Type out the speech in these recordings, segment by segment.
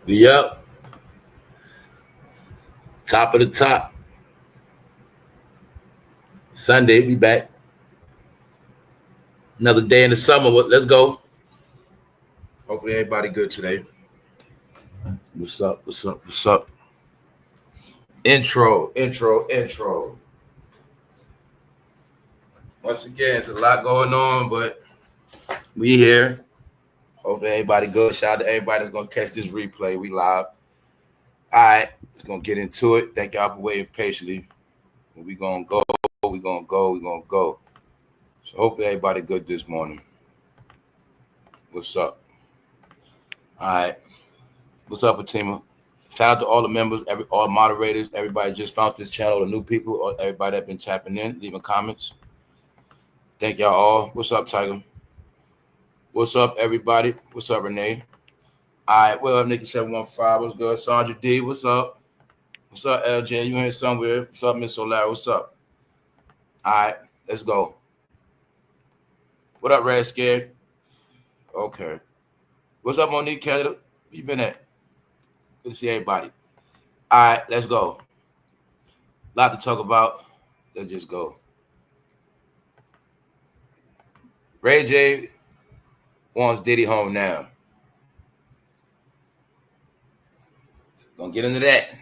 Yep. Top of the top. Sunday, we back. Another day in the summer. Let's go. Hopefully everybody good today. What's up? What's up? What's up? Intro. Once again, there's a lot going on, but we here. Hopefully everybody good. Shout out to everybody that's gonna catch this replay. We live. All right, let's gonna get into it. Thank y'all for waiting patiently. We gonna go. So hopefully everybody good this morning. What's up? All right. What's up, Fatima? Shout out to all the members, all moderators, everybody just found this channel, the new people, or everybody that been tapping in, leaving comments. Thank y'all all. What's up, Tiger? What's up, everybody? What's up, Renee? All right, well, Nikki 715, what's good? Sandra D, what's up? What's up, LJ? You here somewhere? What's up, Miss Solar? What's up? All right, let's go. What up, Red Scared? Okay. What's up, Monique Canada? Where you been at? Good to see everybody. All right, let's go. A lot to talk about. Let's just go. Rayj wants Diddy home now. Gonna get into that.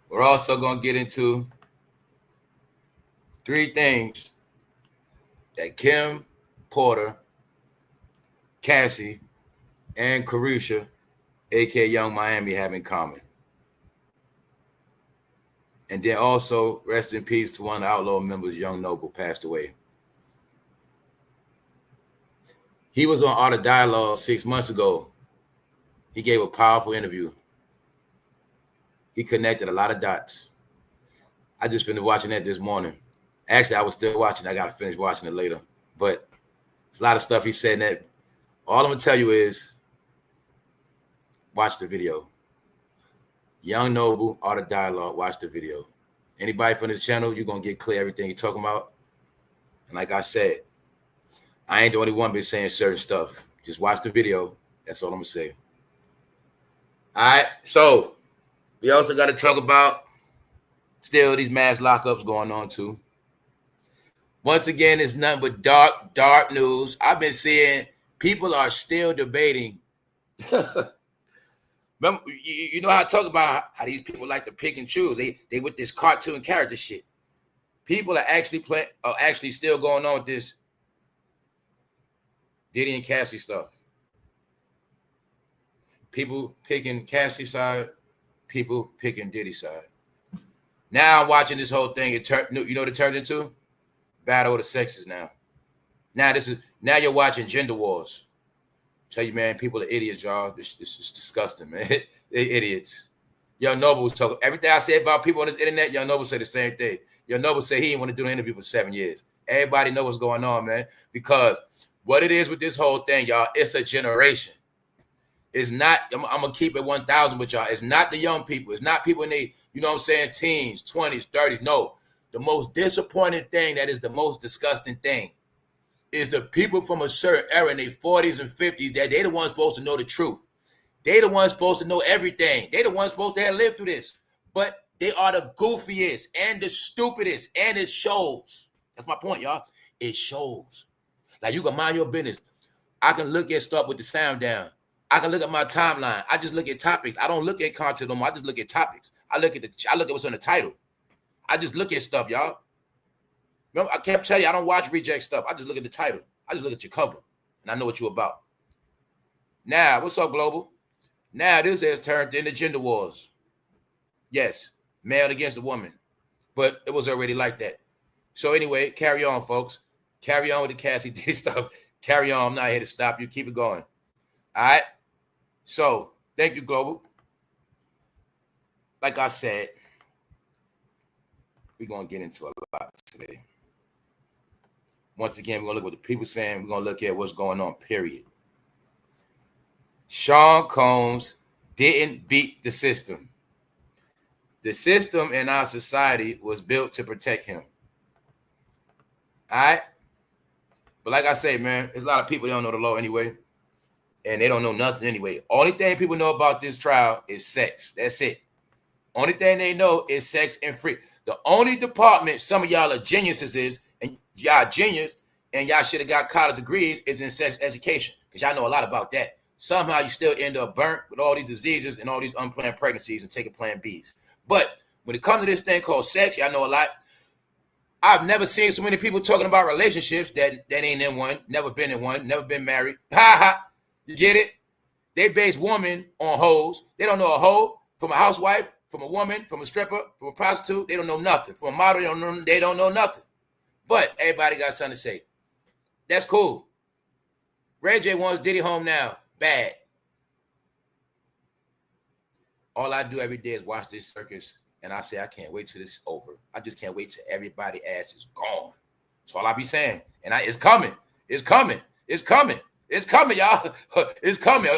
We're also gonna get into 3 things that Kim, Porter, Cassie, and CARESHA, aka Youngmiami, have in common. And then also, rest in peace to one of the Outlaw members, youngnoble, passed away. He was on Art of Dialogue 6 months ago. He gave a powerful interview. He connected a lot of dots. I just finished watching that this morning. Actually, I was still watching. I got to finish watching it later. But it's a lot of stuff he said in that. All I'm going to tell you is watch the video. Youngnoble, Art of Dialogue, watch the video. Anybody from this channel, you're going to get clear everything you're talking about. And like I said, I ain't the only one been saying certain stuff. Just watch the video. That's all I'm going to say. All right. So we also got to talk about still these mass lockups going on too. Once again, it's nothing but dark news. I've been seeing people are still debating. Remember, you know how I talk about how these people like to pick and choose. They with this cartoon character shit. People are actually still going on with this Diddy and Cassie stuff. People picking Cassie side, people picking Diddy side. Now I'm watching this whole thing. You know what it turned into? Battle of the sexes now. Now you're watching gender wars. Tell you, man, people are idiots, y'all. This is disgusting, man. They idiots. Youngnoble was talking. Everything I said about people on this internet, Youngnoble said the same thing. Youngnoble said he didn't want to do an interview for 7 years. Everybody know what's going on, man. Because what it is with this whole thing, y'all, it's a generation. It's not, I'm going to keep it 1,000 with y'all. It's not the young people. It's not people in the, you know what I'm saying, teens, 20s, 30s. No. The most disappointing thing, that is the most disgusting thing, is the people from a certain era in their 40s and 50s that they the ones supposed to know the truth. They the ones supposed to know everything. They the ones supposed to have lived through this. But they are the goofiest and the stupidest, and it shows. That's my point, y'all. It shows. Like, you can mind your business. I can look at stuff with the sound down. I can look at my timeline. I just look at topics. I don't look at content no more. I just look at topics. I look at what's on the title. I just look at stuff, y'all. Remember, I kept telling you, I don't watch reject stuff. I just look at the title. I just look at your cover, and I know what you're about. Now, what's up, Global? Now, this has turned into gender wars. Yes, male against a woman. But it was already like that. So anyway, carry on, folks. Carry on with the Cassie D stuff. Carry on. I'm not here to stop you. Keep it going. All right? So, thank you, Global. Like I said, we're going to get into a lot today. Once again, we're going to look at what the people saying. We're going to look at what's going on, period. Sean Combs didn't beat the system. The system in our society was built to protect him. All right? But like I say, man, there's a lot of people that don't know the law anyway. and they don't know nothing anyway. Only thing people know about this trial is sex. That's it. Only thing they know is sex and free. The only department some of y'all are geniuses is, and y'all genius, and y'all should have got college degrees, is in sex education, because y'all know a lot about that. Somehow you still end up burnt with all these diseases and all these unplanned pregnancies and taking Plan Bs. But when it comes to this thing called sex, y'all know a lot. I've never seen so many people talking about relationships that ain't in one, never been in one, never been married. Ha ha. You get it? They base women on hoes. They don't know a hoe from a housewife, from a woman, from a stripper, from a prostitute. They don't know nothing. From a model, they don't know nothing. But everybody got something to say. That's cool. Ray wants Diddy home now. Bad. All I do every day is watch this circus, and I say, I can't wait till this is over. I just can't wait till everybody's ass is gone. That's all I be saying. And it's coming. It's coming. It's coming. It's coming, y'all. It's coming.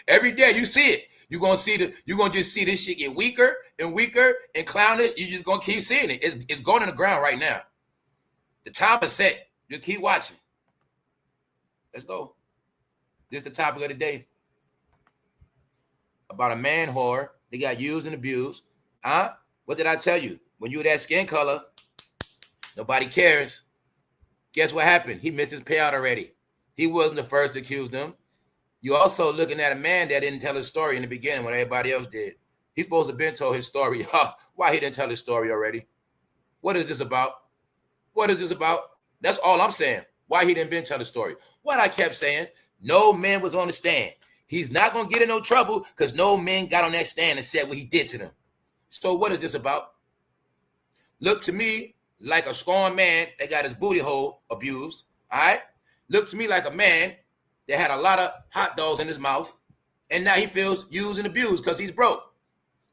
Every day you see it. You're gonna just see this shit get weaker and weaker and clownish. You're just gonna keep seeing it. It's going in the ground right now. The time is set. Just keep watching. Let's go. This is the topic of the day. About a man whore. They got used and abused. Huh? What did I tell you? When you were that skin color, nobody cares. Guess what happened? He missed his payout already. He wasn't the first to accuse them. You also looking at a man that didn't tell his story in the beginning when everybody else did. He's supposed to have been told his story. Why he didn't tell his story already? What is this about? What is this about? That's all I'm saying. Why he didn't been tell the story. What I kept saying, no man was on the stand. He's not going to get in no trouble because no man got on that stand and said what he did to them. So what is this about? Look to me like a scorned man that got his booty hole abused. All right? Look to me like a man that had a lot of hot dogs in his mouth, and now he feels used and abused because he's broke.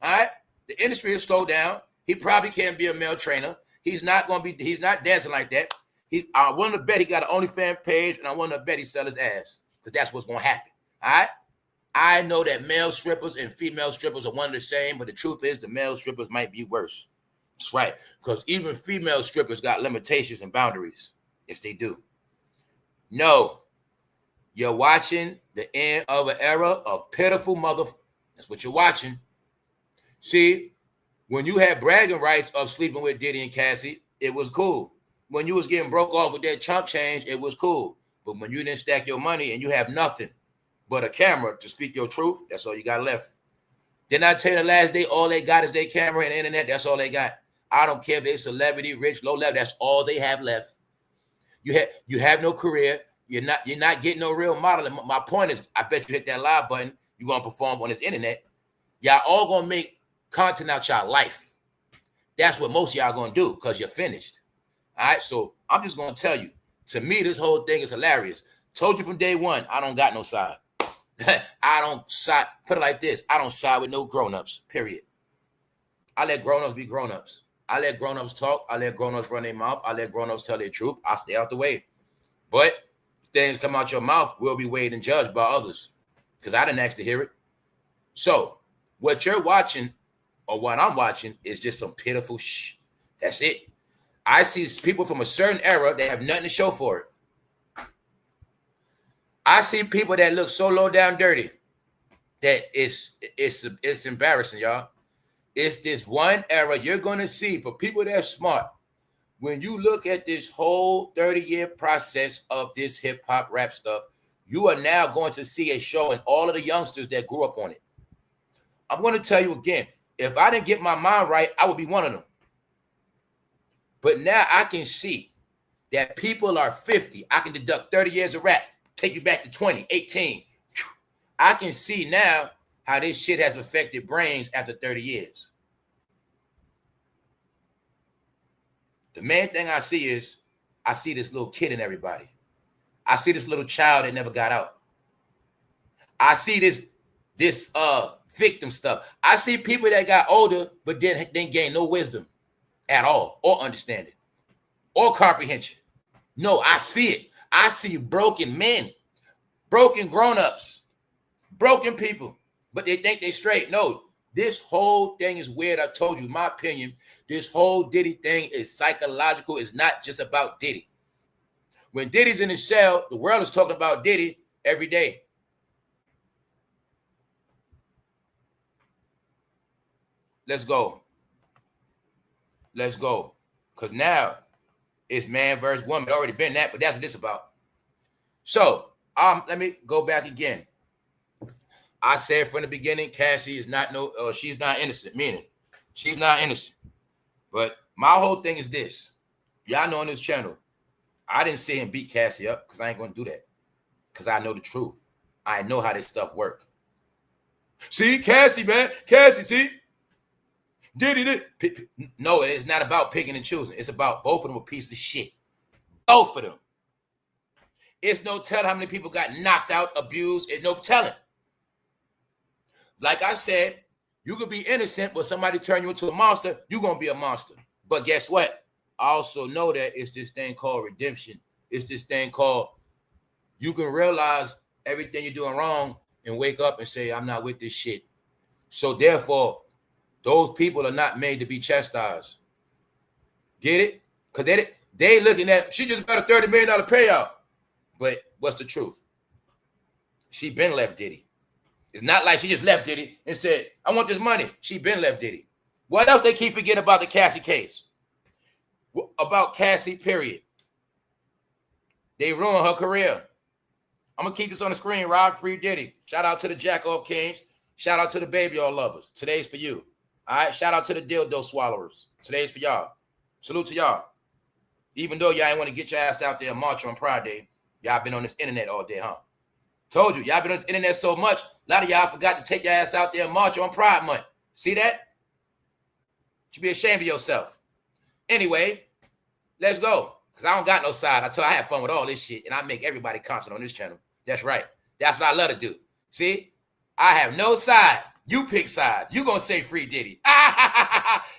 All right? The industry is slowed down. He probably can't be a male trainer. He's not dancing like that. I want to bet he got an OnlyFans page, and I want to bet he sell his ass, because that's what's going to happen. All right? I know that male strippers and female strippers are one and the same, but the truth is the male strippers might be worse. That's right, because even female strippers got limitations and boundaries. Yes, they do. No, you're watching the end of an era of pitiful That's what you're watching. See, when you had bragging rights of sleeping with Diddy and Cassie, it was cool. When you was getting broke off with that chump change, it was cool. But when you didn't stack your money and you have nothing but a camera to speak your truth, that's all you got left. Didn't I tell you the last day, all they got is their camera and the internet? That's all they got. I don't care if they're celebrity, rich, low level. That's all they have left. You have no career. You're not getting no real modeling. My point is, I bet you hit that live button, you're gonna perform on this internet. Y'all all gonna make content out y'all life. That's what most of y'all gonna do because you're finished. All right. So I'm just gonna tell you, to me, this whole thing is hilarious. Told you from day one, I don't got no side. I don't side. Put it like this: I don't side with no grown-ups. Period. I let grown-ups be grown-ups. I let grown-ups talk. I let grown-ups run their mouth. I let grown-ups tell their truth. I stay out the way. But things come out your mouth will be weighed and judged by others, because I didn't ask to hear it. So what you're watching, or what I'm watching, is just some pitiful shh. That's it. I see people from a certain era that have nothing to show for it. I see people that look so low down dirty that it's embarrassing, y'all. It's this one era you're going to see for people that are smart. When you look at this whole 30-year process of this hip-hop rap stuff, you are now going to see a show in all of the youngsters that grew up on it. I'm going to tell you again, if I didn't get my mind right, I would be one of them. But now I can see that people are 50. I can deduct 30 years of rap, take you back to 20, 18. I can see now how this shit has affected brains after 30 years. The main thing I see is I see this little kid in everybody. I see this little child that never got out. I see this victim stuff. I see people that got older but didn't gain no wisdom at all, or understanding, or comprehension. No, I see it. I see broken men, broken grown-ups, broken people, but they think they straight. No, this whole thing is weird. I told you, my opinion, this whole Diddy thing is psychological. It's not just about Diddy. When Diddy's in his cell, the world is talking about Diddy every day. Let's go. Let's go. Because now it's man versus woman. It already been that, but that's what this about. So, let me go back again. I said from the beginning, Cassie is not she's not innocent, meaning she's not innocent. But my whole thing is this. Y'all know on this channel, I didn't say and beat Cassie up because I ain't going to do that. Because I know the truth. I know how this stuff works. See, Cassie, man. Cassie, see? Diddy. No, it's not about picking and choosing. It's about both of them a piece of shit. Both of them. It's no telling how many people got knocked out, abused. It's no telling. Like I said, you could be innocent, but somebody turn you into a monster, you're going to be a monster. But guess what? I also know that it's this thing called redemption. It's this thing called you can realize everything you're doing wrong and wake up and say, I'm not with this shit. So therefore, those people are not made to be chastised. Get it? Because they looking at, she just got a $30 million payout. But what's the truth? She been left Diddy. It's not like she just left Diddy and said, I want this money. She been left Diddy. What else they keep forgetting about the Cassie case? About Cassie, period. They ruined her career. I'm going to keep this on the screen, Rob. Free Diddy. Shout out to the Jack-Off Kings. Shout out to the baby all lovers. Today's for you. All right? Shout out to the dildo swallowers. Today's for y'all. Salute to y'all. Even though y'all ain't want to get your ass out there and march on Pride Day, y'all been on this internet all day, huh? Told you, y'all been on this internet so much, a lot of y'all forgot to take your ass out there and march on Pride Month. See that? You should be ashamed of yourself. Anyway, let's go. Because I don't got no side. I tell you, I have fun with all this shit, and I make everybody content on this channel. That's right. That's what I love to do. See? I have no side. You pick sides. You going to say free Diddy.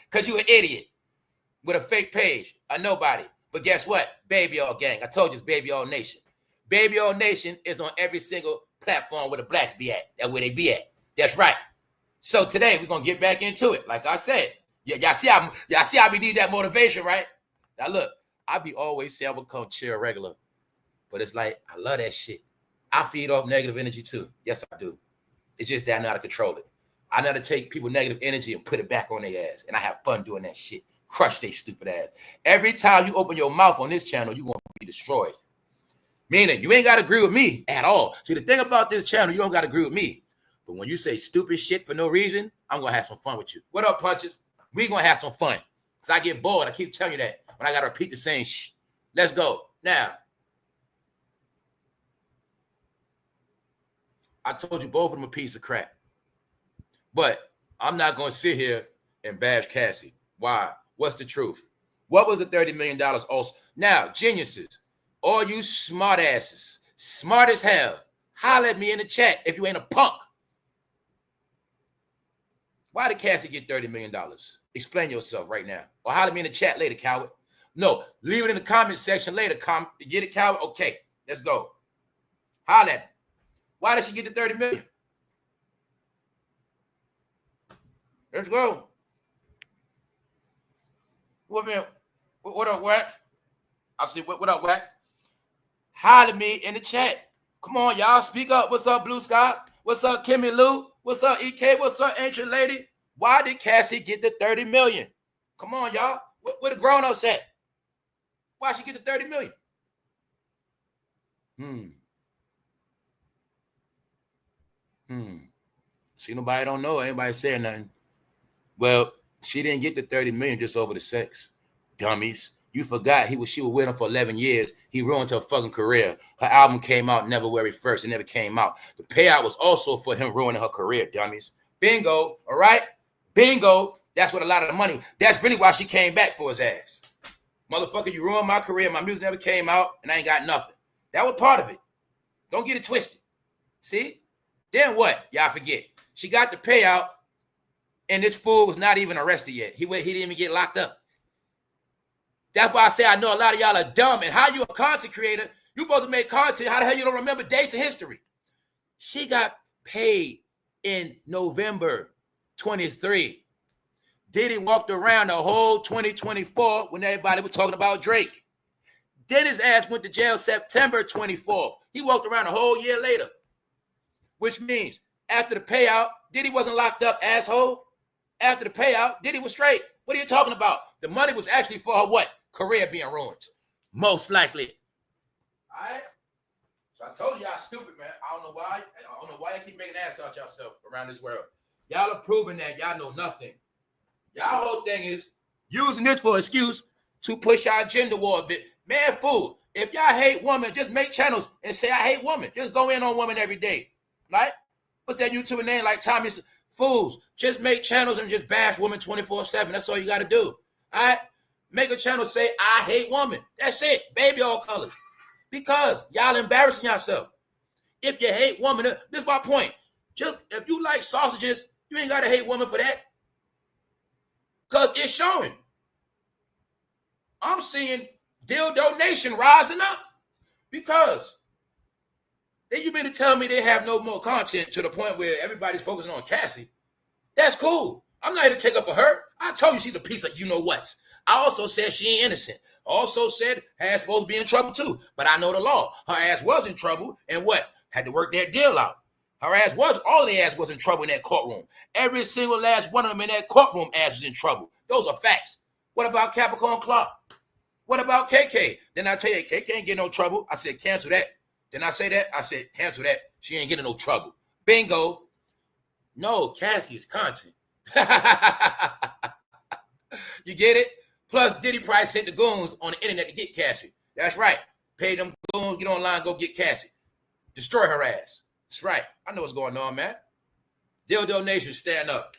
Because you an idiot with a fake page. A nobody. But guess what? Baby All Gang. I told you it's Baby All Nation. Baby All Nation is on every single platform where the blacks be at. That's where they be at. That's right. So today we're gonna get back into it. Like I said, y'all see how we need that motivation, right? Now look, I be always say I'm gonna come chill regular, but it's like I love that shit. I feed off negative energy too. Yes, I do. It's just that I know how to control it. I know how to take people negative energy and put it back on their ass, and I have fun doing that shit. Crush they stupid ass. Every time you open your mouth on this channel, you're gonna be destroyed. Meaning, you ain't got to agree with me at all. See, the thing about this channel, you don't got to agree with me. But when you say stupid shit for no reason, I'm going to have some fun with you. What up, punches? We going to have some fun. Because I get bored. I keep telling you that when I got to repeat the same shit. Let's go. Now, I told you both of them a piece of crap. But I'm not going to sit here and bash Cassie. Why? What's the truth? What was the $30 million also? Now, geniuses. All you smart asses, smart as hell, holler at me in the chat if you ain't a punk. Why did Cassie get $30 million? Explain yourself right now. Or holler at me in the chat later, coward. No, leave it in the comment section later. Get it, coward? Okay, let's go. Holler at me. Why did she get the $30 million? Let's go. What up, Wax? I see, what up, Wax? Holler at me in the chat. Come on, y'all. Speak up. What's up, Blue Sky? What's up, Kimmy Lou? What's up, EK? What's up, Ancient Lady? Why did Cassie get the $30 million? Come on, y'all. Where the grown-ups at? Why she get the $30 million? See, nobody don't know. Anybody saying nothing. Well, she didn't get the $30 million just over the sex. Dummies. You forgot she was with him for 11 years. He ruined her fucking career. Her album came out February 1st. It never came out. The payout was also for him ruining her career, dummies. Bingo, all right? Bingo. That's what a lot of the money. That's really why she came back for his ass. Motherfucker, you ruined my career. My music never came out, and I ain't got nothing. That was part of it. Don't get it twisted. See? Then what? Y'all forget. She got the payout, and this fool was not even arrested yet. He didn't even get locked up. That's why I say I know a lot of y'all are dumb. And how you a content creator, you supposed to make content. How the hell you don't remember dates in history? She got paid in November 23. Diddy walked around the whole 2024 when everybody was talking about Drake. Then his ass went to jail September 24th. He walked around a whole year later. Which means after the payout, Diddy wasn't locked up, asshole. after the payout, Diddy was straight. What are you talking about? The money was actually for her what? Career being ruined. Most likely. All right? So I told you y'all stupid, man. I don't know why. I don't know why you keep making ass out yourself around this world. Y'all are proving that y'all know nothing. Y'all whole thing is using this for an excuse to push our gender war a bit. Man, fool. If y'all hate women, just make channels and say I hate women. Just go in on women every day. Right? What's that YouTube name like Tommy? Fools. Just make channels and just bash women 24/7. That's all you got to do. All right? Make a channel say I hate women. That's it. Baby all colors. Because y'all embarrassing yourself. If you hate women, this is my point. Just if you like sausages, you ain't got to hate women for that. Because it's showing. I'm seeing dildo nation rising up. Because then you mean to tell me they have no more content to the point where everybody's focusing on Cassie? That's cool. I'm not here to take up for her. I told you she's a piece of you-know-what. I also said she ain't innocent. Also said her ass supposed to be in trouble too. But I know the law. Her ass was in trouble and what? Had to work that deal out. Her ass was, all their ass was in trouble in that courtroom. Every single last one of them in that courtroom ass was in trouble. Those are facts. What about Capricorn Clark? What about KK? Then I tell you, KK ain't getting no trouble. I said, cancel that. Then I say that? I said, cancel that. She ain't getting no trouble. Bingo. No, Cassie is content. You get it? Plus, Diddy probably sent the goons on the internet to get Cassie. That's right. Pay them goons, get online, go get Cassie. Destroy her ass. That's right. I know what's going on, man. Dildo Nation, stand up.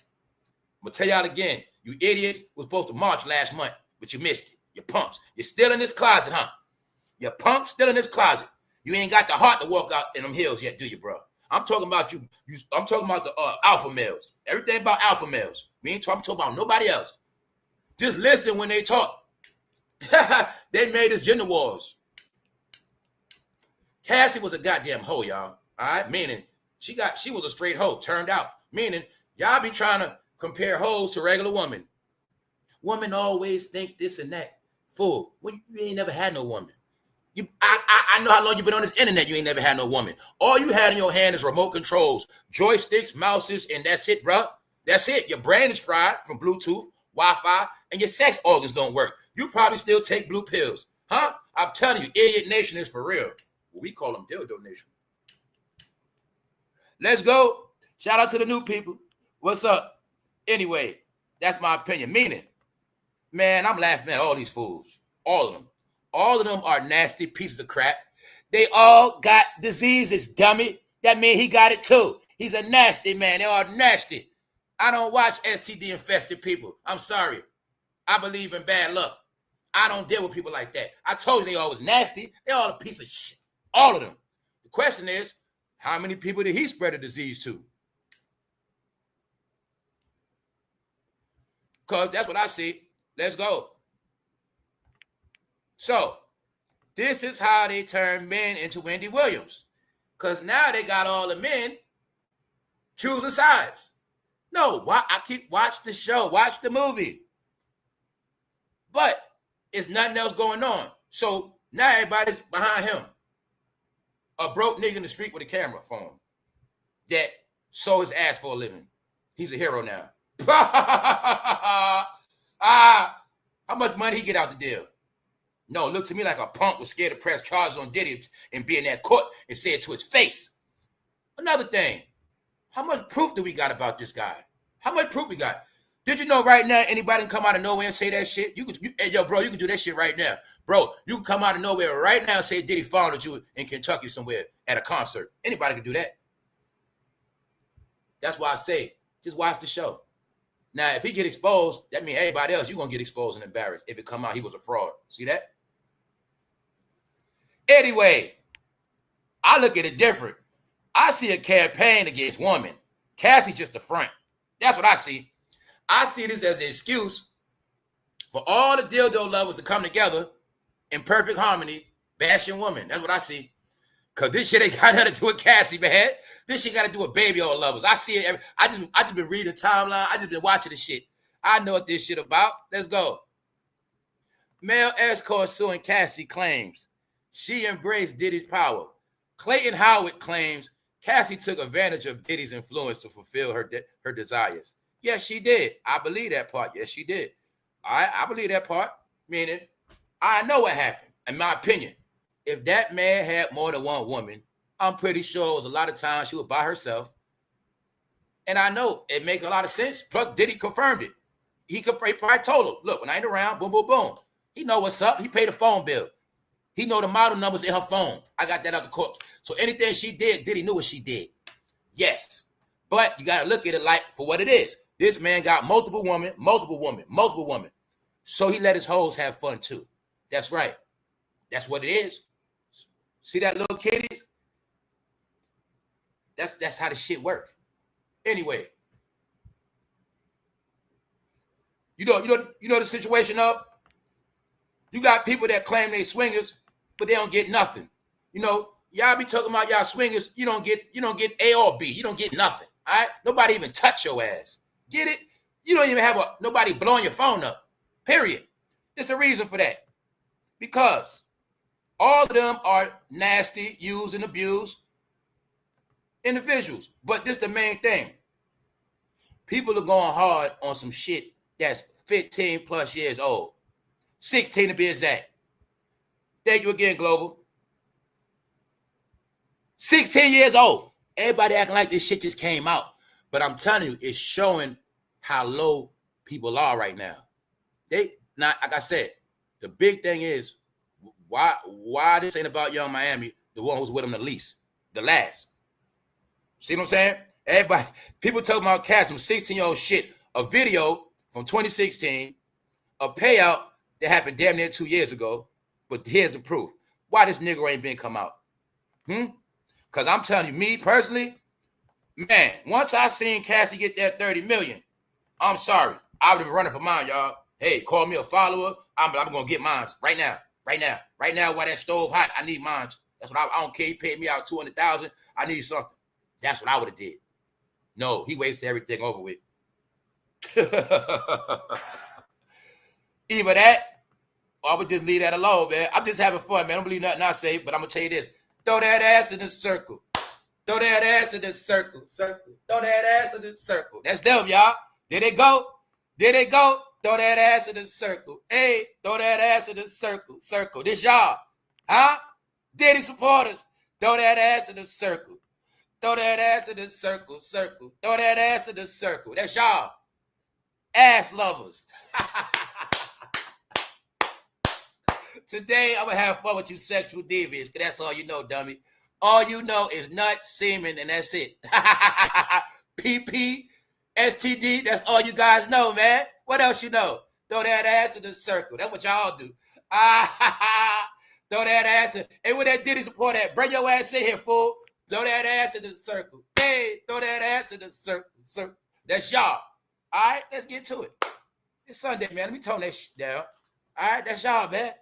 I'm going to tell y'all again. You idiots was supposed to march last month, but you missed it. You pumps. You're still in this closet, huh? You pumps still in this closet. You ain't got the heart to walk out in them hills yet, do you, bro? I'm talking about you. I'm talking about the alpha males. Everything about alpha males. I'm talking about nobody else. Just listen when they talk. They made us gender wars. Cassie was a goddamn hoe, y'all. All right? Meaning, she was a straight hoe, turned out. Meaning, y'all be trying to compare hoes to regular women. Women always think this and that. Fool, you ain't never had no woman. I know how long you've been on this internet. You ain't never had no woman. All you had in your hand is remote controls, joysticks, mouses, and that's it, bro. That's it. Your brain is fried from Bluetooth, Wi-Fi, and your sex organs don't work. You probably still take blue pills. Huh? I'm telling you, Idiot Nation is for real. We call them Dildo Nation. Let's go. Shout out to the new people. What's up? Anyway, that's my opinion. Meaning, man, I'm laughing at all these fools. All of them. All of them are nasty pieces of crap. They all got diseases, dummy. That means he got it too. He's a nasty man. They are nasty. I don't watch STD infested people. I'm sorry. I believe in bad luck. I don't deal with people like that. I told you they always nasty. They all a piece of shit. All of them. The question is, how many people did he spread the disease to? Because that's what I see. Let's go. So, this is how they turn men into Wendy Williams. Because now they got all the men choosing sides. No, watch the show, watch the movie. But it's nothing else going on. So now everybody's behind him. A broke nigga in the street with a camera phone that sold his ass for a living. He's a hero now. How much money he get out the deal? No, look to me like a punk was scared to press charges on Diddy and be in that court and say it to his face. Another thing, how much proof do we got about this guy? How much proof we got? Did you know right now anybody can come out of nowhere and say that shit? Hey, yo, bro, you can do that shit right now. Bro, you can come out of nowhere right now and say Diddy followed you in Kentucky somewhere at a concert. Anybody can do that. That's why I say, just watch the show. Now, if he get exposed, that means everybody else, you're going to get exposed and embarrassed if it come out he was a fraud. See that? Anyway, I look at it different. I see a campaign against women. Cassie just a front. That's what I see. I see this as an excuse for all the dildo lovers to come together in perfect harmony, bashing women. That's what I see. Because this shit ain't got nothing to do with Cassie, man. This shit got to do with baby old lovers. I see it. I just been reading the timeline. I just been watching this shit. I know what this shit about. Let's go. Male escort suing Cassie claims she embraced Diddy's power. Clayton Howard claims Cassie took advantage of Diddy's influence to fulfill her desires. Yes, she did. I believe that part. Yes, she did. I believe that part. Meaning, I know what happened. In my opinion, if that man had more than one woman, I'm pretty sure it was a lot of times she was by herself. And I know it makes a lot of sense. Plus, Diddy confirmed it. He probably told her, look, when I ain't around, boom, boom, boom. He know what's up. He paid the phone bill. He know the model numbers in her phone. I got that out the court. So anything she did, Diddy knew what she did. Yes. But you got to look at it like for what it is. This man got multiple women. So he let his hoes have fun too. That's right. That's what it is. See that little kitties? That's how the shit work. Anyway. You know the situation of you got people that claim they swingers, but they don't get nothing. You know, y'all be talking about y'all swingers, you don't get A or B. You don't get nothing. All right? Nobody even touch your ass. Get it? You don't even have nobody blowing your phone up. Period. There's a reason for that. Because all of them are nasty, used and abused individuals. But this the main thing. People are going hard on some shit that's 15 plus years old. 16 to be exact. Thank you again, Global. 16 years old. Everybody acting like this shit just came out. But I'm telling you, it's showing how low people are right now. Like I said, the big thing is why this ain't about Youngmiami, the one who's with him the least, the last. See what I'm saying? Everybody, people talking about Cassie, 16-year-old shit, a video from 2016, a payout that happened damn near 2 years ago. But here's the proof. Why this nigga ain't been come out? Because I'm telling you, me personally, man, once I seen Cassie get that 30 million, I'm sorry. I would have been running for mine, y'all. Hey, call me a follower. I'm going to get mine right now. Right now, while that stove hot, I need mine. That's what I don't care. He paid me out $200,000. I need something. That's what I would have did. No, he wasted everything over with. Either that, or I would just leave that alone, man. I'm just having fun, man. I don't believe nothing I say, but I'm going to tell you this. Throw that ass in the circle. Throw that ass in the circle. Throw that ass in the circle. That's them, y'all. There they go. Throw that ass in the circle. Hey, throw that ass in the circle. This y'all. Huh? Diddy supporters. Throw that ass in the circle. Throw that ass in the circle. Throw that ass in the circle. That's y'all. Ass lovers. Today, I'm going to have fun with you sexual deviants, because that's all you know, dummy. All you know is nut, semen, and that's it. PP, STD, that's all you guys know, man. What else you know? Throw that ass in the circle. That's what y'all do. Throw that ass in. Hey, where that Diddy support at? Bring your ass in here, fool. Throw that ass in the circle. Hey, throw that ass in the circle. That's y'all. All right, let's get to it. It's Sunday, man. Let me tone that shit down. All right, that's y'all, man.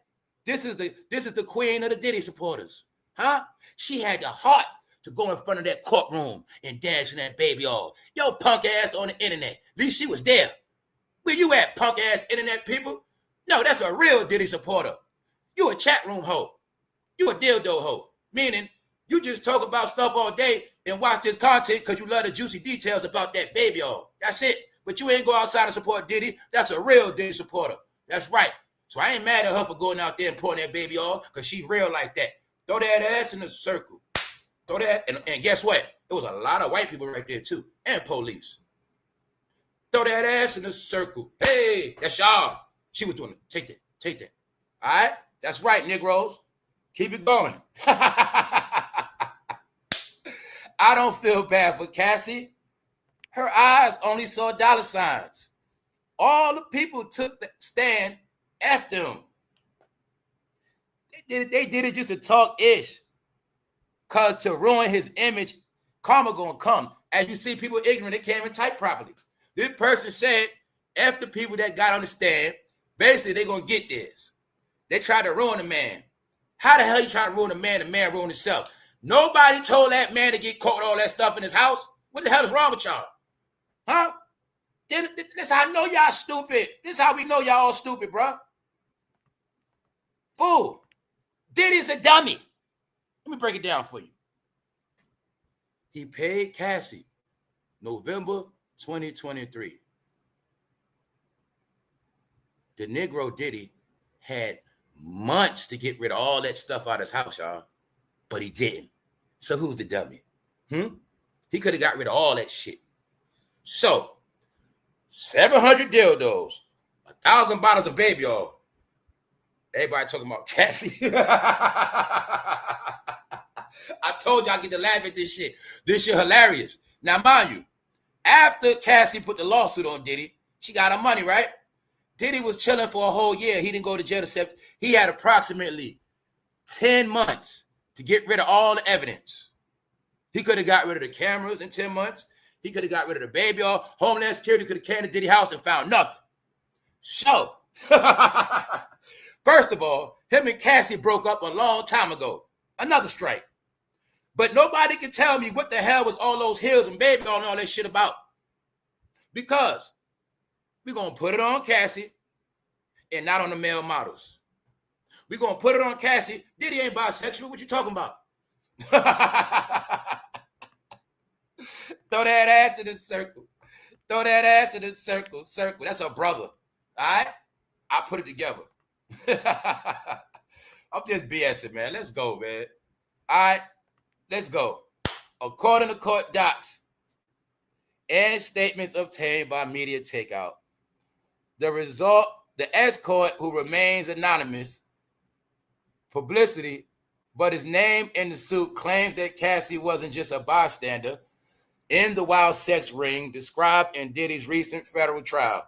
This is the queen of the Diddy supporters. Huh? She had the heart to go in front of that courtroom and dance in that baby all. Yo, punk ass on the internet. At least she was there. Where you at, punk ass internet people? No, that's a real Diddy supporter. You a chat room hoe. You a dildo hoe. Meaning, you just talk about stuff all day and watch this content because you love the juicy details about that baby all. That's it. But you ain't go outside and support Diddy. That's a real Diddy supporter. That's right. So I ain't mad at her for going out there and pouring that baby off because she real like that. Throw that ass in the circle. Throw that. And guess what? There was a lot of white people right there too. And police. Throw that ass in the circle. Hey, that's y'all. She was doing it. Take that. All right? That's right, Negroes. Keep it going. I don't feel bad for Cassie. Her eyes only saw dollar signs. All the people took the stand after him. They did it just to talk ish. Because to ruin his image, karma gonna come. As you see, people ignorant, they can't even type properly. This person said, after people that got on the stand, basically they're gonna get this. They tried to ruin the man. How the hell you try to ruin a man? The man ruined himself. Nobody told that man to get caught with all that stuff in his house. What the hell is wrong with y'all? Huh? This how I know y'all stupid. This how we know y'all all stupid, bro. Fool. Diddy's a dummy. Let me break it down for you. He paid Cassie November 2023. the Negro Diddy had months to get rid of all that stuff out of his house, y'all, but he didn't. So who's the dummy? He could have got rid of all that shit. So 700 dildos, 1,000 bottles of baby oil. Everybody talking about Cassie. I told y'all get to laugh at this shit. This shit hilarious. Now, mind you, after Cassie put the lawsuit on Diddy, she got her money, right? Diddy was chilling for a whole year. He didn't go to jail except he had approximately 10 months to get rid of all the evidence. He could have got rid of the cameras in 10 months. He could have got rid of the baby oil. Homeland Security could have came to Diddy house and found nothing. So, first of all, him and Cassie broke up a long time ago. Another strike. But nobody can tell me what the hell was all those hills and baby oil and all that shit about. Because we're going to put it on Cassie and not on the male models. We're going to put it on Cassie. Diddy ain't bisexual. What you talking about? Throw that ass in the circle. Throw that ass in the circle. Circle. That's her brother. All right? I put it together. I'm just BSing, man. Let's go, man. All right? Let's go. According to court docs and statements obtained by media takeout, the result, the escort, who remains anonymous, publicity, but his name in the suit claims that Cassie wasn't just a bystander in the wild sex ring described in Diddy's recent federal trial.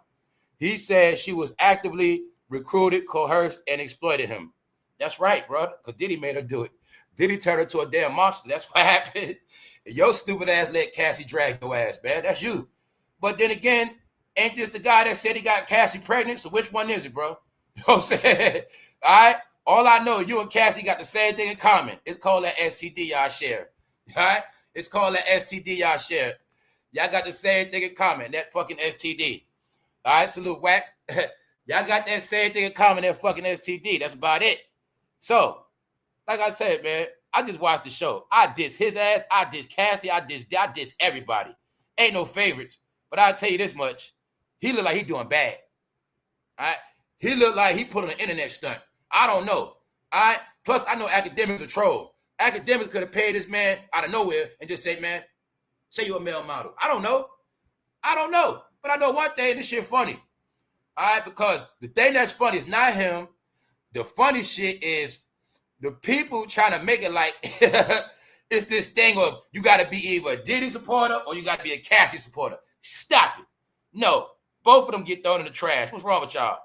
He said she was actively recruited, coerced, and exploited him. That's right, brother, because Diddy made her do it. Diddy turned her to a damn monster. That's what happened. Your stupid ass let Cassie drag your ass, man. That's you. But then again, ain't this the guy that said he got Cassie pregnant? So which one is it, bro? You know what I'm saying? All right? All I know, you and Cassie got the same thing in common. It's called that STD y'all share. All right? It's called that STD y'all share. Y'all got the same thing in common, that fucking STD. All right? Salute, Wax. Y'all got that same thing in common, that fucking STD. That's about it. So, like I said, man, I just watched the show. I diss his ass. I diss Cassie. I diss everybody. Ain't no favorites. But I'll tell you this much. He look like he doing bad. All right? He look like he put on an internet stunt. I don't know. All right? Plus, I know academics are troll. Academics could have paid this man out of nowhere and just say, man, say you're a male model. I don't know. But I know one thing, this shit funny. All right? Because the thing that's funny is not him. The funny shit is the people trying to make it like it's this thing of you got to be either a Diddy supporter or you got to be a Cassie supporter. Stop it. No, both of them get thrown in the trash. What's wrong with y'all?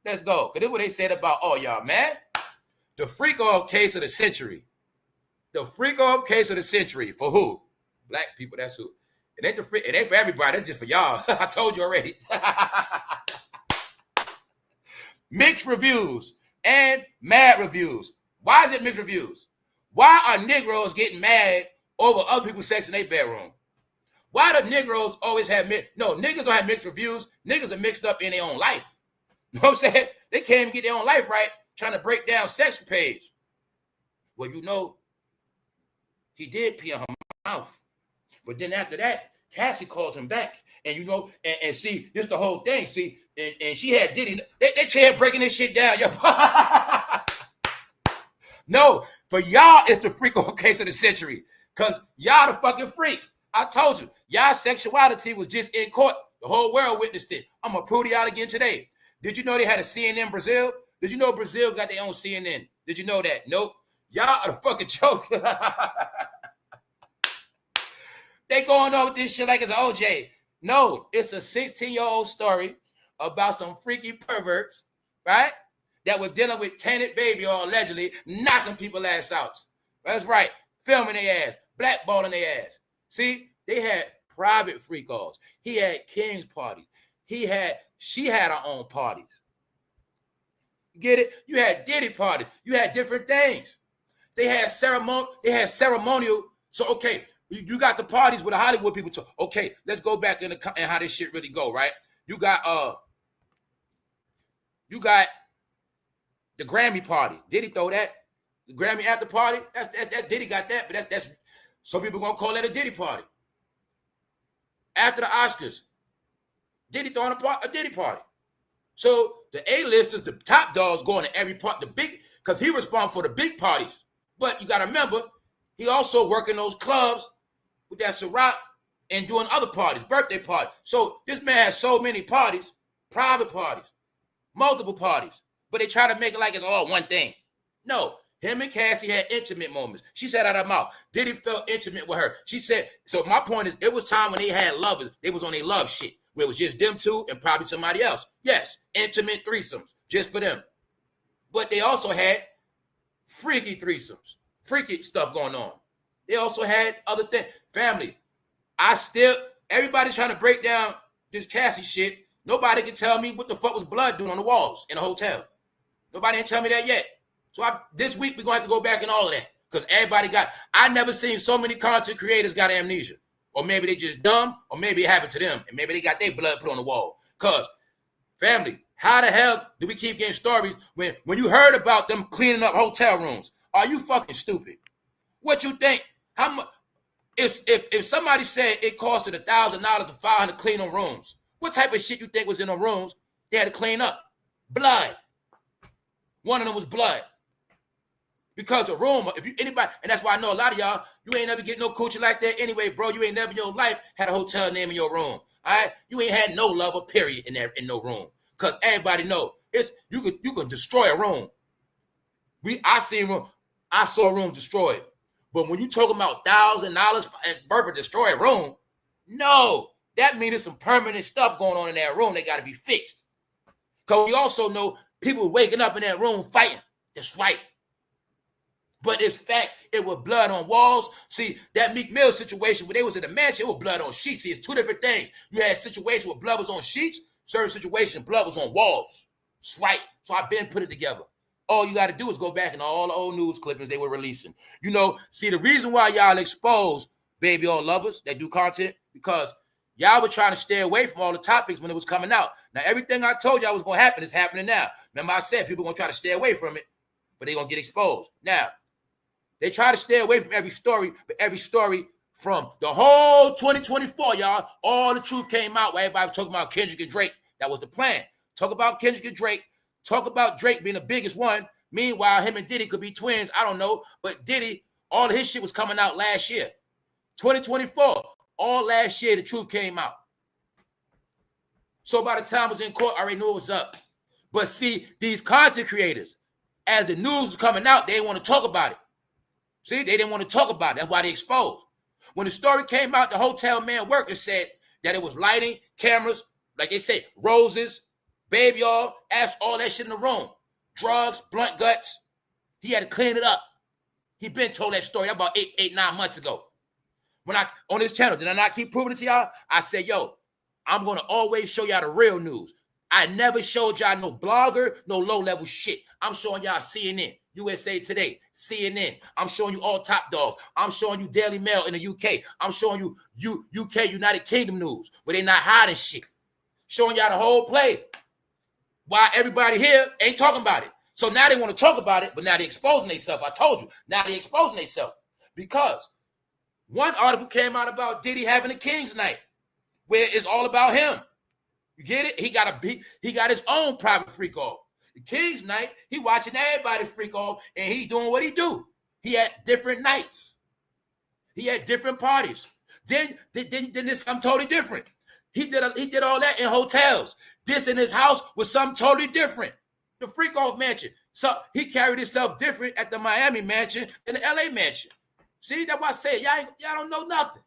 Let's go. Because this is what they said about all y'all, man. The freak-off case of the century. The freak-off case of the century. For who? Black people, that's who. It ain't it ain't for everybody. That's just for y'all. I told you already. Mixed reviews and mad reviews. Why is it mixed reviews? Why are Negroes getting mad over other people's sex in their bedroom? Why do Negroes always have niggas don't have mixed reviews. Niggas are mixed up in their own life. You know what I'm saying? They can't even get their own life right trying to break down sex page. Well, you know, he did pee on her mouth. But then after that, Cassie called him back. And you know, and see, this the whole thing. See, and she had Diddy. They tried breaking this shit down. No, for y'all, it's the freak-off case of the century. Because y'all the fucking freaks. I told you, y'all sexuality was just in court. The whole world witnessed it. I'm going to prove to y'all again today. Did you know they had a CNN Brazil? Did you know Brazil got their own CNN? Did you know that? Nope. Y'all are the fucking joke. They going on with this shit like it's OJ. No, it's a 16-year-old story about some freaky perverts, right? That were dealing with tainted baby or allegedly knocking people ass out. That's right. Filming their ass, blackballing their ass. See, they had private freak-offs. He had King's parties. She had her own parties. Get it? You had Diddy parties. You had different things. They had ceremonial. So, okay, you got the parties with the Hollywood people. Okay, let's go back and how this shit really go, right? You got the Grammy party. Diddy throw that? The Grammy after party? That's Diddy got that, but that's some people gonna call that a Diddy party. After the Oscars, Diddy throwing a Diddy party. So The A-listers, the top dogs going to every part, the big, because he responds for the big parties. But you got to remember, he also working those clubs with that Ciroc and doing other parties, birthday parties. So this man has so many parties, private parties, multiple parties, but they try to make it like it's all one thing. No, him and Cassie had intimate moments. She said out of her mouth, Diddy felt intimate with her. She said, so my point is, it was time when they had lovers. They was on their love shit, where it was just them two and probably somebody else. Yes, intimate threesomes, just for them. But they also had freaky threesomes, freaky stuff going on. They also had other things. Family, everybody's trying to break down this Cassie shit. Nobody can tell me what the fuck was blood doing on the walls in a hotel. Nobody didn't tell me that yet. So this week we're going to have to go back and all of that. Because I never seen so many content creators got amnesia. Or maybe they just dumb, or maybe it happened to them. And maybe they got their blood put on the wall. Because, family, how the hell do we keep getting stories when you heard about them cleaning up hotel rooms? Are you fucking stupid? What you think? How much? If somebody said it costed $1,000 to $500 to clean them rooms, what type of shit you think was in the rooms they had to clean up? Blood. One of them was blood. Because a room, anybody, and that's why I know a lot of y'all, you ain't never get no coochie like that anyway, bro. You ain't never in your life had a hotel name in your room. All right? You ain't had no lover, period, in no room. Because everybody know you can destroy a room. I saw a room destroyed. But when you talking about $1,000 for destroy a room, no. That means there's some permanent stuff going on in that room. They got to be fixed. Because we also know people waking up in that room fighting. That's right. But it's facts. It was blood on walls. See, that Meek Mill situation where they was in the mansion, it was blood on sheets. See, it's two different things. You had situations where blood was on sheets. Certain situations, blood was on walls. That's right. So I've been put it together. All you got to do is go back and all the old news clippings they were releasing. You know, see, the reason why y'all expose baby all lovers that do content, because y'all were trying to stay away from all the topics when it was coming out. Now, everything I told y'all was going to happen is happening now. Remember I said people going to try to stay away from it, but they're going to get exposed. Now, they try to stay away from every story, but every story from the whole 2024, y'all, all the truth came out where everybody was talking about Kendrick and Drake. That was the plan. Talk about Kendrick and Drake. Talk about Drake being the biggest one. Meanwhile, him and Diddy could be twins. I don't know. But Diddy, all of his shit was coming out last year. 2024, all last year, the truth came out. So by the time I was in court, I already knew it was up. But see, these content creators, as the news was coming out, they didn't want to talk about it. See, they didn't want to talk about it. That's why they exposed. When the story came out, the hotel man worker said that it was lighting, cameras, like they say, roses, baby all, all that shit in the room. Drugs, blunt guts. He had to clean it up. He been told that story about 9 months ago. When on this channel, did I not keep proving it to y'all? I said, yo, I'm going to always show y'all the real news. I never showed y'all no blogger, no low-level shit. I'm showing y'all CNN, USA Today, CNN. I'm showing you all top dogs. I'm showing you Daily Mail in the UK. I'm showing you UK, United Kingdom news, where they not hiding shit. Showing y'all the whole play. Why everybody here ain't talking about it. So now they want to talk about it, but now they're exposing themselves. I told you. Now they're exposing themselves. Because one article came out about Diddy having a King's Night, where it's all about him. You get it? He got his own private freak off. The King's Night, he watching everybody freak off, and he doing what he do. He had different nights. He had different parties. Then there's something totally different. He did all that in hotels. This in his house was something totally different. The freak off mansion. So he carried himself different at the Miami mansion than the LA mansion. See, that's why I say y'all don't know nothing.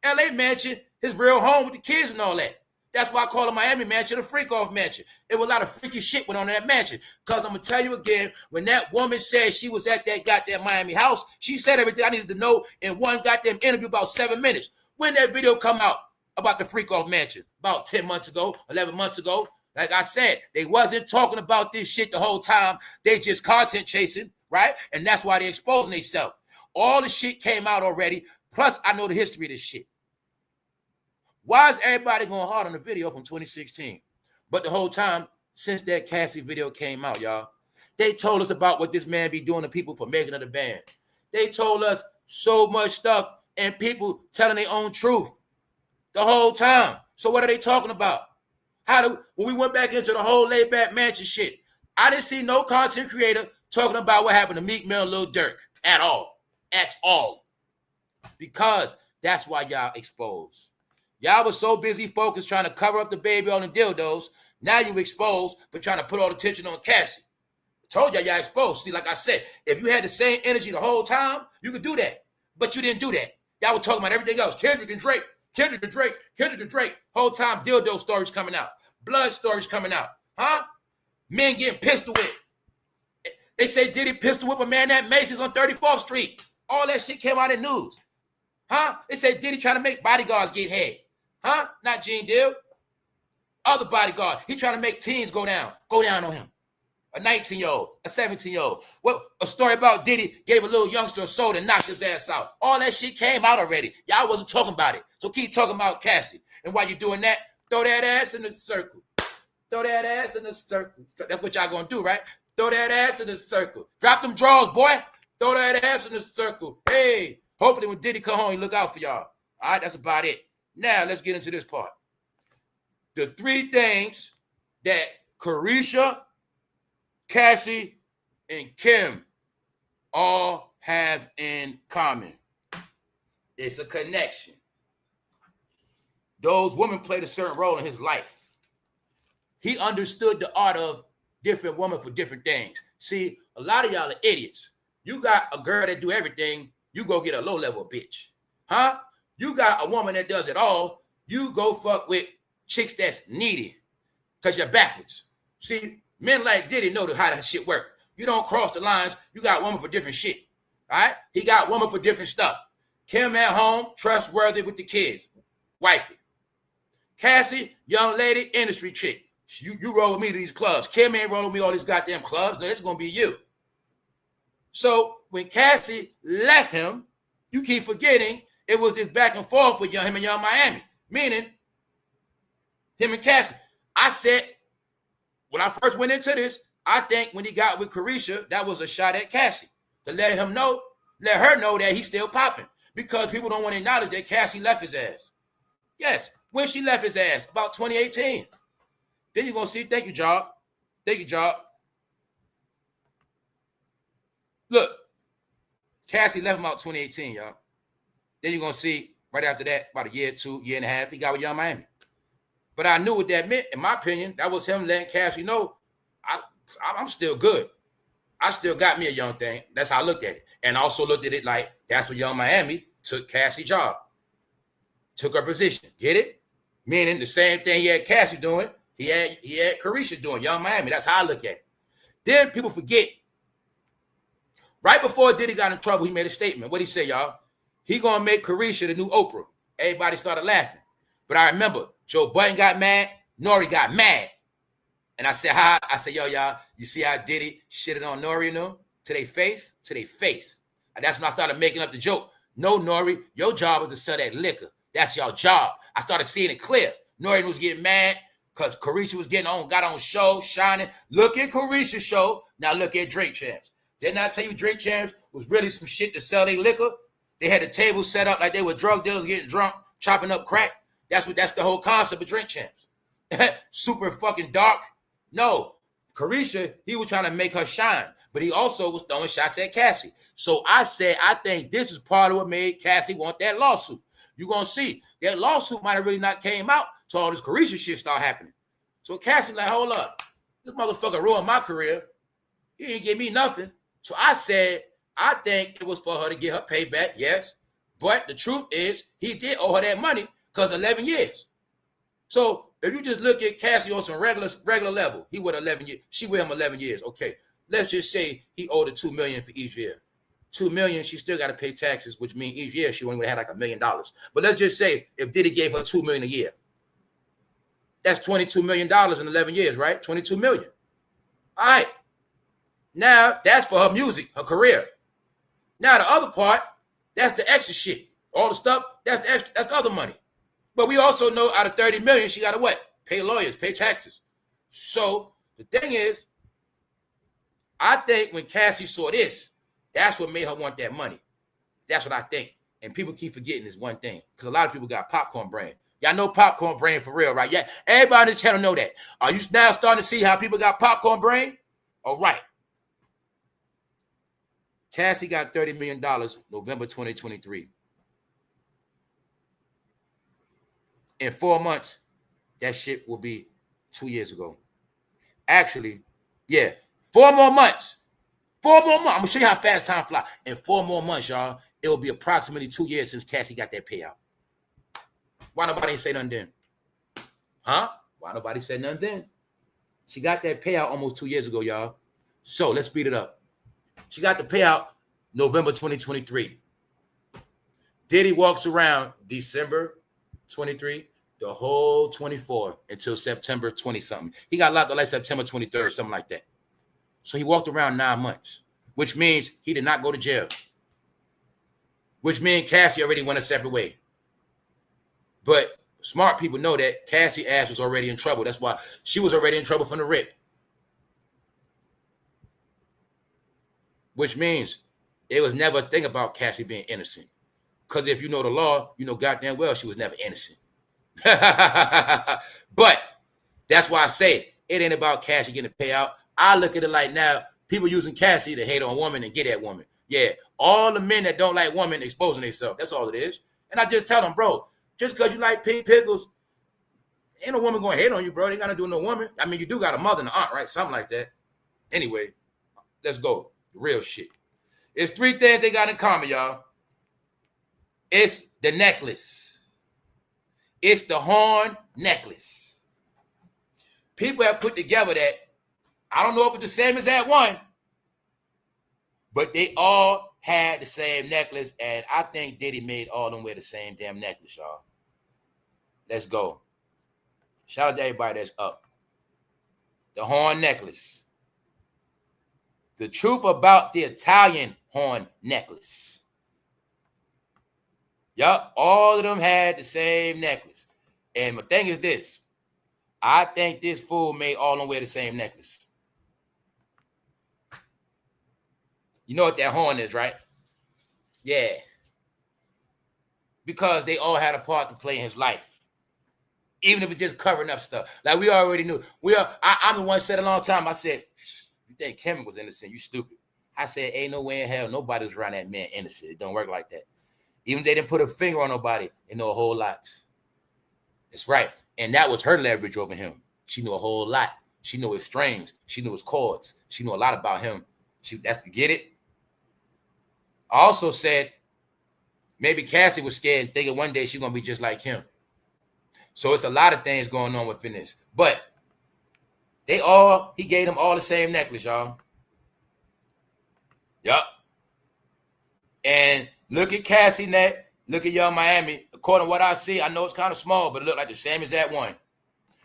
LA mansion, his real home with the kids and all that. That's why I call the Miami mansion a freak off mansion. It was a lot of freaky shit went on in that mansion. Because I'm going to tell you again, when that woman said she was at that goddamn Miami house, she said everything I needed to know in one goddamn interview about 7 minutes. When that video come out about the freak off mansion, about 10 months ago, 11 months ago, like I said, they wasn't talking about this shit the whole time. They just content chasing, right? And that's why they exposing themselves. All the shit came out already. Plus, I know the history of this shit. Why is everybody going hard on the video from 2016? But the whole time, since that Cassie video came out, y'all, they told us about what this man be doing to people for making of the band. They told us so much stuff and people telling their own truth the whole time. So what are they talking about? When we went back into the whole laid back mansion shit, I didn't see no content creator talking about what happened to Meek Mill and Lil Durk at all. At all. Because that's why y'all exposed. Y'all was so busy focused trying to cover up the baby on the dildos. Now you exposed for trying to put all the attention on Cassie. Told y'all exposed. See, like I said, if you had the same energy the whole time, you could do that. But you didn't do that. Y'all were talking about everything else. Kendrick and Drake, Kendrick and Drake, Kendrick and Drake. Whole time dildo stories coming out. Blood stories coming out. Huh? Men getting pistol whipped. They say Diddy pistol whip a man at Macy's on 34th Street. All that shit came out in news. Huh? They say Diddy trying to make bodyguards get head. Huh? Not genedeal. Other bodyguard. He trying to make teens go down on him. A 19-year-old, a 17-year-old. Well, a story about Diddy gave a little youngster a soda and knocked his ass out. All that shit came out already. Y'all wasn't talking about it. So keep talking about Cassie. And while you're doing that, throw that ass in the circle. Throw that ass in the circle. That's what y'all gonna do, right? Throw that ass in the circle. Drop them drawers, boy. Throw that ass in the circle. Hey, hopefully when Diddy come home, he look out for y'all. All right, that's about it. Now, let's get into this part. The three things that CARESHA, Cassie, and Kim all have in common. It's a connection. Those women played a certain role in his life. He understood the art of different women for different things. See, a lot of y'all are idiots. You got a girl that do everything, you go get a low-level bitch. Huh? You got a woman that does it all, you go fuck with chicks that's needy because you're backwards. See, men like Diddy know how that shit work. You don't cross the lines. You got woman for different shit. All right? He got woman for different stuff. Kim at home, trustworthy with the kids. Wifey. Cassie, young lady, industry chick. You roll with me to these clubs. Kim ain't rolling with me all these goddamn clubs. No, it's going to be you. So when Cassie left him, you keep forgetting it was this back and forth with him and Youngmiami. Meaning, him and Cassie. I said, when I first went into this, I think when he got with CARESHA, that was a shot at Cassie. To let her know that he's still popping. Because people don't want to acknowledge that Cassie left his ass. Yes, when she left his ass, about 2018. Then you're going to see, thank you, Job. Thank you, Job. Look, Cassie left him out 2018, y'all. Then you're going to see, right after that, about a year, 2 year and a half, he got with Youngmiami. But I knew what that meant. In my opinion, that was him letting Cassie know, I'm still good. I still got me a young thing. That's how I looked at it. And I also looked at it like, that's what Youngmiami took Cassie's job. Took her position. Get it? Meaning the same thing he had Cassie doing, he had CARESHA doing, Youngmiami. That's how I look at it. Then people forget. Right before Diddy got in trouble, he made a statement. What'd he say, y'all? He gonna make CARESHA the new Oprah. Everybody started laughing. But I remember Joe Budden got mad, Nori got mad. And I said, yo, y'all, you see how Diddy shitted on Nori, you know? To their face? To their face. And that's when I started making up the joke. No, Nori, your job is to sell that liquor. That's your job. I started seeing it clear. Nori was getting mad because CARESHA was got on show, shining. Look at CARESHA's show. Now look at Drink Champs. Didn't I tell you Drink Champs was really some shit to sell their liquor? They had the table set up like they were drug dealers getting drunk, chopping up crack. That's the whole concept of Drink Champs. Super fucking dark. No, CARESHA, he was trying to make her shine, but he also was throwing shots at Cassie. So I said, I think this is part of what made Cassie want that lawsuit. You're going to see. That lawsuit might have really not came out till all this CARESHA shit start happening. So Cassie like, hold up. This motherfucker ruined my career. He didn't give me nothing. So I said, I think it was for her to get her payback, yes. But the truth is, he did owe her that money because 11 years. So if you just look at Cassie on some regular level, he with 11 years. She with him 11 years. Okay, let's just say he owed her $2 million for each year. $2 million, she still got to pay taxes, which means each year she only would have had like $1 million. But let's just say if Diddy gave her $2 million a year, that's $22 million in 11 years, right? $22 million. All right. Now that's for her music, her career. Now the other part, that's the extra shit. All the stuff, that's the extra, that's the other money. But we also know out of 30 million, she got to what? Pay lawyers, pay taxes. So the thing is, I think when Cassie saw this, that's what made her want that money. That's what I think. And people keep forgetting this one thing because a lot of people got popcorn brain. Y'all know popcorn brain for real, right? Yeah, everybody on this channel know that. Are you now starting to see how people got popcorn brain? All right. Cassie got $30 million November 2023. In 4 months, that shit will be 2 years ago. Actually, yeah, 4 more months. 4 more months. I'm going to show you how fast time flies. In 4 more months, y'all, it will be approximately 2 years since Cassie got that payout. Why nobody ain't say nothing then? Huh? Why nobody said nothing then? She got that payout almost 2 years ago, y'all. So let's speed it up. She got the payout November 2023. Diddy walks around December 23, the whole 24 until September 20-something. He got locked up like September 23rd, something like that. So he walked around 9 months, which means he did not go to jail. Which means Cassie already went a separate way. But smart people know that Cassie ass was already in trouble. That's why she was already in trouble from the rip. Which means it was never a thing about Cassie being innocent. Because if you know the law, you know goddamn well she was never innocent. But that's why I say it ain't about Cassie getting a payout. I look at it like now, people using Cassie to hate on women and get at women. Yeah, all the men that don't like women exposing themselves. That's all it is. And I just tell them, bro, just because you like pink pickles, ain't no woman going to hate on you, bro. They got to do no woman. I mean, you do got a mother and an aunt, right? Something like that. Anyway, let's go. Real shit. It's 3 things they got in common, y'all. It's the necklace. It's the horn necklace. People have put together that, I don't know if it's the same as that one, but they all had the same necklace, and I think Diddy made all of them wear the same damn necklace, y'all. Let's go. Shout out to everybody that's up. The horn necklace. The truth about the Italian horn necklace. Yup, all of them had the same necklace. And my thing is this. I think this fool made all of them wear the same necklace. You know what that horn is, right? Yeah. Because they all had a part to play in his life. Even if it's just covering up stuff. Like we already knew. I'm the one said a long time. I said, you think Kevin was innocent? You stupid. I said, ain't no way in hell nobody was around that man innocent. It don't work like that. Even if they didn't put a finger on nobody, they know a whole lot. That's right. And that was her leverage over him. She knew a whole lot. She knew his strings. She knew his chords. She knew a lot about him. That's get it. I also said maybe Cassie was scared, thinking one day she's gonna be just like him. So it's a lot of things going on within this. But he gave them all the same necklace, y'all. Yup. And look at Cassie neck. Look at Youngmiami. According to what I see, I know it's kind of small, but it look like the same as that one.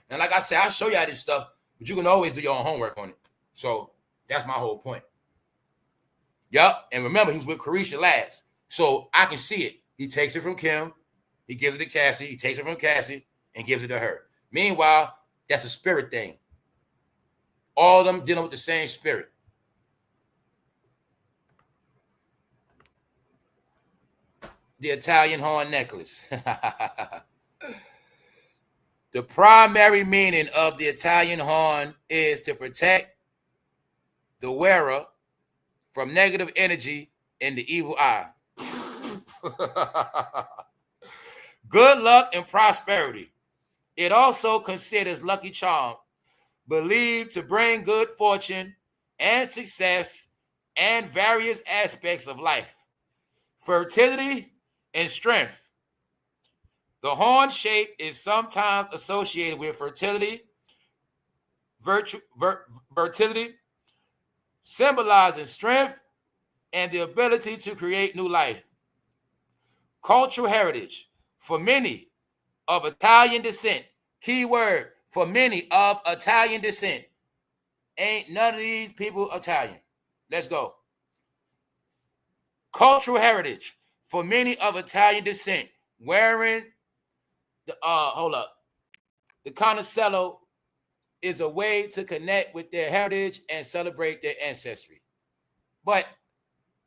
And like I said, I'll show y'all this stuff, but you can always do your own homework on it. So that's my whole point. Yup. And remember, he was with CARESHA last. So I can see it. He takes it from Kim. He gives it to Cassie. He takes it from Cassie and gives it to her. Meanwhile, that's a spirit thing. All of them dealing with the same spirit. The Italian horn necklace. The primary meaning of the Italian horn is to protect the wearer from negative energy and the evil eye. Good luck and prosperity. It also considers lucky charm, believed to bring good fortune and success and various aspects of life. Fertility and strength. The horn shape is sometimes associated with fertility, fertility, symbolizing strength and the ability to create new life. Cultural heritage. For many of Italian descent, key word, for many of Italian descent, ain't none of these people Italian. Let's go. Cultural heritage. For many of Italian descent, wearing the the conicello is a way to connect with their heritage and celebrate their ancestry. But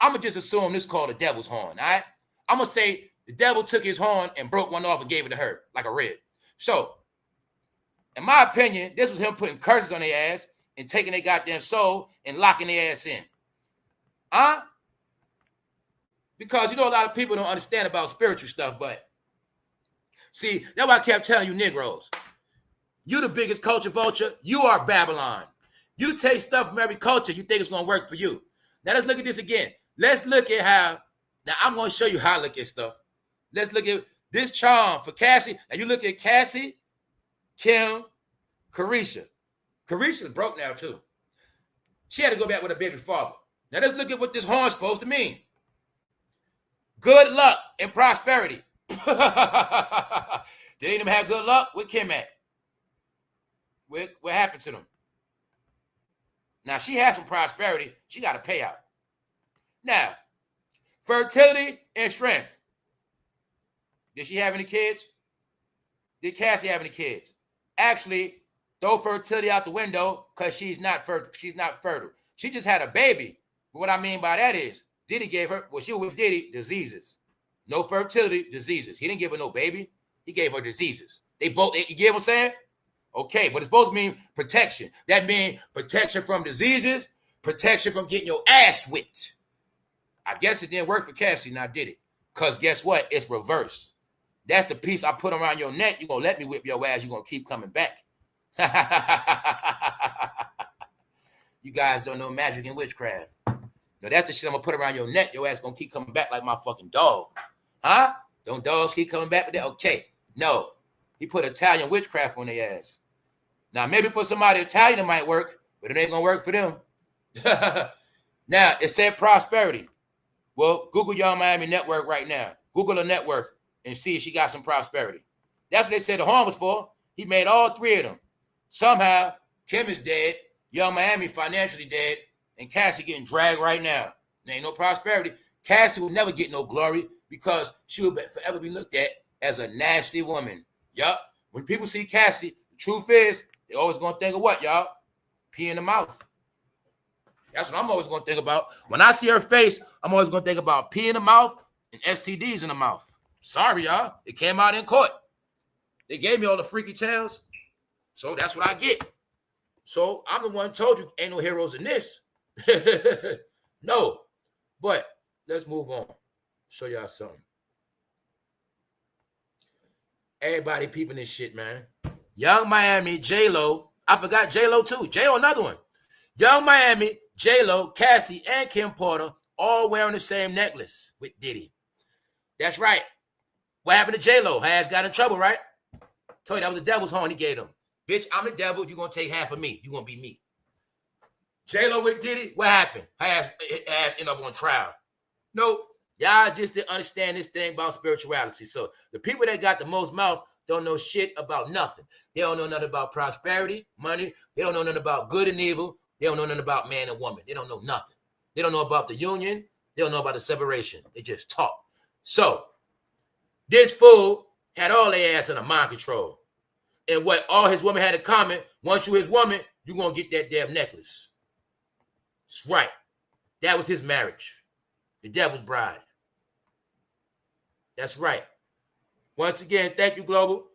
I'm gonna just assume this is called the devil's horn. All right, I'm gonna say The devil took his horn and broke one off and gave it to her like a rib. So, in my opinion, this was him putting curses on their ass and taking their goddamn soul and locking their ass in. Huh? Because, you know, a lot of people don't understand about spiritual stuff, but see, that's why I kept telling you Negroes. You the biggest culture vulture. You are Babylon. You take stuff from every culture you think it's going to work for you. Now, let's look at this again. Let's look at how, now I'm going to show you how I look at stuff. Let's look at this charm for Cassie. Now, you look at Cassie, Kim, CARESHA. CARESHA's broke now, too. She had to go back with her baby father. Now, let's look at what this horn's supposed to mean. Good luck and prosperity. Did any of them have good luck? Where Kim at? What happened to them? Now, she has some prosperity. She got a payout. Now, fertility and strength. Did she have any kids? Did Cassie have any kids? Actually, throw fertility out the window because she's not fertile. She just had a baby. But what I mean by that is, Diddy gave her, well, she was with Diddy, diseases. No fertility, diseases. He didn't give her no baby. He gave her diseases. They both, you get what I'm saying? Okay, but it's supposed to mean protection. That means protection from diseases, protection from getting your ass whipped. I guess it didn't work for Cassie, now did it? Because guess what? It's reversed. That's the piece I put around your neck. You're going to let me whip your ass. You're going to keep coming back. You guys don't know magic and witchcraft. No, that's the shit I'm going to put around your neck. Your ass going to keep coming back like my fucking dog. Huh? Don't dogs keep coming back with that? Okay. No. He put Italian witchcraft on their ass. Now, maybe for somebody Italian it might work, but it ain't going to work for them. Now, it said prosperity. Well, Google Youngmiami network right now. Google a network and see if she got some prosperity. That's what they said the horn was for. He made all three of them. Somehow, Kim is dead, Youngmiami financially dead, and Cassie getting dragged right now. There ain't no prosperity. Cassie will never get no glory because she will forever be looked at as a nasty woman. Yup. When people see Cassie, the truth is, they're always going to think of what, y'all? Pee in the mouth. That's what I'm always going to think about. When I see her face, I'm always going to think about pee in the mouth and STDs in the mouth. Sorry, y'all. It came out in court. They gave me all the freaky tales. So that's what I get. So I'm the one who told you ain't no heroes in this. No. But let's move on. Show y'all something. Everybody peeping this shit, man. Youngmiami, J-Lo. I forgot J-Lo too. J-Lo, another one. Youngmiami, J-Lo, Cassie, and Kimporter all wearing the same necklace with Diddy. That's right. What happened to J-Lo? Her ass got in trouble, right? Told you that was the devil's horn he gave them. Bitch, I'm the devil. You're going to take half of me. You're going to be me. J-Lo with Diddy, what happened? Her ass ended up on trial. Nope. Y'all just didn't understand this thing about spirituality. So the people that got the most mouth don't know shit about nothing. They don't know nothing about prosperity, money. They don't know nothing about good and evil. They don't know nothing about man and woman. They don't know nothing. They don't know about the union. They don't know about the separation. They just talk. So this fool had all their ass in a mind control. And what all his women had in common, once you his woman, you're going to get that damn necklace. That's right. That was his marriage. The devil's bride. That's right. Once again, thank you, Global.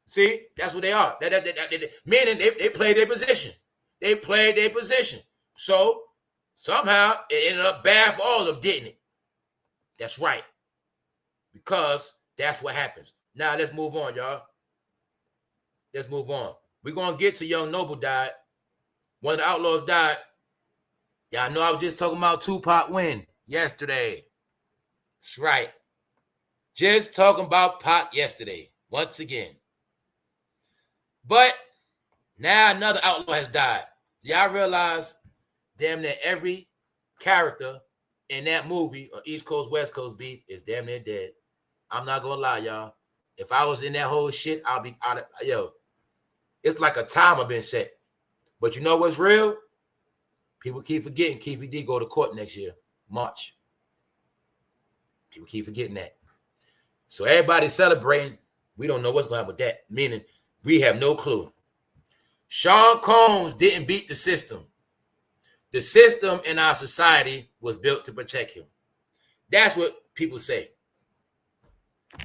See, that's what they are. Meaning they played their position. They played their position. So somehow it ended up bad for all of them, didn't it? That's right. Because that's what happens. Now let's move on, y'all. Let's move on. We're going to get to Youngnoble died. One of the Outlaws died. Y'all know I was just talking about Tupac win yesterday. That's right. Just talking about Pac yesterday. Once again. But now another outlaw has died. Y'all realize damn near every character in that movie or East Coast, West Coast beef is damn near dead. I'm not going to lie, y'all. If I was in that whole shit, I'll be out of, yo, it's like a timer been set. But you know what's real? People keep forgetting Keefe D go to court next year, March. People keep forgetting that. So everybody's celebrating. We don't know what's going to happen with that. Meaning we have no clue. Sean Combs didn't beat the system. The system in our society was built to protect him. That's what people say.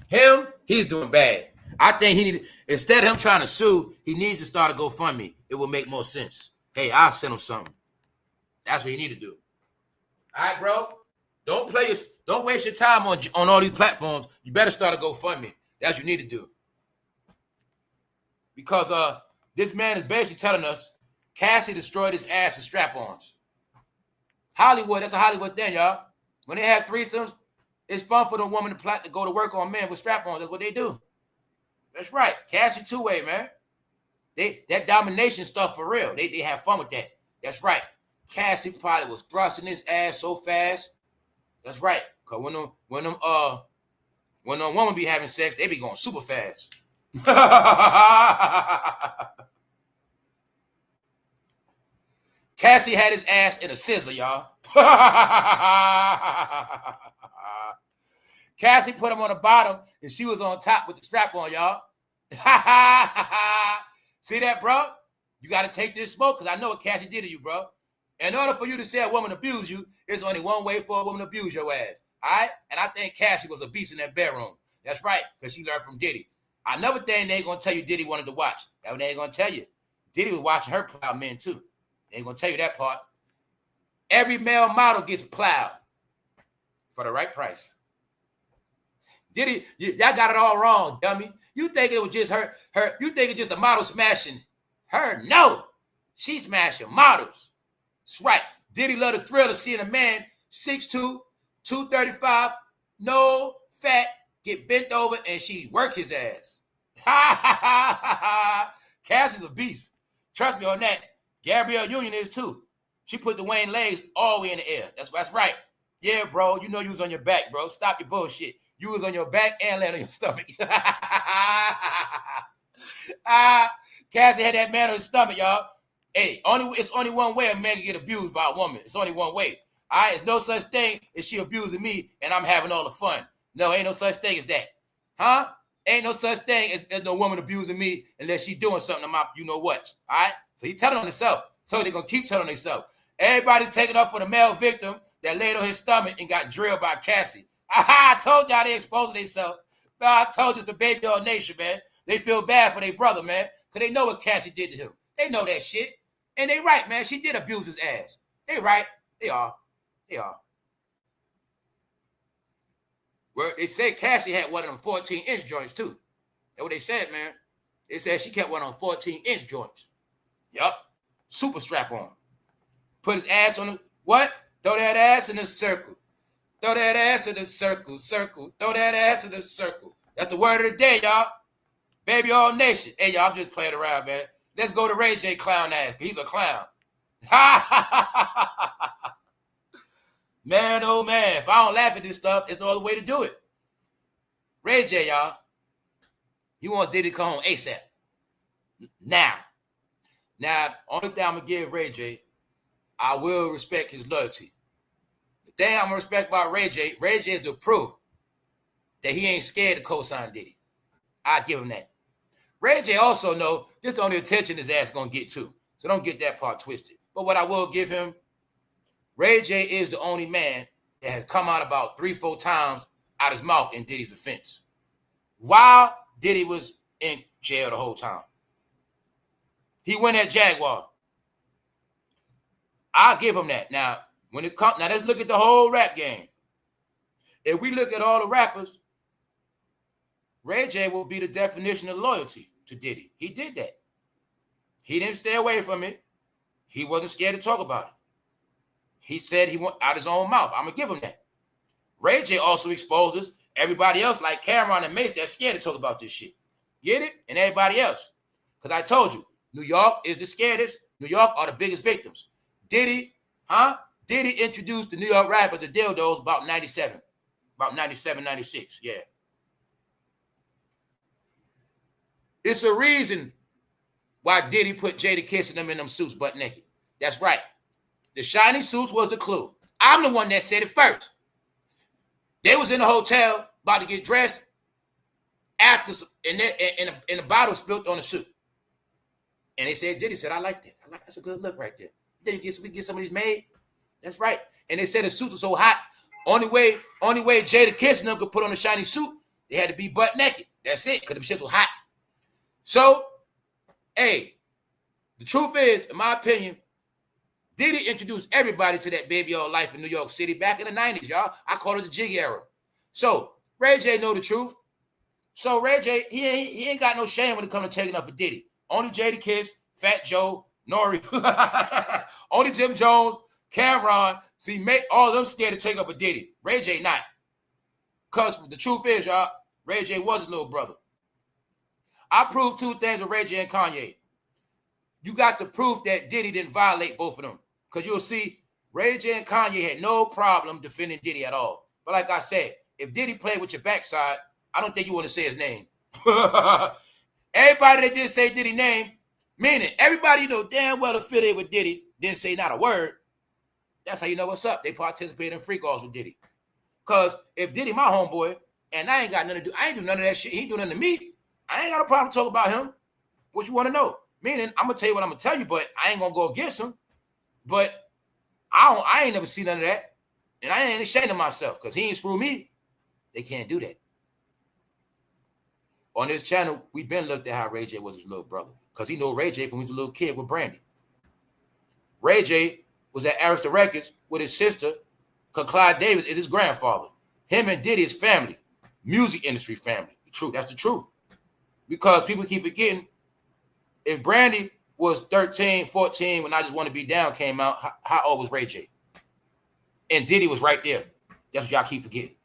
Him, he's doing bad. I think he need, instead of him trying to sue, he needs to start a GoFundMe. It will make more sense. Hey, I'll send him something. That's what you need to do. All right, bro. Don't waste your time on all these platforms. You better start a GoFundMe. That's what you need to do. Because this man is basically telling us Cassie destroyed his ass with strap-ons. Hollywood, that's a Hollywood thing, y'all. When they have threesomes, it's fun for the woman to go to work on men with strap-ons. That's what they do. That's right. Cassie two-way, man. That domination stuff for real. They have fun with that. That's right. Cassie probably was thrusting his ass so fast. That's right. Cause when them women be having sex, they be going super fast. Cassie had his ass in a scissor, y'all. Cassie put him on the bottom and she was on top with the strap on, y'all. See that, bro? You got to take this smoke because I know what Cassie did to you, bro. In order for you to say a woman abused you, there's only one way for a woman to abuse your ass. All right? And I think Cassie was a beast in that bedroom. That's right, because she learned from Diddy. Another thing they ain't going to tell you Diddy wanted to watch. That one they ain't going to tell you. Diddy was watching her plow men too. They ain't going to tell you that part. Every male model gets plowed for the right price. Diddy, y'all got it all wrong, dummy. You think it was just her, you think it's just a model smashing her? No. She smashing models. That's right. Diddy love the thrill of seeing a man 6'2", 235, no fat, get bent over, and she work his ass. Cassie's a beast. Trust me on that. Gabrielle Union is too. She put the Wayne legs all the way in the air. That's right. Yeah, bro. You know you was on your back, bro. Stop your bullshit. You was on your back and land on your stomach. Cassie had that man on his stomach, y'all. Hey, it's only one way a man can get abused by a woman. It's only one way. All right, it's no such thing as she abusing me and I'm having all the fun. No, ain't no such thing as that. Huh? Ain't no such thing as no woman abusing me unless she doing something to my you know what. All right? So he telling on himself. Told they're going to keep telling himself. Everybody's taking up for the male victim that laid on his stomach and got drilled by Cassie. I told y'all they exposing themselves. No, I told you it's a baby all nation, man. They feel bad for their brother, man, because they know what Cassie did to him. They know that shit. And they right, man. She did abuse his ass. They right. They are. They are. Well, they said Cassie had one of them 14-inch joints, too. That's what they said, man. They said she kept one on 14-inch joints. Yup. Super strap on. Put his ass on the, what? Throw that ass in a circle. Throw that ass in a circle, circle. Throw that ass in a circle. That's the word of the day, y'all. Baby all nation. Hey, y'all, I'm just playing around, man. Let's go to rayj clown ass. He's a clown. Man, oh man. If I don't laugh at this stuff, there's no other way to do it. rayj, y'all. He wants Diddy to come home ASAP. Now, only thing I'm going to give rayj, I will respect his loyalty. The thing I'm going to respect about rayj is the proof that he ain't scared to co-sign Diddy. I give him that. rayj also know this is the only attention his ass going to get too. So don't get that part twisted. But what I will give him, rayj is the only man that has come out about 3-4 times out his mouth in Diddy's defense. While Diddy was in jail the whole time. He went at Jaguar. I'll give him that. Now, let's look at the whole rap game. If we look at all the rappers, rayj will be the definition of loyalty to Diddy. He did that. He didn't stay away from it. He wasn't scared to talk about it. He said he went out his own mouth. I'm going to give him that. rayj also exposes everybody else like Cameron and Mace that's scared to talk about this shit. Get it? And everybody else. Because I told you, New York is the scariest. New York are the biggest victims. Diddy introduced the New York rappers to dildos about 97. About 97, 96, yeah. It's a reason why Diddy put Jada kissing them in them suits butt naked. That's right. The shiny suits was the clue. I'm the one that said it first. They was in the hotel about to get dressed after, and the bottle spilled on the suit. And they said, Diddy said, I like that. That's a good look right there. Then we get some of these made. That's right. And they said the suits were so hot, Only way Jada Kiss and them could put on a shiny suit, they had to be butt naked. That's it, because the shit was hot. So, hey, the truth is, in my opinion, Diddy introduced everybody to that baby old life in New York City back in the 90s, y'all. I call it the Jiggy era. So, Ray J know the truth. So, Ray J, he ain't got no shame when it comes to taking up for Diddy. Only Jada Kiss, FatJoe, Nori, only Jim Jones, Cameron. See, make all of them scared to take up for Diddy. Ray J not. Because the truth is, y'all, Ray J was his little brother. I proved two things with Ray J and Kanye. You got the proof that Diddy didn't violate both of them. Because you'll see, Ray J and Kanye had no problem defending Diddy at all. But like I said, if Diddy played with your backside, I don't think you want to say his name. Everybody that did say Diddy's name, meaning everybody you know damn well affiliated with Diddy, didn't say not a word. That's how you know what's up. They participate in freak-offs with Diddy. Because if Diddy my homeboy, and I ain't got nothing to do, I ain't do none of that shit. He ain't do nothing to me. I ain't got a problem to talk about him. What you want to know? Meaning, I'm going to tell you what I'm going to tell you, but I ain't going to go against him. But I ain't never seen none of that. And I ain't ashamed of myself because he ain't screw me. They can't do that. On this channel, we've been looked at how Ray J was his little brother because he knew Ray J from when he was a little kid with Brandy. Ray J was at Arista Records with his sister because Clyde Davis is his grandfather. Him and Diddy is family, music industry family. The truth, that's the truth. Because people keep forgetting, if Brandy was 13, 14 when I Just Want to Be Down came out, how old was Ray J? And Diddy was right there. That's what y'all keep forgetting.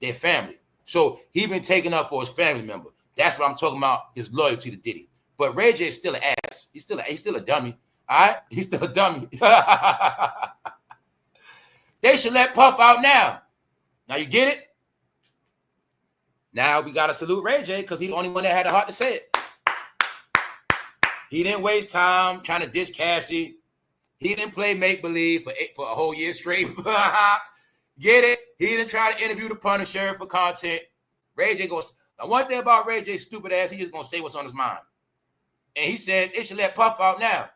They're family. So he been taken up for his family member. That's what I'm talking about, his loyalty to Diddy. But Ray J is still an ass. He's still a dummy. All right? He's still a dummy. They should let Puff out now. Now you get it? Now we got to salute Ray J because he's the only one that had the heart to say it. He didn't waste time trying to diss Cassie. He didn't play make-believe for a whole year straight. Get it? He didn't try to interview the Punisher for content. Ray J goes, now one thing about Ray J's stupid ass, he just going to say what's on his mind. And he said, they should let Puff out now.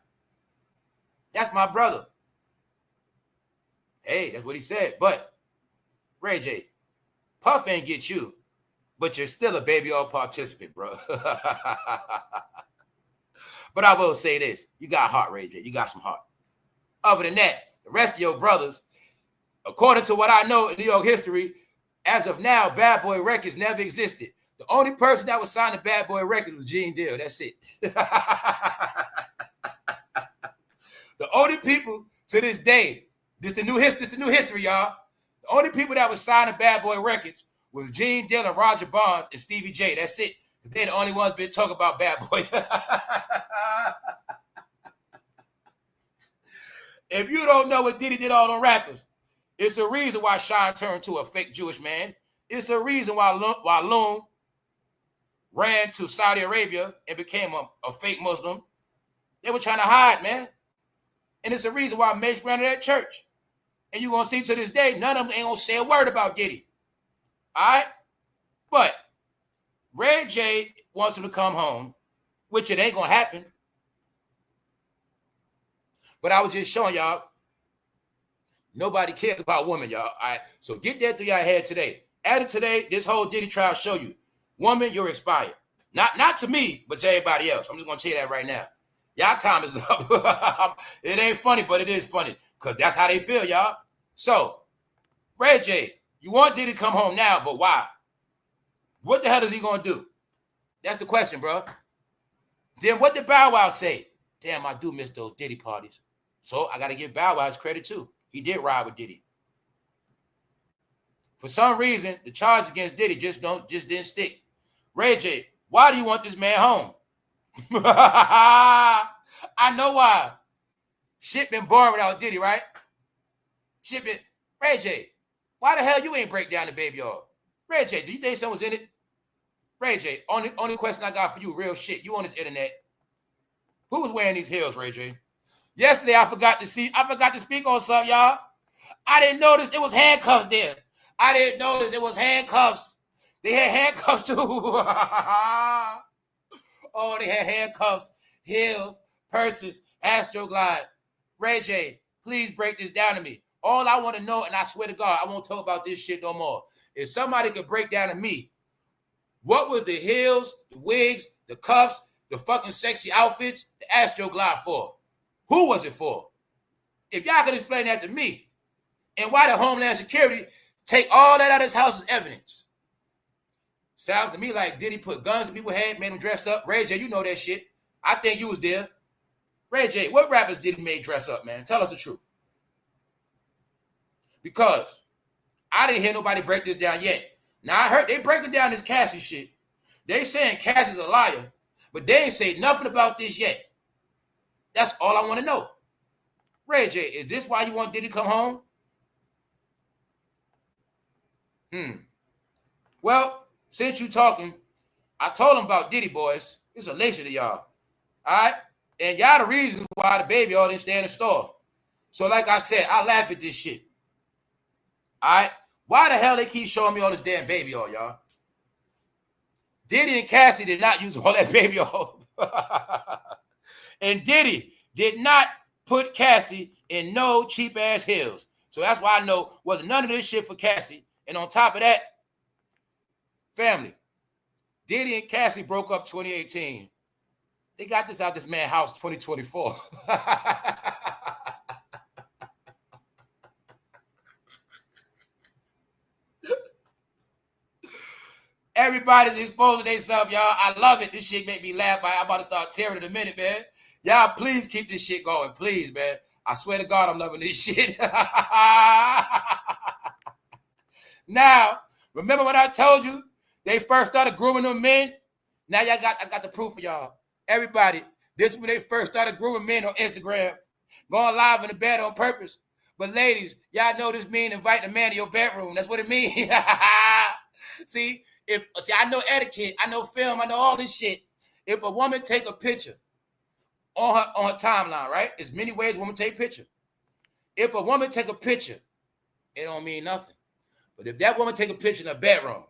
That's my brother. Hey, that's what he said. But, Ray J, Puff ain't get you, but you're still a baby old participant, bro. But I will say this. You got heart, Ray J. You got some heart. Other than that, the rest of your brothers, according to what I know in New York history, as of now, Bad Boy Records never existed. The only person that was signed to Bad Boy Records was genedeal. That's it. The only people to this day, this the new history, y'all. The only people that was signed to Bad Boy Records was genedeal and Roger Bonds and Stevie J. That's it. They're the only ones been talking about Bad Boy. If you don't know what Diddy did all on rappers, it's a reason why Sean turned to a fake Jewish man. It's a reason why Loon ran to Saudi Arabia and became a fake Muslim. They were trying to hide, man. And it's a reason why Mace ran to that church. And you're going to see to this day, none of them ain't going to say a word about Diddy. All right? But Ray J wants him to come home, which it ain't going to happen. But I was just showing y'all, nobody cares about women, y'all. All right? So get that through your head today. After today, this whole Diddy trial show you, woman, you're expired. Not to me, but to everybody else. I'm just going to tell you that right now. Y'all time is up. It ain't funny, but it is funny because that's how they feel, y'all. So, Ray J, you want Diddy to come home now, but why? What the hell is he going to do? That's the question, bro. Then what did Bow Wow say? Damn, I do miss those Diddy parties. So I got to give Bow Wow his credit too. He did ride with Diddy. For some reason, the charge against Diddy just didn't stick. Ray J, why do you want this man home? I know why. Shit been boring without Diddy, right? Shit been. Ray J, why the hell you ain't break down the baby oil? Ray J, do you think someone's in it? Ray J, only question I got for you, real shit. You on this internet. Who was wearing these heels, Ray J? Yesterday, I forgot to speak on something, y'all. I didn't notice it was handcuffs there. I didn't notice it was handcuffs. They had handcuffs too. Oh, they had handcuffs, heels, purses, Astroglide. Ray J, please break this down to me. All I want to know, and I swear to God, I won't talk about this shit no more. If somebody could break down to me, what was the heels, the wigs, the cuffs, the fucking sexy outfits, the Astroglide for? Who was it for? If y'all could explain that to me, and why the Homeland Security take all that out of his house as evidence? Sounds to me like Diddy put guns in people's head, made them dress up. Ray J, you know that shit. I think you was there. Ray J, what rappers Diddy made dress up, man? Tell us the truth. Because I didn't hear nobody break this down yet. Now, I heard they breaking down this Cassie shit. They saying Cassie's a liar, but they ain't say nothing about this yet. That's all I want to know. Ray J, is this why you want Diddy to come home? Well, since you talking, I told him about Diddy, boys. It's a lecture to y'all. All right? And y'all the reason why the baby all didn't stay in the store. So like I said, I laugh at this shit. All right? Why the hell they keep showing me all this damn baby oil, y'all? Diddy and Cassie did not use all that baby oil. And Diddy did not put Cassie in no cheap-ass heels. So that's why I know wasn't none of this shit for Cassie. And on top of that, family, Diddy and Cassie broke up 2018. They got this out this man's house 2024. Everybody's exposing themselves, y'all. I love it. This shit make me laugh. I'm about to start tearing in a minute, man. Y'all, please keep this shit going. Please, man. I swear to God, I'm loving this shit. Now, remember when I told you they first started grooming them men? Now I got the proof for y'all. Everybody, this is when they first started grooming men on Instagram, going live in the bed on purpose. But ladies, y'all know this mean inviting a man to your bedroom. That's what it means. See, I know etiquette, I know film, I know all this shit. If a woman take a picture on her timeline, right? There's many ways women take picture. If a woman take a picture, it don't mean nothing. But if that woman take a picture in her bedroom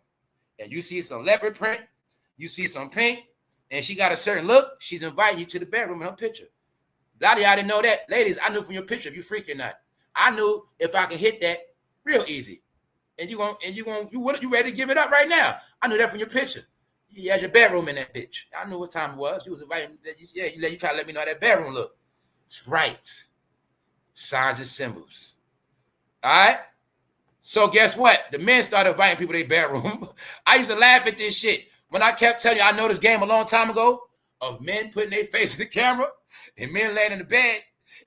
and you see some leopard print, you see some pink, and she got a certain look, she's inviting you to the bedroom in her picture. A lot of y'all didn't know that. Ladies, I knew from your picture if you freak or not. I knew if I can hit that real easy. And you ready to give it up right now. I knew that from your picture. You had your bedroom in that bitch. I knew what time it was. You was inviting, you try to let me know how that bedroom look. It's right. Signs and symbols. All right? So guess what? The men started inviting people to their bedroom. I used to laugh at this shit. When I kept telling you, I know this game a long time ago of men putting their face in the camera and men laying in the bed.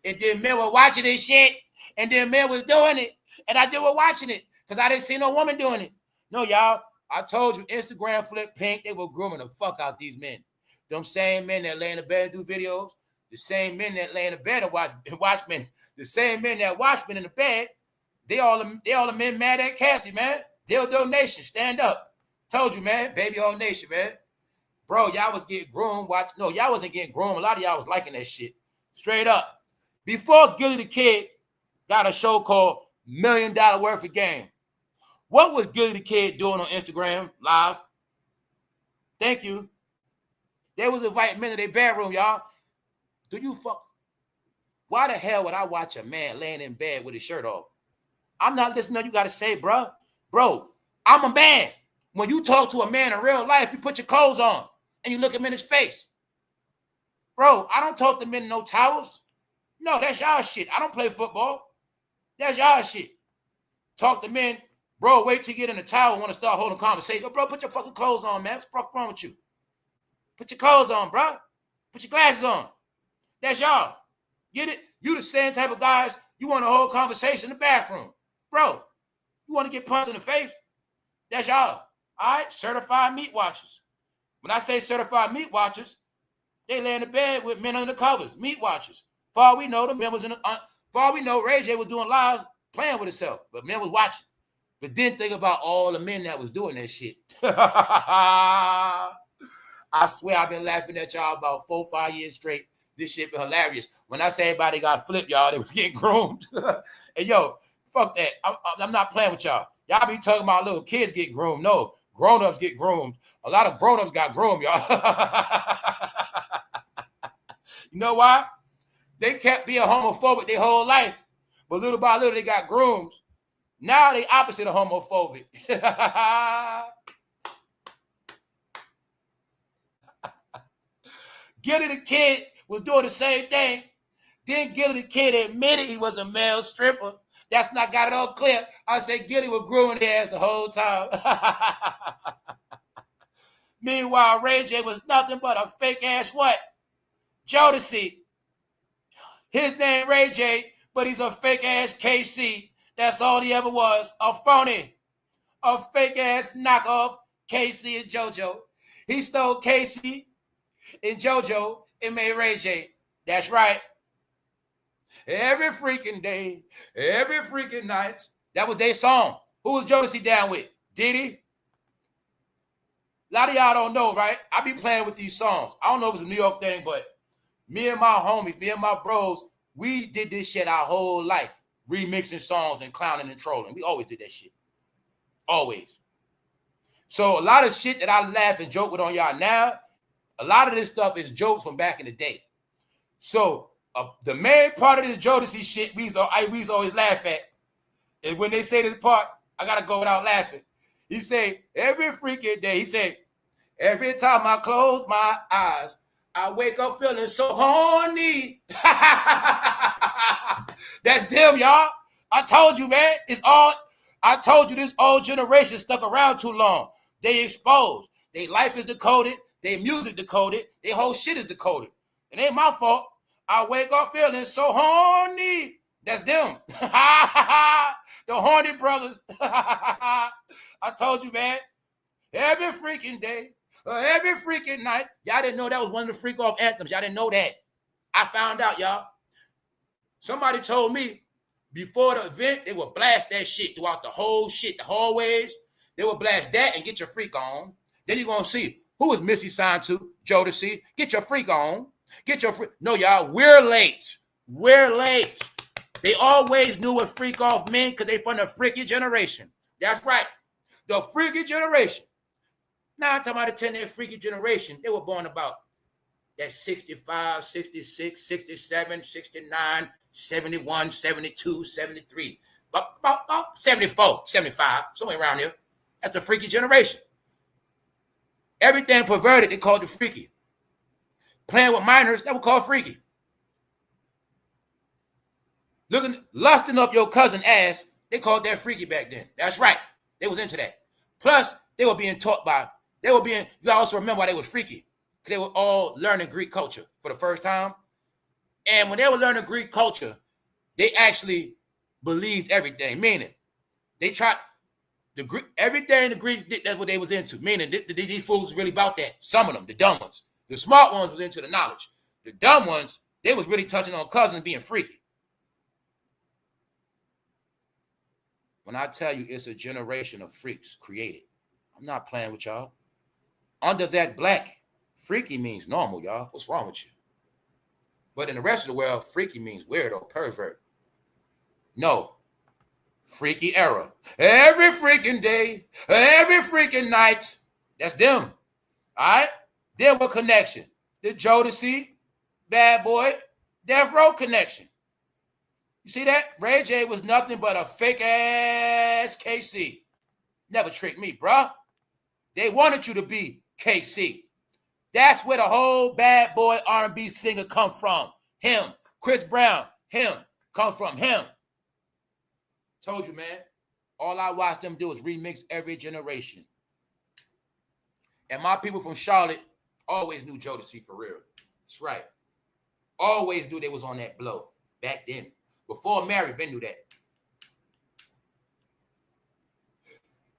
And then men were watching this shit. And then men was doing it. And I just was watching it because I didn't see no woman doing it. No, y'all. I told you, Instagram flip pink. They were grooming the fuck out these men. Them same men that lay in the bed and do videos. The same men that lay in the bed and watch men. The same men that watch men in the bed. They all the men mad at Cassie, man. Dildo Nation, stand up. Told you, man. Baby all nation, man. Bro, y'all was getting groomed. Y'all wasn't getting groomed. A lot of y'all was liking that shit. Straight up. Before Gilly the Kid got a show called $1 Million Worth of Game, what was Gilly the Kid doing on Instagram Live? Thank you. They was inviting men to their bedroom, y'all. Do you fuck? Why the hell would I watch a man laying in bed with his shirt off? I'm not listening to you got to say, bro. Bro, I'm a man. When you talk to a man in real life, you put your clothes on and you look him in his face. Bro, I don't talk to men in no towels. No, that's y'all shit. I don't play football. That's y'all shit. Talk to men. Bro, wait till you get in the towel and want to start holding conversation. Bro, put your fucking clothes on, man. What's the fuck wrong with you? Put your clothes on, bro. Put your glasses on. That's y'all. Get it? You the same type of guys, you want a whole conversation in the bathroom. Bro, you want to get punched in the face? That's y'all. All right? Certified meat watchers. When I say certified meat watchers, they lay in the bed with men under the covers. Meat watchers. For all we know, the men was in the... for all we know, rayj was doing lives playing with himself. But men was watching. But didn't think about all the men that was doing that shit. I swear I've been laughing at y'all about 4 or 5 years straight. This shit been hilarious. When I say everybody got flipped, y'all, they was getting groomed. And yo, fuck that. I'm not playing with y'all. Y'all be talking about little kids get groomed. No, grown-ups get groomed. A lot of grown-ups got groomed, y'all. You know why? They kept being homophobic their whole life. But little by little, they got grooms. Now they opposite of homophobic. Gilly the Kid was doing the same thing. Then Gilly the Kid admitted he was a male stripper. That's not got it all clear. I said Gilly was grooming their ass the whole time. Meanwhile, rayj was nothing but a fake ass what? Jodeci. His name rayj, but he's a fake ass KC. That's all he ever was. A phony. A fake ass knockoff KC and JoJo. He stole KC and JoJo and made rayj. That's right. Every freaking day, every freaking night. That was their song. Who was Jodeci down with? Diddy? A lot of y'all don't know, right? I be playing with these songs. I don't know if it's a New York thing, but me and my homies, me and my bros, we did this shit our whole life. Remixing songs and clowning and trolling. We always did that shit. Always. So a lot of shit that I laugh and joke with on y'all now, a lot of this stuff is jokes from back in the day. So the main part of this Jodeci shit we used to always laugh at. And when they say this part, I got to go without laughing. He say, every freaking day, he say, every time I close my eyes, I wake up feeling so horny. That's them, y'all. I told you, man. I told you this old generation stuck around too long. They exposed. Their life is decoded. Their music decoded. Their whole shit is decoded. It ain't my fault. I wake up feeling so horny. That's them. The horny brothers. I told you, man. Every freaking day, every freaking night. Y'all didn't know that was one of the freak off anthems. Y'all didn't know that. I found out, y'all. Somebody told me before the event, they would blast that shit throughout the whole shit, the hallways. They would blast that and get your freak on. Then you're going to see who is Missy signed to? Jodeci. Get your freak on. Get your freak. No, y'all, we're late. We're late. They always knew what freak off meant because they from the freaky generation. That's right. The freaky generation. Now I'm talking about the 10-year freaky generation. They were born about that 65, 66, 67, 69, 71, 72, 73, about 74, 75, somewhere around here. That's the freaky generation. Everything perverted, they called it freaky. Playing with minors, that was called freaky. Lusting up your cousin's ass, they called that freaky back then. That's right. They was into that. Plus, they were being taught you also remember why they was freaky. Because they were all learning Greek culture for the first time. And when they were learning Greek culture, they actually believed everything. Meaning, they tried everything the Greeks did, that's what they was into. Meaning, these fools was really about that. Some of them, the dumb ones. The smart ones was into the knowledge. The dumb ones, they was really touching on cousins being freaky. When I tell you it's a generation of freaks created, I'm not playing with y'all. Under that black, freaky means normal, y'all. What's wrong with you? But in the rest of the world, freaky means weird or pervert. No. Freaky era. Every freaking day, every freaking night. That's them. All right? Then what connection? The Jodeci, Bad Boy, Death Row connection. You see that? rayj was nothing but a fake ass KC. Never tricked me, bruh. They wanted you to be KC. That's where the whole bad boy R&B singer come from. Him. Chris Brown. Him. Come from him. Told you, man. All I watched them do is remix every generation. And my people from Charlotte always knew Jodeci for real. That's right. Always knew they was on that blow back then. Before Mary, Ben knew that.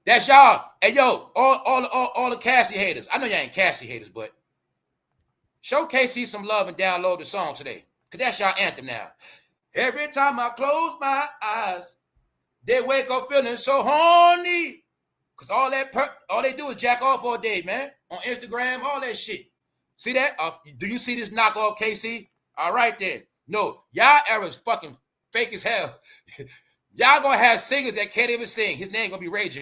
That's y'all. Hey, yo, all the Cassie haters. I know y'all ain't Cassie haters, but show KC some love and download the song today. Because that's y'all anthem now. Every time I close my eyes, they wake up feeling so horny. Because all they do is jack off all day, man. On Instagram, all that shit. See that? Do you see this knockoff KC? All right, then. No, y'all era's fucking fake as hell. Y'all gonna have singers that can't even sing. His name gonna be rayj.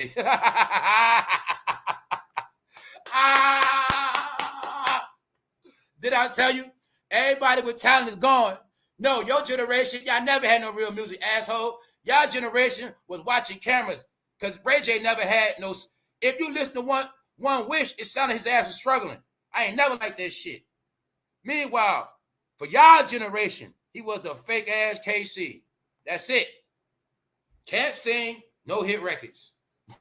Did I tell you? Everybody with talent is gone. No, your generation, y'all never had no real music, asshole. Y'all generation was watching cameras because Ray J never had no. If you listen to one Wish, it sounded his ass was struggling. I ain't never liked that shit. Meanwhile, for y'all generation, he was the fake ass KC. That's it. Can't sing, no hit records.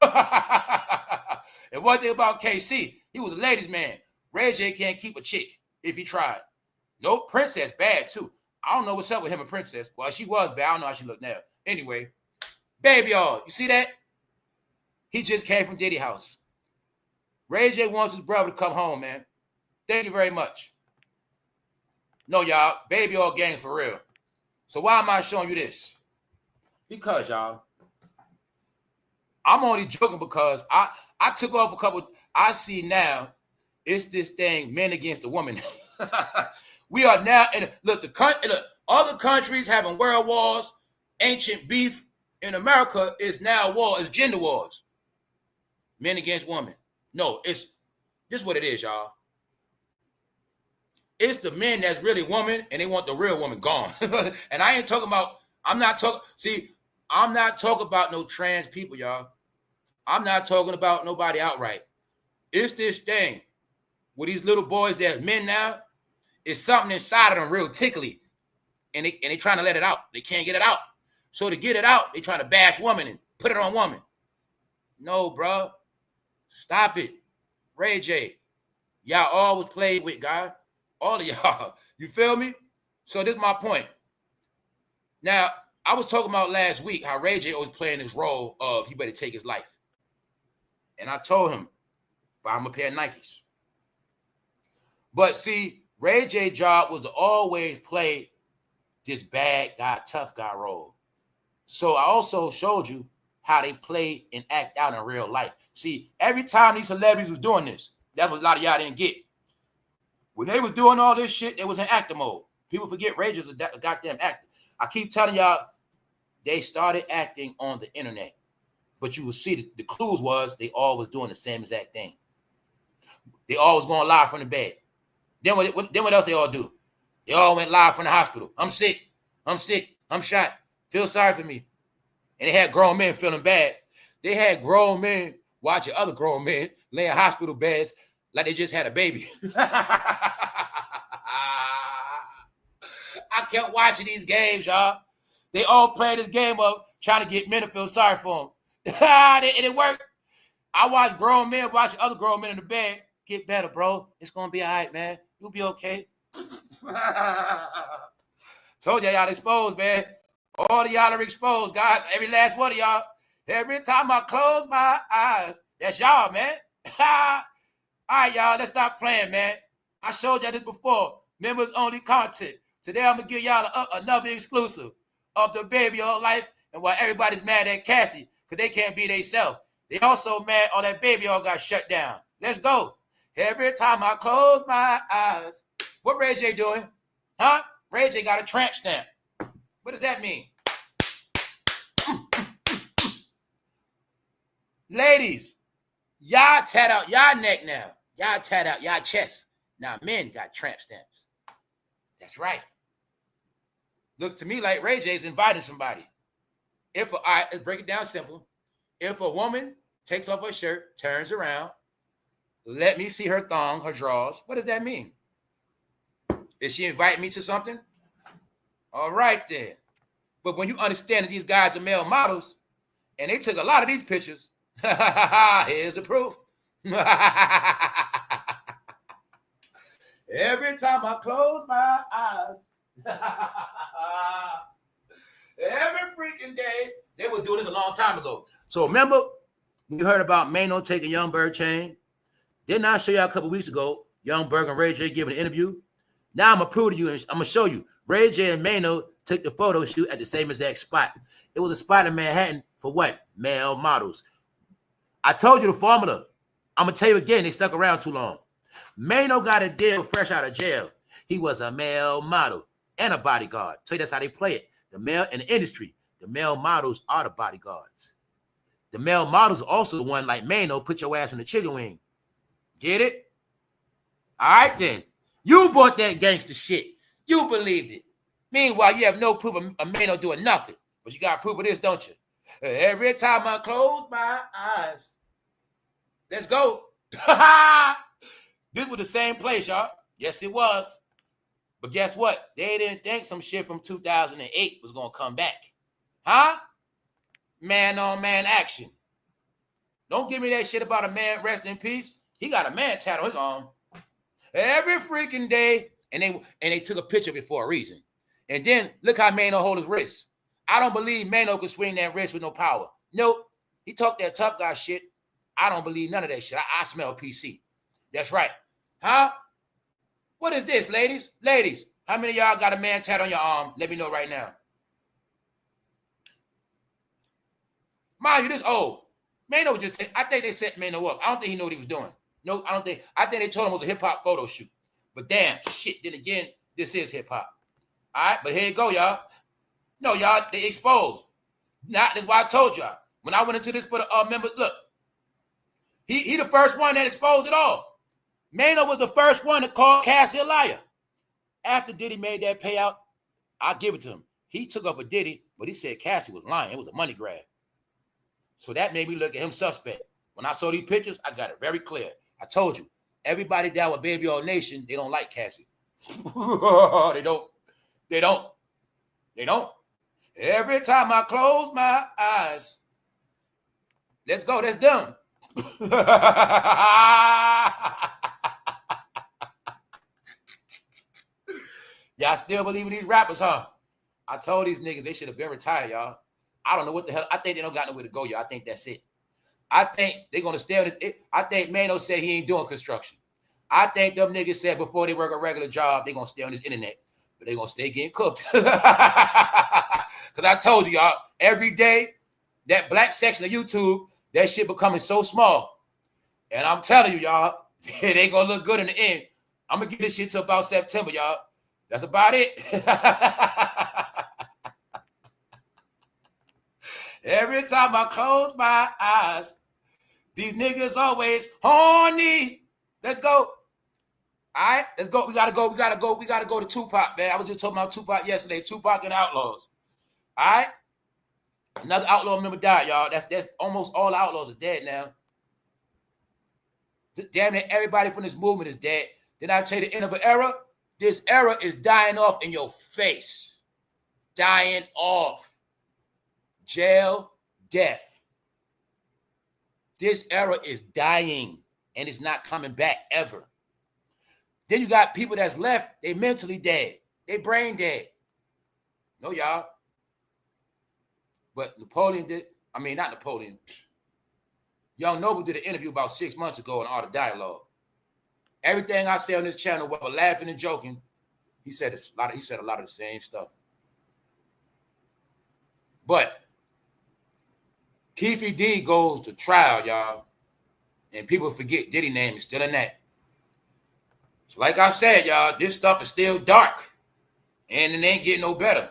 And one thing about KC, he was a ladies' man. Ray J can't keep a chick if he tried. No, Princess bad too. I don't know what's up with him and Princess. Well, she was bad. I don't know how she looked now. Anyway, baby, y'all, you see that? He just came from Diddy house. Ray J wants his brother to come home, man. Thank you very much. No, y'all, baby all gang for real. So why am I showing you this? Because, y'all, I'm only joking because I took off a couple. I see now it's this thing, men against the woman. We are now, and look, other countries having world wars, ancient beef. In America, is now war, it's gender wars. Men against women. No, this is what it is, y'all. It's the men that's really woman, and they want the real woman gone. And I ain't talking about, I'm not talking about no trans people, y'all. I'm not talking about nobody outright. It's this thing with these little boys that's men now. It's something inside of them real tickly. And they trying to let it out. They can't get it out. So to get it out, they trying to bash woman and put it on woman. No, bro. Stop it. Ray J. Y'all always played with God. All of y'all. You feel me? So this is my point. Now, I was talking about last week how Ray J was playing this role of he better take his life. And I told him, buy him a pair of Nikes. But see, Ray J job was to always play this bad guy, tough guy role. So I also showed you how they play and act out in real life. See, every time these celebrities was doing this, that's what a lot of y'all didn't get. When they was doing all this shit, they was in actor mode. People forget Ray J was a goddamn actor. I keep telling y'all, they started acting on the internet. But you will see the clues was they all was doing the same exact thing. They all was going live from the bed. Then what else they all do? They all went live from the hospital. I'm sick. I'm shot. Feel sorry for me. And they had grown men feeling bad. They had grown men watching other grown men lay in hospital beds like they just had a baby. I kept watching these games, y'all. They all played this game of trying to get men to feel sorry for them. And it worked. I watched grown men watching other grown men in the bed. Get better, bro. It's going to be all right, man. You'll be okay. Told y'all exposed, man. All of y'all are exposed, guys. Every last one of y'all. Every time I close my eyes, that's y'all, man. All right, y'all, let's stop playing, man. I showed y'all this before. Members only content. Today, I'm going to give y'all another exclusive of the baby all life and why everybody's mad at Cassie because they can't be themselves. They also mad all that baby all got shut down. Let's go. Every time I close my eyes. What Ray J doing? Huh? Ray J got a tramp stamp. What does that mean? Ladies, y'all tat out y'all neck now. Y'all tat out y'all chest. Now men got tramp stamps. That's right. Looks to me like Ray J's inviting somebody. All right, let's break it down simple. If a woman takes off her shirt, turns around, let me see her thong, her drawers, what does that mean? Is she inviting me to something? All right then. But when you understand that these guys are male models, and they took a lot of these pictures, here's the proof. Every time I close my eyes, every freaking day, they were doing this a long time ago. So remember, you heard about Mano taking Young Berg chain? Didn't I show you a couple weeks ago, Young Berg and Ray J giving an interview? Now I'm going to prove to you, and I'm going to show you. Ray J and Mano took the photo shoot at the same exact spot. It was a spot in Manhattan for what? Male models. I told you the formula. I'm going to tell you again, they stuck around too long. Mano got a deal fresh out of jail. He was a male model and a bodyguard. Tell you that's how they play it. The male in the industry, the male models are the bodyguards. The male models are also the one like Mano, put your ass on the chicken wing. Get it? All right then. You bought that gangster shit. You believed it. Meanwhile, you have no proof of a man doing nothing. But you got proof of this, don't you? Every time I close my eyes. Let's go. This was the same place, y'all. Yes, it was. But guess what? They didn't think some shit from 2008 was going to come back. Huh? Man on man action. Don't give me that shit about a man rest in peace. He got a man tattoo on his arm. Every freaking day. And they took a picture of it for a reason. And then look how Mano hold his wrist. I don't believe Mano could swing that wrist with no power. Nope. He talked that tough guy shit. I don't believe none of that shit. I smell PC. That's right. Huh? What is this, ladies? Ladies, how many of y'all got a man tat on your arm? Let me know right now. Mind you, this old. Mano just, I think they set Mano up. I don't think he knew what he was doing. No, I don't think. I think they told him it was a hip-hop photo shoot. But damn, shit, then again, this is hip-hop. All right, but here you go, y'all. No, y'all, they exposed. Now, that's why I told y'all. When I went into this for the members, look, he the first one that exposed it all. Mano was the first one to call Cassie a liar. After Diddy made that payout, I give it to him. He took up a Diddy, but he said Cassie was lying. It was a money grab. So that made me look at him suspect. When I saw these pictures, I got it very clear. I told you, everybody down with Baby All Nation, they don't like Cassie. They don't. They don't. They don't. Every time I close my eyes, let's go. That's done. Y'all still believe in these rappers, huh? I told these niggas they should have been retired, y'all. I don't know what the hell. I think they don't got nowhere to go, y'all. I think that's it. I think they're going to stay on this. I think Mano said he ain't doing construction. I think them niggas said before they work a regular job, they're going to stay on this internet. But they're going to stay getting cooked. Because I told you, y'all, every day, that black section of YouTube, that shit becoming so small. And I'm telling you, y'all, it ain't going to look good in the end. I'm going to get this shit to about September, y'all. That's about it. Every time I close my eyes, these niggas always horny. Let's go. All right, let's go. We gotta go to Tupac, man. I was just talking about Tupac yesterday. Tupac and Outlaws. All right. Another outlaw member died, y'all. That's almost all the outlaws are dead now. Damn it, everybody from this movement is dead. Then I tell you the end of an era. This era is dying off in your face. Dying off. Jail, death. This era is dying and it's not coming back ever. Then you got people that's left, they mentally dead. They brain dead. No, y'all. But Napoleon did, not Napoleon. Young Noble did an interview about 6 months ago in Art of Dialogue. Everything I say on this channel, whether laughing and joking, he said a lot of the same stuff. But p.diddy goes to trial, y'all. And people forget Diddy name is still in that. So like I said, y'all, this stuff is still dark. And it ain't getting no better.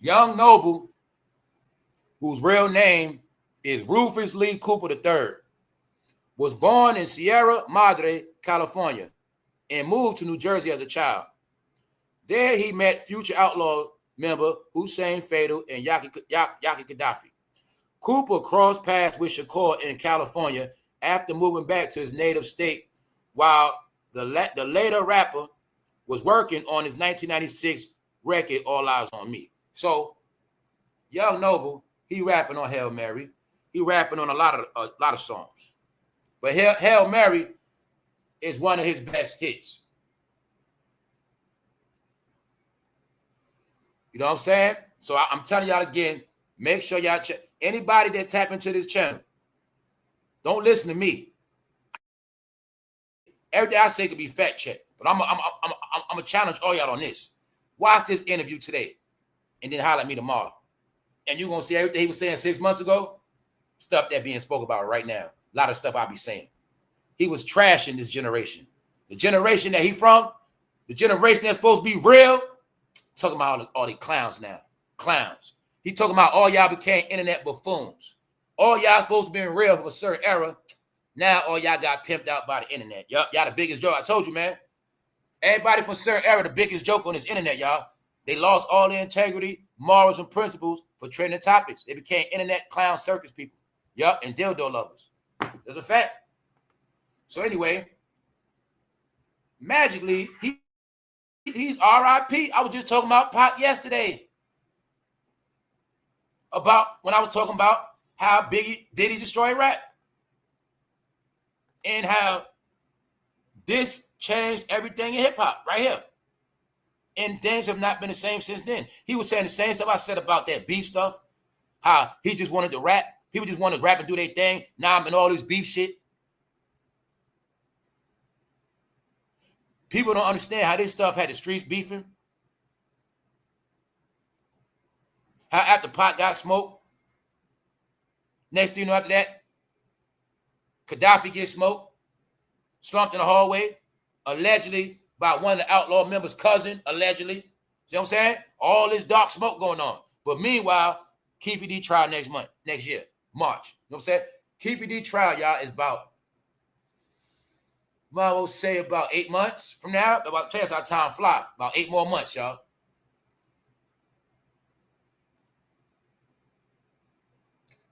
Young Noble, whose real name is Rufus Lee Cooper III, was born in Sierra Madre, California, and moved to New Jersey as a child. There he met future Outlaw member Hussein Fatal and Yaki Gaddafi. Cooper crossed paths with Shakur in California after moving back to his native state, while the later rapper was working on his 1996 record, All Eyes on Me. So, Young Noble, he rapping on Hail Mary. He rapping on a lot of songs. But Hail Mary is one of his best hits. You know what I'm saying? So I'm telling y'all again, make sure y'all check. Anybody that tap into this channel, don't listen to me. Everything I say could be fact checked, but I'm gonna challenge all y'all on this. Watch this interview today, and then holler at me tomorrow, and you're gonna see everything he was saying 6 months ago. Stuff that being spoke about right now. A lot of stuff I'll be saying. He was trashing this generation. The generation that he from, the generation that's supposed to be real. Talking about all the clowns now. Clowns. He talking about all y'all became internet buffoons. All y'all supposed to be real from a certain era. Now all y'all got pimped out by the internet. Y'all the biggest joke. I told you, man. Everybody from a certain era, the biggest joke on this internet, y'all. They lost all their integrity, morals, and principles for trending topics. They became internet clown circus people. Yup, and dildo lovers. That's a fact. So anyway, magically, he's RIP. I was just talking about Pac yesterday. About when I was talking about how Diddy destroyed rap. And how this changed everything in hip-hop right here. And things have not been the same since then. He was saying the same stuff I said about that beef stuff. How he just wanted to rap. People just wanted to rap and do their thing. Now I'm in all this beef shit. People don't understand how this stuff had the streets beefing. How after Pac got smoked, next thing you know after that, Gaddafi gets smoked, slumped in the hallway, allegedly by one of the Outlaw members' cousin, allegedly. See what I'm saying? All this dark smoke going on. But meanwhile, KVD trial next year, March. You know what I'm saying? KVD trial, y'all, is about, I will say about 8 months from now. About tell us how time fly. About 8 more months, y'all.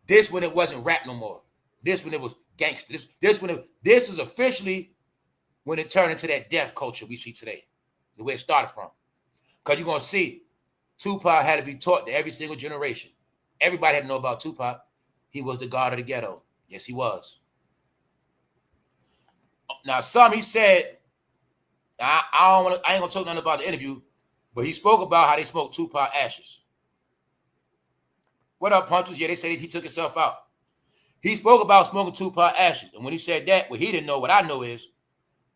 This when it wasn't rap no more. This when it was gangster. This is officially when it turned into that death culture we see today. The way it started from. Because you're going to see Tupac had to be taught to every single generation. Everybody had to know about Tupac. He was the god of the ghetto. Yes, he was. Now, he said, I ain't going to talk nothing about the interview, but he spoke about how they smoked Tupac ashes. What up, Punches? Yeah, they said he took himself out. He spoke about smoking Tupac ashes. And when he said that, what he didn't know, what I know is,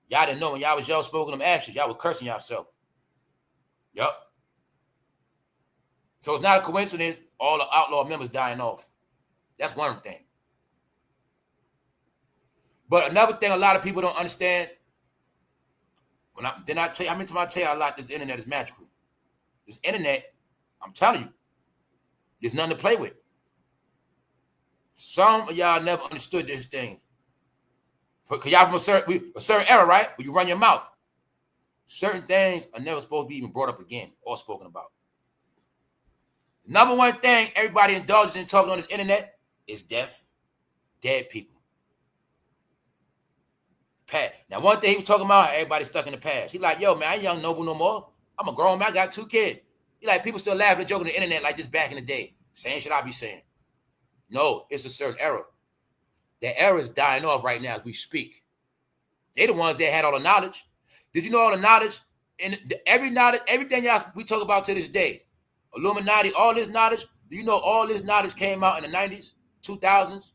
y'all didn't know when y'all was young smoking them ashes, y'all were cursing yourself. Yup. So it's not a coincidence all the Outlaw members dying off. That's one thing. But another thing a lot of people don't understand, I tell you a lot, this internet is magical. This internet, I'm telling you, there's nothing to play with. Some of y'all never understood this thing. Because y'all from a certain era, right? Where you run your mouth. Certain things are never supposed to be even brought up again or spoken about. Number one thing everybody indulges in talking on this internet is death, dead people. Past. Now, one thing he was talking about, everybody stuck in the past. He like, yo, man, I ain't young noble no more. I'm a grown man. I got 2 kids. He like, people still laughing and joking on the internet like this back in the day. Saying shit I be saying. No, it's a certain era. That era is dying off right now as we speak. They the ones that had all the knowledge. Did you know all the knowledge? And everything y'all we talk about to this day. Illuminati, all this knowledge. Do you know all this knowledge came out in the 90s, 2000s?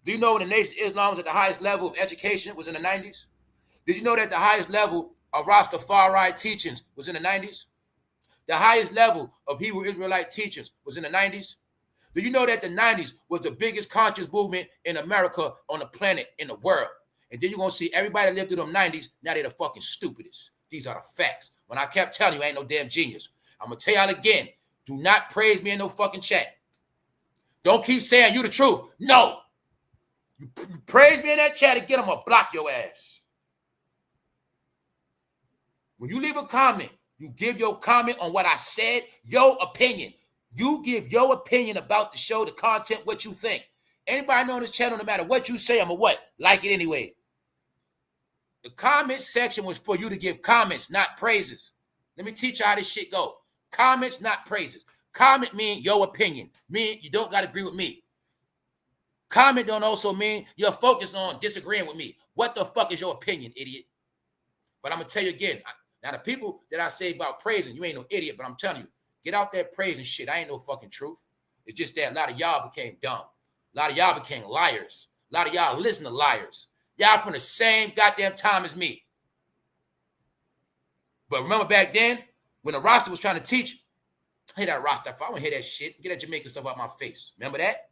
Do you know when the Nation of Islam was at the highest level of education was in the 90s? Did you know that the highest level of Rastafari teachings was in the 90s? The highest level of Hebrew Israelite teachings was in the 90s? Do you know that the 90s was the biggest conscious movement in America, on the planet, in the world? And then you're going to see everybody that lived through them 90s, now they're the fucking stupidest. These are the facts. When I kept telling you, I ain't no damn genius. I'm going to tell y'all again, do not praise me in no fucking chat. Don't keep saying you the truth. No. You praise me in that chat again, I'm going to block your ass. When you leave a comment, you give your comment on what I said, your opinion. You give your opinion about the show, the content, what you think. Anybody know on this channel, no matter what you say, I'm going to what? Like it anyway. The comment section was for you to give comments, not praises. Let me teach you how this shit go. Comments, not praises. Comment mean your opinion. Mean you don't got to agree with me. Comment don't also mean you're focused on disagreeing with me. What the fuck is your opinion, idiot? But I'm going to tell you again. Now, the people that I say about praising, you ain't no idiot, but I'm telling you, get out there praising shit. I ain't no fucking truth. It's just that a lot of y'all became dumb. A lot of y'all became liars. A lot of y'all listen to liars. Y'all from the same goddamn time as me. But remember back then, when the roster was trying to teach, hey, that roster, I want to hear that shit. Get that Jamaican stuff out my face. Remember that?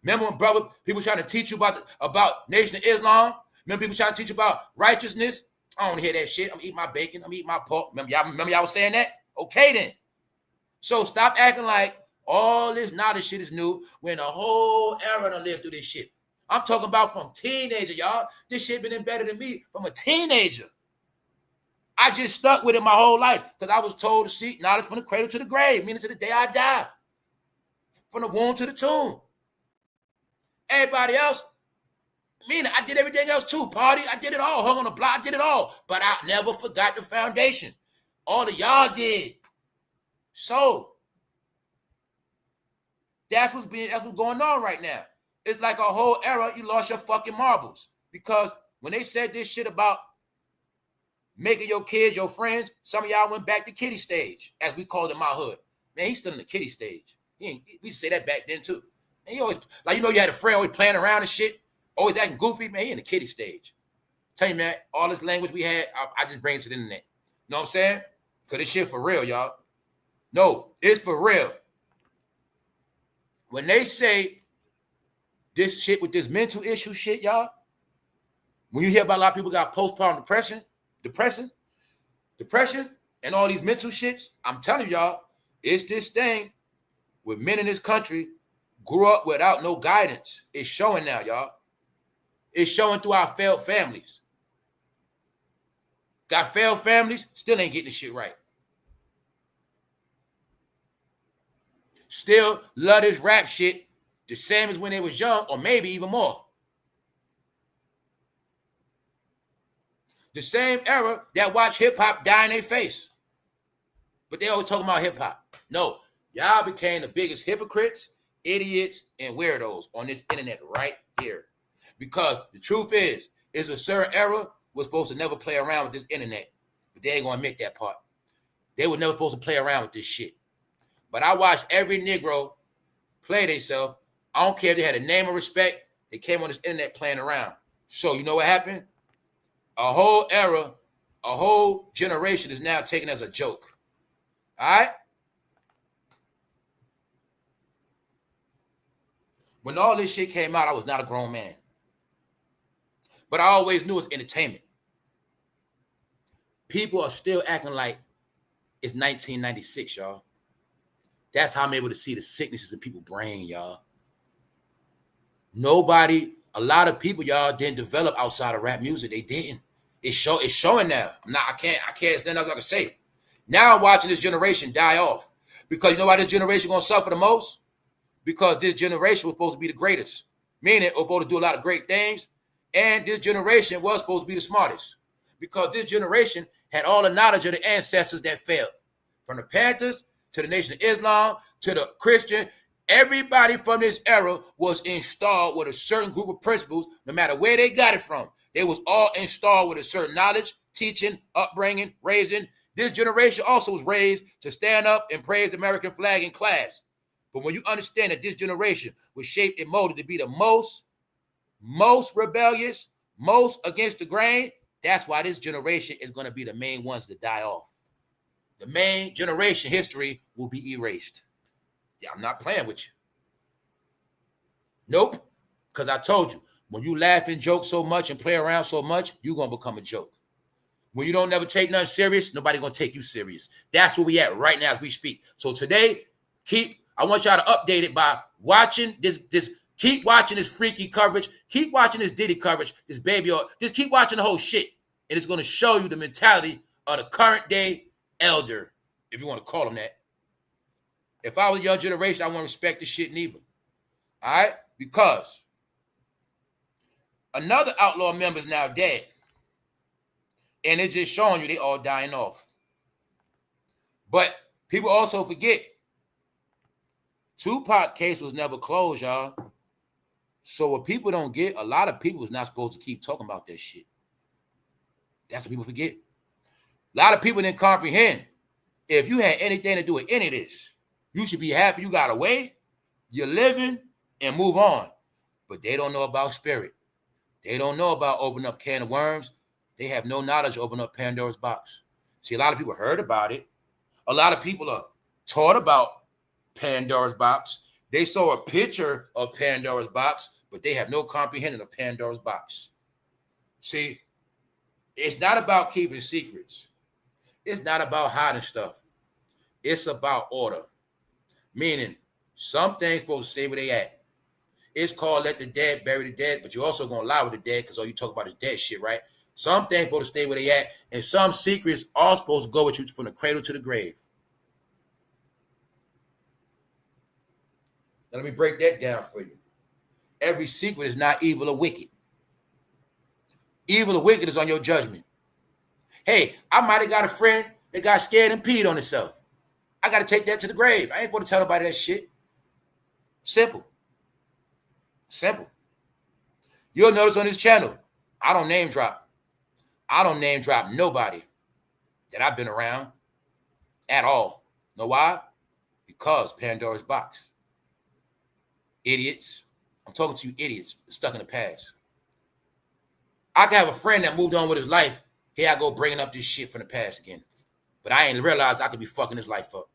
Remember when, brother, people trying to teach you about Nation of Islam? Remember people trying to teach you about righteousness? I don't want to hear that shit. I'm eating my bacon. I'm eating my pork. Remember y'all was saying that? Okay, then. So stop acting like all this knowledge shit is new when the whole era done lived through this shit. I'm talking about from teenager, y'all. This shit been embedded in me from a teenager. I just stuck with it my whole life because I was told to seek knowledge from the cradle to the grave, meaning to the day I die, from the womb to the tomb. Everybody else, meaning I did everything else too. Party, I did it all. Hung on the block, I did it all. But I never forgot the foundation. All of y'all did. So that's what's going on right now. It's like a whole era, you lost your fucking marbles. Because when they said this shit about making your kids your friends, some of y'all went back to kiddie stage, as we called it in my hood. Man, he's still in the kiddie stage. We used to say that back then too. And you always, like, you had a friend always playing around and shit, always acting goofy. Man, he in the kiddie stage. Tell you, man, all this language we had, I just bring it to the internet. You know what I'm saying? Because this shit for real, y'all. No, it's for real. When they say this shit with this mental issue shit, y'all, when you hear about a lot of people got postpartum depression, and all these mental shits, I'm telling y'all, it's this thing with men in this country grew up without no guidance. It's showing now, y'all. It's showing through our failed families. Got failed families, still ain't getting the shit right. Still love this rap shit the same as when they was young, or maybe even more. The same era that watch hip-hop die in their face. But they always talking about hip-hop. No, y'all became the biggest hypocrites, idiots, and weirdos on this internet right here. Because the truth is a certain era was supposed to never play around with this internet. But they ain't gonna admit that part. They were never supposed to play around with this shit. But I watched every Negro play themselves. I don't care if they had a name of respect. They came on this internet playing around. So you know what happened? A whole era, a whole generation is now taken as a joke. All right? When all this shit came out, I was not a grown man. But I always knew it's entertainment. People are still acting like it's 1996, y'all. That's how I'm able to see the sicknesses in people's brain, y'all. A lot of people, y'all, didn't develop outside of rap music. They didn't. It's showing now. I can't stand up. I can say. Now I'm watching this generation die off. Because you know why this generation gonna suffer the most? Because this generation was supposed to be the greatest. Meaning it was supposed to do a lot of great things. And this generation was supposed to be the smartest. Because this generation had all the knowledge of the ancestors that failed. From the Panthers to the Nation of Islam to the Christian. Everybody from this era was installed with a certain group of principles, no matter where they got it from. They was all installed with a certain knowledge, teaching, upbringing, raising. This generation also was raised to stand up and praise the American flag in class. But when you understand that this generation was shaped and molded to be the most rebellious, most against the grain, that's why this generation is going to be the main ones to die off. The main generation history will be erased. Yeah, I'm not playing with you. Nope. Because I told you, when you laugh and joke so much and play around so much, you're going to become a joke. When you don't never take nothing serious, nobody going to take you serious. That's where we at right now as we speak. So today, I want y'all to update it by watching this. Keep watching this freaky coverage. Keep watching this Diddy coverage, this baby. Just keep watching the whole shit. And it's going to show you the mentality of the current day elder, if you want to call them that. If I was a young generation, I wouldn't respect this shit neither. All right? Because another outlaw member is now dead. And it's just showing you they all dying off. But people also forget, Tupac case was never closed, y'all. So what people don't get, a lot of people is not supposed to keep talking about that shit. That's what people forget. A lot of people didn't comprehend. If you had anything to do with any of this, you should be happy you got away, you're living, and move on. But they don't know about spirit. They don't know about opening up can of worms. They have no knowledge of opening up Pandora's box. See, a lot of people heard about it. A lot of people are taught about Pandora's box. They saw a picture of Pandora's box, but they have no comprehension of Pandora's box. See, it's not about keeping secrets. It's not about hiding stuff. It's about order. Meaning, some things supposed to stay where they at. It's called let the dead bury the dead, but you're also going to lie with the dead because all you talk about is dead shit, right? Some things supposed to stay where they at, and some secrets are supposed to go with you from the cradle to the grave. Now let me break that down for you. Every secret is not evil or wicked. Evil or wicked is on your judgment. Hey, I might have got a friend that got scared and peed on himself. I got to take that to the grave. I ain't going to tell nobody that shit. Simple. Simple. You'll notice on this channel, I don't name drop. I don't name drop nobody that I've been around at all. Know why? Because Pandora's box. Idiots. I'm talking to you idiots stuck in the past. I can have a friend that moved on with his life. Here I go bringing up this shit from the past again. But I ain't realized I could be fucking his life up.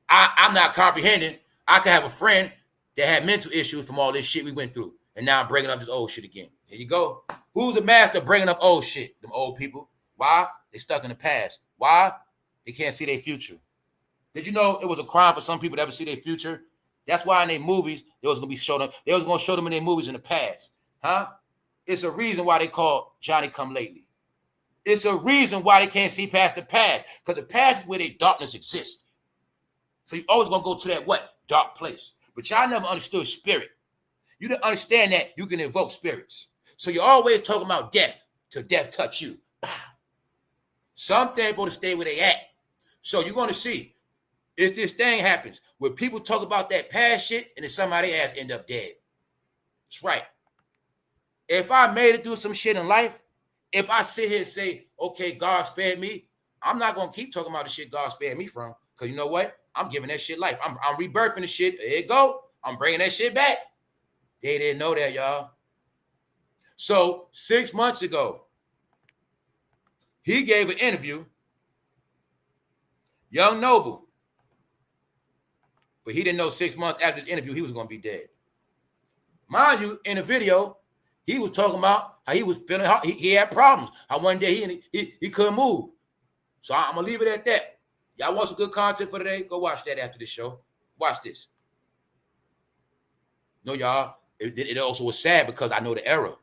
I'm not comprehending. I could have a friend that had mental issues from all this shit we went through. And now I'm bringing up this old shit again. Here you go. Who's the master bringing up old shit? Them old people. Why? They stuck in the past. Why? They can't see their future. Did you know it was a crime for some people to ever see their future? That's why in their movies, they was going to be showing them. They was going to show them in their movies in the past. Huh? It's a reason why they call Johnny Come Lately. It's a reason why they can't see past the past. Because the past is where their darkness exists. So you always going to go to that what? Dark place. But y'all never understood spirit. You didn't understand that you can invoke spirits. So you're always talking about death till death touch you. Bow. Some things going to stay where they at. So you're going to see if this thing happens where people talk about that past shit and then somebody else end up dead. That's right. If I made it through some shit in life, if I sit here and say, okay, God spared me, I'm not going to keep talking about the shit God spared me from. Because you know what? I'm giving that shit life. I'm rebirthing the shit. There you go. I'm bringing that shit back. They didn't know that, y'all. So 6 months ago, he gave an interview, Youngnoble. But he didn't know 6 months after the interview, he was going to be dead. Mind you, in the video, he was talking about how he was feeling, he had problems. How one day he couldn't move. So I'm going to leave it at that. Y'all want some good content for today? Go watch that after the show. Watch this. No, y'all, it also was sad because I know the era.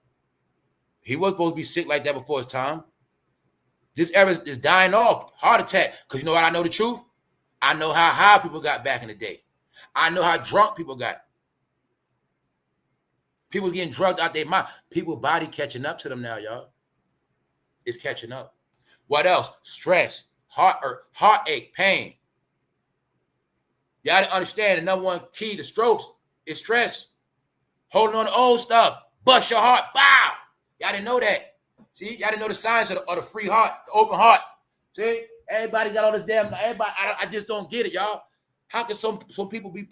He was supposed to be sick like that before his time. This era is dying off. Heart attack. Because you know what? I know the truth. I know how high people got back in the day. I know how drunk people got. People getting drugged out their mind. People body catching up to them now, y'all. It's catching up. What else? Stress, heartache, pain. Y'all didn't understand the number one key to strokes is stress. Holding on to old stuff. Bust your heart. Bow. Y'all didn't know that. See, y'all didn't know the signs of the free heart, the open heart. See, everybody got all this damn. Everybody, I just don't get it, y'all. How can some people be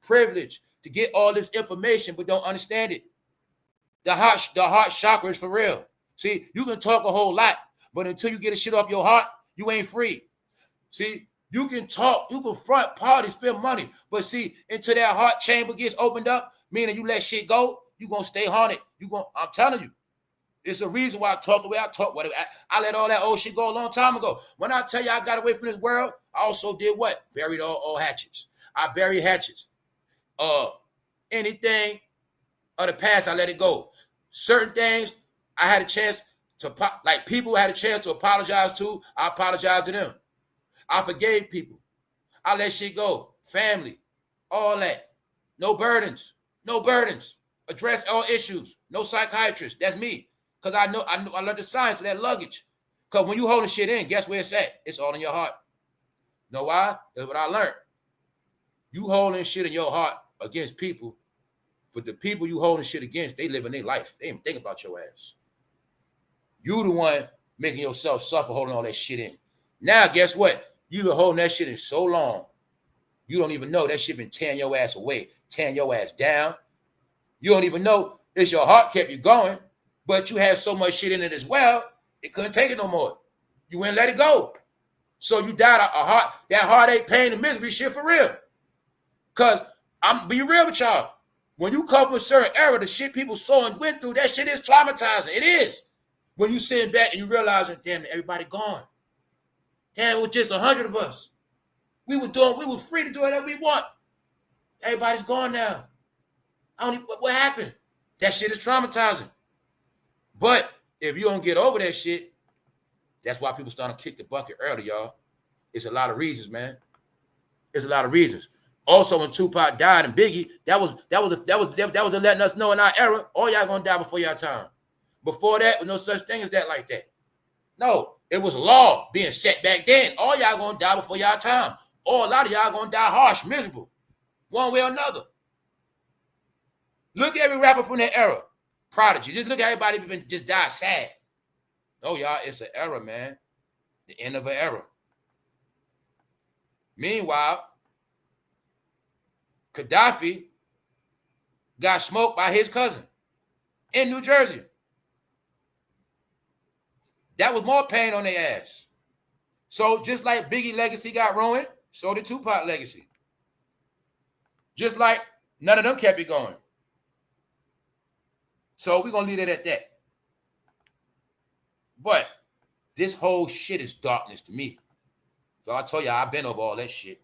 privileged to get all this information but don't understand it? The heart chakra is for real. See, you can talk a whole lot, but until you get a shit off your heart, you ain't free. See, you can talk, you can front, party, spend money, but see, until that heart chamber gets opened up, meaning you let shit go, you gonna stay haunted. I'm telling you, it's a reason why I talk the way I talk. Whatever, I let all that old shit go a long time ago. When I tell you I got away from this world, I also did what? Buried all hatchets. I buried hatchets. Anything of the past, I let it go. Certain things I had a chance to, like people had a chance to apologize to, I apologize to them. I forgave people. I let shit go. Family, all that. No burdens. No burdens. Address all issues. No psychiatrist. That's me. Because I learned the science of that luggage. Because when you holding shit in, guess where it's at? It's all in your heart. Know why? That's what I learned. You holding shit in your heart against people, but the people you holding shit against, they living their life. They ain't think about your ass. You the one making yourself suffer holding all that shit in. Now, guess what? You been holding that shit in so long, you don't even know that shit been tearing your ass away, tearing your ass down. You don't even know it's your heart kept you going, but you had so much shit in it as well, it couldn't take it no more. You wouldn't let it go. So you died that heartache, pain, and misery shit for real. Because I'm be real with y'all. When you come from a certain era, the shit people saw and went through, that shit is traumatizing. It is. When you sitting back and you realizing, damn, everybody gone. Damn, it was just 100 of us. We was free to do whatever we want. Everybody's gone now. What happened? That shit is traumatizing. But If you don't get over that shit, that's why people starting to kick the bucket early, y'all. It's a lot of reasons, man. It's a lot of reasons. Also, when Tupac died and Biggie, that was letting us know in our era, all y'all gonna die before y'all time. Before that, was no such thing as that like that. No, it was law being set back then. All y'all gonna die before y'all time. Or a lot of y'all gonna die harsh, miserable, one way or another. Look at every rapper from that era. Prodigy. Just look at everybody even just die sad. Oh, y'all, it's an era, man. The end of an era. Meanwhile, Gaddafi got smoked by his cousin in New Jersey. That was more pain on their ass. So just like Biggie legacy got ruined, so did Tupac legacy. Just like none of them kept it going. So we're going to leave it at that. But this whole shit is darkness to me. So I told you, I've been over all that shit.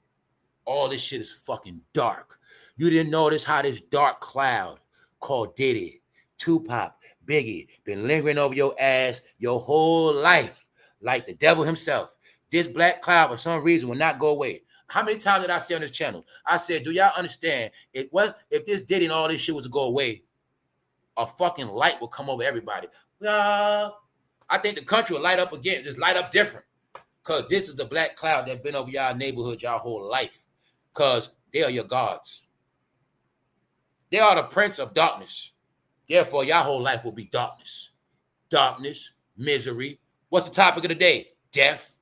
All this shit is fucking dark. You didn't notice how this dark cloud called Diddy, Tupac, Biggie been lingering over your ass your whole life like the devil himself. This black cloud for some reason will not go away. How many times did I say on this channel? I said, do y'all understand? If this Diddy and all this shit was to go away, a fucking light will come over everybody. I think the country will light up again, just light up different. Because this is the black cloud that's been over y'all neighborhood y'all whole life. Because they are your gods. They are the prince of darkness. Therefore, y'all whole life will be darkness. Darkness, misery. What's the topic of the day? Death.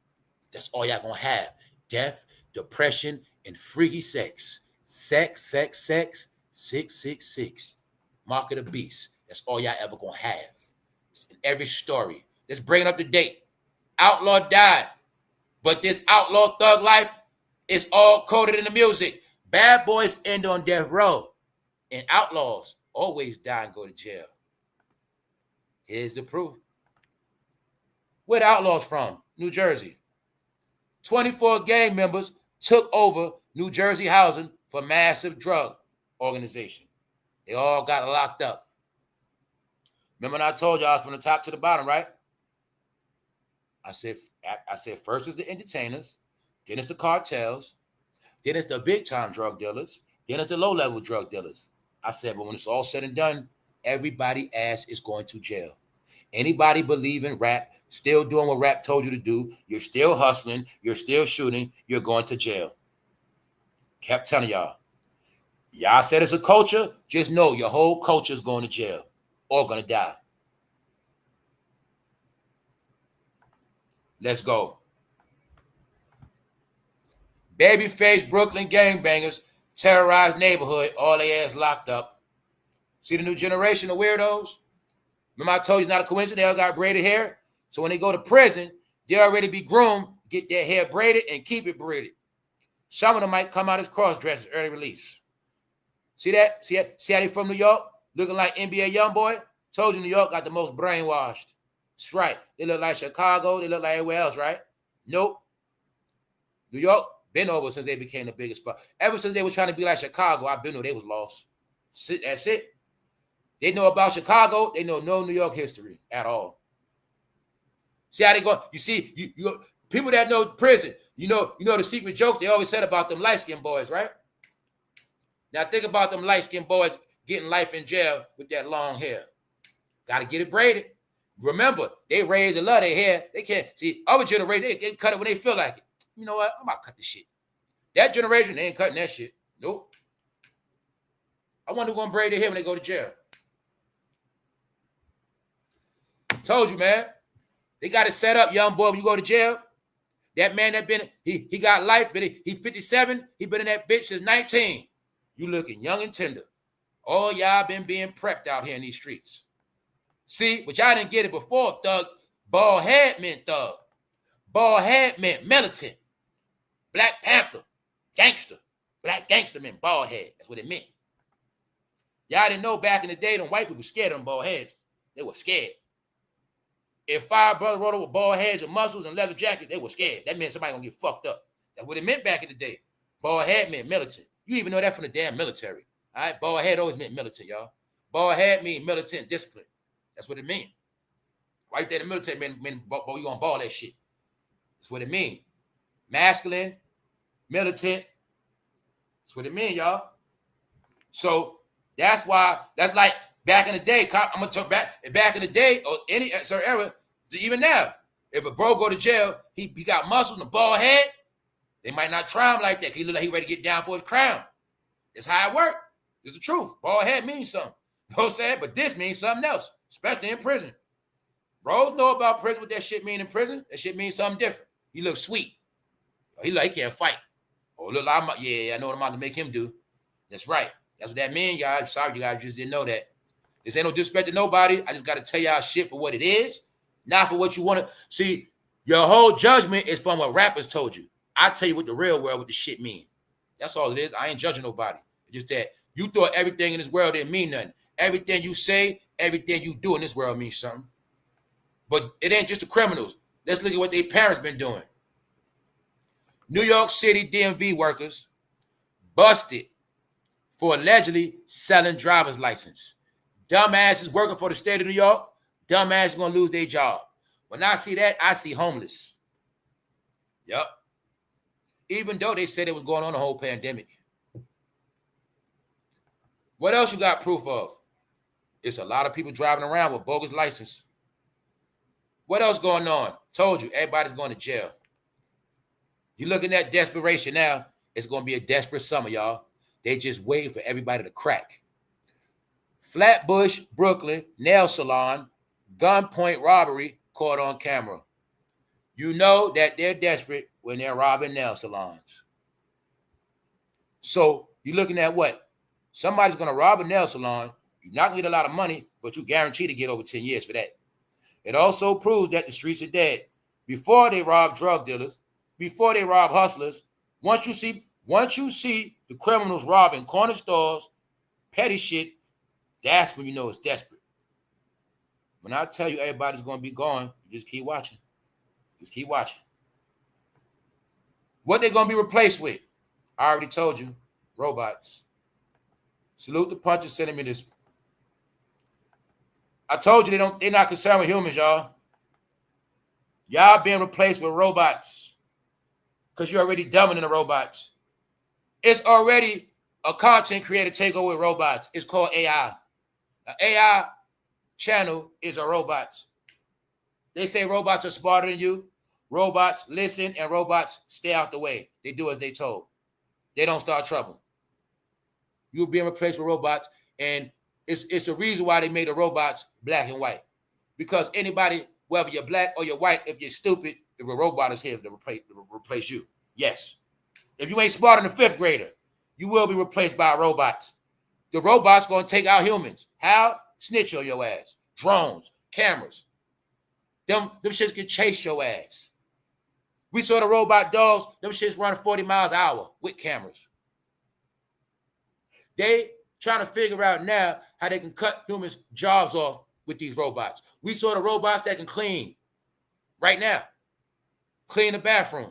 That's all y'all gonna have. Death, depression, and freaky sex. Sex, 666. Mark of the beast. That's all y'all ever gonna have. It's in every story. Let's bring it up to date. Outlaw died. But this outlaw thug life is all coded in the music. Bad boys end on death row. And outlaws always die and go to jail. Here's the proof. Where the outlaws from? New Jersey. 24 gang members took over New Jersey housing for massive drug organization. They all got locked up. Remember when I told you I was from the top to the bottom, right? I said first is the entertainers, then it's the cartels, then it's the big time drug dealers, then it's the low level drug dealers. I said, but when it's all said and done, everybody ass is going to jail. Anybody believe in rap, still doing what rap told you to do, you're still hustling, you're still shooting, you're going to jail. Kept telling y'all. Y'all said it's a culture, just know your whole culture is going to jail or going to die. Let's go. Babyface Brooklyn gangbangers terrorized neighborhood, all their ass locked up. See the new generation of weirdos? Remember I told you it's not a coincidence, they all got braided hair? So when they go to prison, they already be groomed, get their hair braided and keep it braided. Some of them might come out as cross-dressers, early release. See that? See how they from New York? Looking like NBA YoungBoy? Told you New York got the most brainwashed. That's right. They look like Chicago. They look like everywhere else, right? Nope. New York been over since they became the biggest fuck. Ever since they were trying to be like Chicago, I've been there. They was lost. That's it. They know about Chicago. They know no New York history at all. See how they go? You see, you people that know prison, you know the secret jokes they always said about them light-skinned boys, right? Now think about them light-skinned boys getting life in jail with that long hair. Got to get it braided. Remember, they raise a lot of their hair. They can't see other generation. They cut it when they feel like it. You know what? I'm about to cut this shit. That generation, they ain't cutting that shit. Nope. I wonder who's gonna braid their hair when they go to jail. Told you, man. They got it set up, young boy. When you go to jail, that man that been he got life, but he 57. He been in that bitch since 19. You looking young and tender. All y'all been being prepped out here in these streets. See, but y'all didn't get it before, thug. Bald head meant thug. Bald head meant militant. Black Panther, gangster. Black gangster meant bald head. That's what it meant. Y'all didn't know back in the day, them white people scared of them bald heads. They were scared. If five brothers rode over with bald heads and muscles and leather jackets, they were scared. That meant somebody gonna get fucked up. That's what it meant back in the day. Bald head meant militant. You even know that from the damn military. All right, bald head always meant militant, y'all. Bald head means militant discipline. That's what it means. Right there in the military, man, you gonna ball that shit. That's what it means. Masculine, militant. That's what it means, y'all. So that's why, that's like back in the day, I'm gonna talk back in the day, or any certain era, even now, if a bro go to jail, he got muscles and a bald head, they might not try him like that. He look like he ready to get down for his crown. That's how it works. It's the truth. Bald head means something. You know what I'm saying? But this means something else, especially in prison. Bros know about prison, what that shit mean in prison. That shit means something different. He looks sweet. He like he can't fight. Oh, look, I know what I'm about to make him do. That's right. That's what that means, guys. Sorry, you guys just didn't know that. This ain't no disrespect to nobody. I just got to tell y'all shit for what it is, not for what you want to see. Your whole judgment is from what rappers told you. I tell you what the real world, what the shit mean. That's all it is. I ain't judging nobody. It's just that you thought everything in this world didn't mean nothing. Everything you say, everything you do in this world means something. But it ain't just the criminals. Let's look at what their parents been doing. New York City DMV workers busted for allegedly selling driver's license. Dumbasses working for the state of New York, dumbasses gonna lose their job. When I see that, I see homeless. Yep. Even though they said it was going on the whole pandemic. What else you got proof of? It's a lot of people driving around with bogus license. What else going on? Told you, everybody's going to jail. You're looking at Desperation now. It's going to be a desperate summer, y'all. They just waiting for everybody to crack. Flatbush, Brooklyn, nail salon, gunpoint robbery caught on camera. You know that they're desperate when they're robbing nail salons. So you're looking at what? Somebody's going to rob a nail salon. You're not going to get a lot of money, but you guarantee to get over 10 years for that. It also proves that the streets are dead. Before they rob drug dealers, before they rob hustlers, once you see the criminals robbing corner stores, petty shit, that's when you know it's desperate. When I tell you everybody's going to be gone, you just keep watching. Just keep watching. What they going to be replaced with? I already told you, robots. Salute the puncher sending me this. I told you they're not concerned with humans, y'all. Y'all being replaced with robots because you're already dumber than the robots. It's already a content creator takeover with robots. It's called AI. An AI channel is a robot. They say robots are smarter than you. Robots listen and robots stay out the way. They do as they told. They don't start trouble. You're being replaced with robots, and it's a reason why they made the robots black and white. Because anybody, whether you're black or you're white, if you're stupid, if a robot is here to replace you. Yes. If you ain't smarter than a fifth grader, you will be replaced by robots. The robots going to take out humans. How? Snitch on your ass. Drones, cameras. Them shits can chase your ass. We saw the robot dogs. Them shits run 40 miles an hour with cameras. They trying to figure out now how they can cut humans' jobs off with these robots. We saw the robots that can clean right now. Clean the bathroom.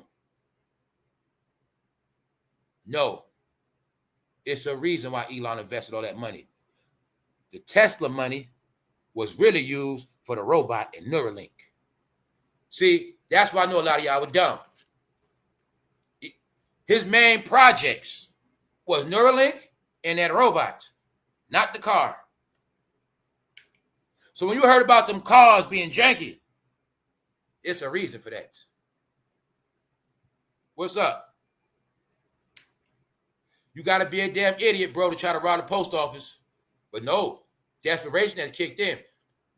No. It's a reason why Elon invested all that money. The Tesla money was really used for the robot and Neuralink. See, that's why I know a lot of y'all were dumb. His main projects was Neuralink and that robot, not the car. So when you heard about them cars being janky, it's a reason for that. What's up? You got to be a damn idiot, bro, to try to rob the post office. But no, Desperation has kicked in.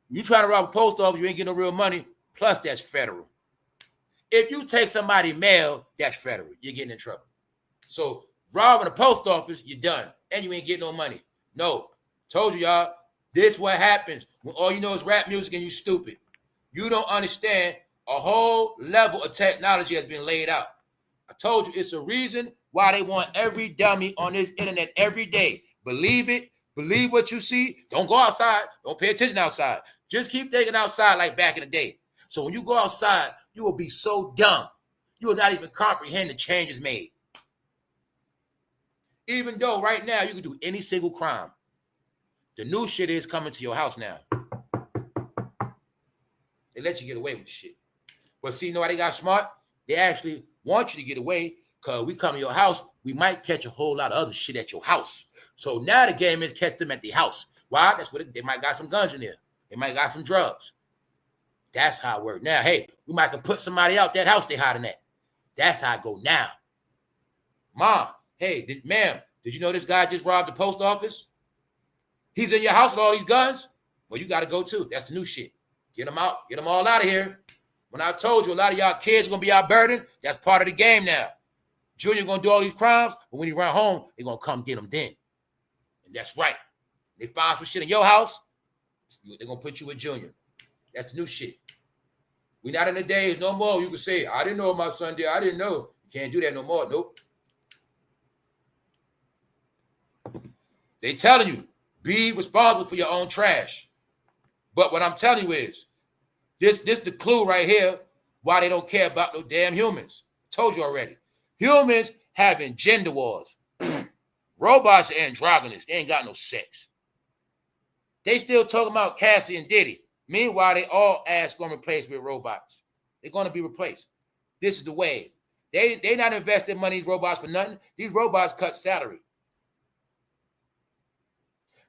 You try to rob a post office, you ain't getting no real money. Plus, that's federal. If you take somebody's mail, that's federal. You're getting in trouble. So robbing a post office, you're done. And you ain't getting no money. No. Told you, y'all. This what happens when all you know is rap music and you stupid. You don't understand a whole level of technology has been laid out. I told you it's a reason why they want every dummy on this internet every day. Believe it. Believe what you see. Don't go outside. Don't pay attention outside. Just keep thinking outside like back in the day. So when you go outside, you will be so dumb. You will not even comprehend the changes made. Even though right now you can do any single crime. The new shit is coming to your house now. They let you get away with the shit. But see, you know why they got smart? They actually want you to get away because we come to your house, we might catch a whole lot of other shit at your house. So now the game is catch them at the house. Why? That's what they might got some guns in there. They might got some drugs. That's how it works. Now, hey, we might can put somebody out that house they hiding at. That's how it go now. Mom, hey, ma'am, did you know this guy just robbed the post office? He's in your house with all these guns? Well, you got to go too. That's the new shit. Get them out. Get them all out of here. When I told you a lot of y'all kids are going to be our burden, that's part of the game now. Junior going to do all these crimes, but when he run home, they're going to come get him then. And that's right. They find some shit in your house, they're going to put you with Junior. That's the new shit. We're not in the days no more. You can say, I didn't know my son did. I didn't know. You can't do that no more. Nope. They telling you, be responsible for your own trash. But what I'm telling you is, this the clue right here why they don't care about no damn humans. I told you already. Humans having gender wars. Robots are androgynous. They ain't got no sex. They still talking about Cassie and Diddy. Meanwhile, they all ass going to replace with robots. They're going to be replaced. This is the wave. They not investing money in these robots for nothing. These robots cut salary.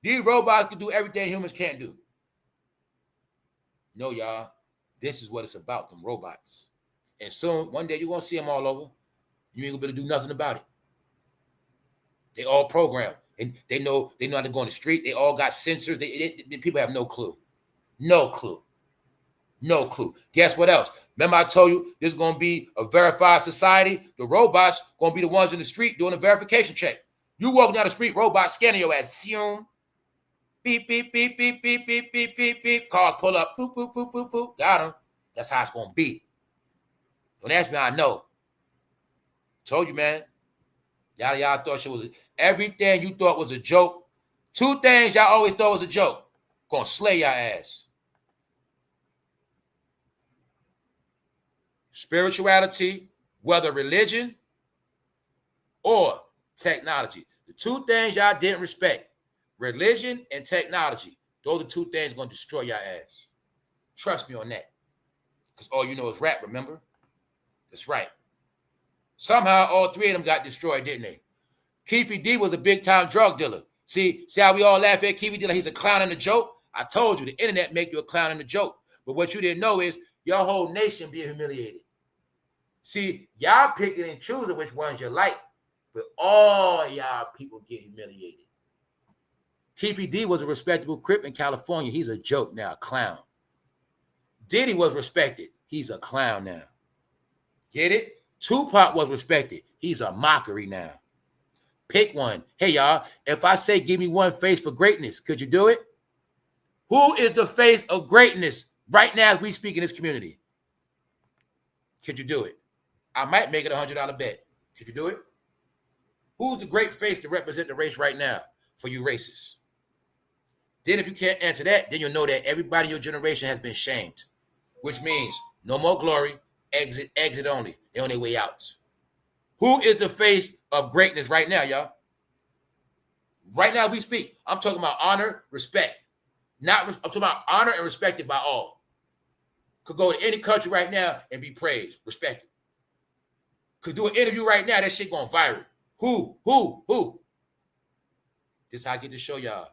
These robots can do everything humans can't do. No, y'all. This is what it's about, them robots. And soon, one day, you're going to see them all over. You ain't going to be able to do nothing about it. They all programmed. And they know how to go on the street. They all got sensors. People have no clue. No clue. No clue. Guess what else? Remember I told you this is going to be a verified society? The robots going to be the ones in the street doing a verification check. You walking down the street, robots scanning your ass. Zoom. Beep, beep, beep, beep, beep, beep, beep, beep, beep. Cars pull up. Boop, boop, boop, boop, boop. Got them. That's how it's going to be. Don't ask me, I know. Told you, man. Y'all thought shit was everything you thought was a joke. Two things y'all always thought was a joke. Gonna slay your ass. Spirituality, whether religion or technology. The two things y'all didn't respect. Religion and technology. Those are two things going to destroy your ass. Trust me on that. Because all you know is rap, remember? That's right. Somehow all three of them got destroyed, didn't they? Keefy D was a big-time drug dealer. See how we all laugh at Keefy D like he's a clown in a joke? I told you, the internet make you a clown in a joke. But what you didn't know is your whole nation being humiliated. See, y'all picking and choosing which ones you like, but all y'all people get humiliated. Keefy D was a respectable Crip in California. He's a joke now, a clown. Diddy was respected. He's a clown now. Get it? Tupac was respected. He's a mockery now. Pick one. Hey, y'all, if I say give me one face for greatness, could you do it? Who is the face of greatness right now as we speak in this community? Could you do it? I might make it a $100 bet. Could you do it? Who's the great face to represent the race right now for you racists? Then if you can't answer that, then you'll know that everybody in your generation has been shamed, which means no more glory, exit only. They're on their way out. Who is the face of greatness right now, y'all? Right now we speak. I'm talking about honor, respect. I'm talking about honor and respected by all. Could go to any country right now and be praised, respected. Could do an interview right now, that shit going viral. Who? This is how I get to show y'all.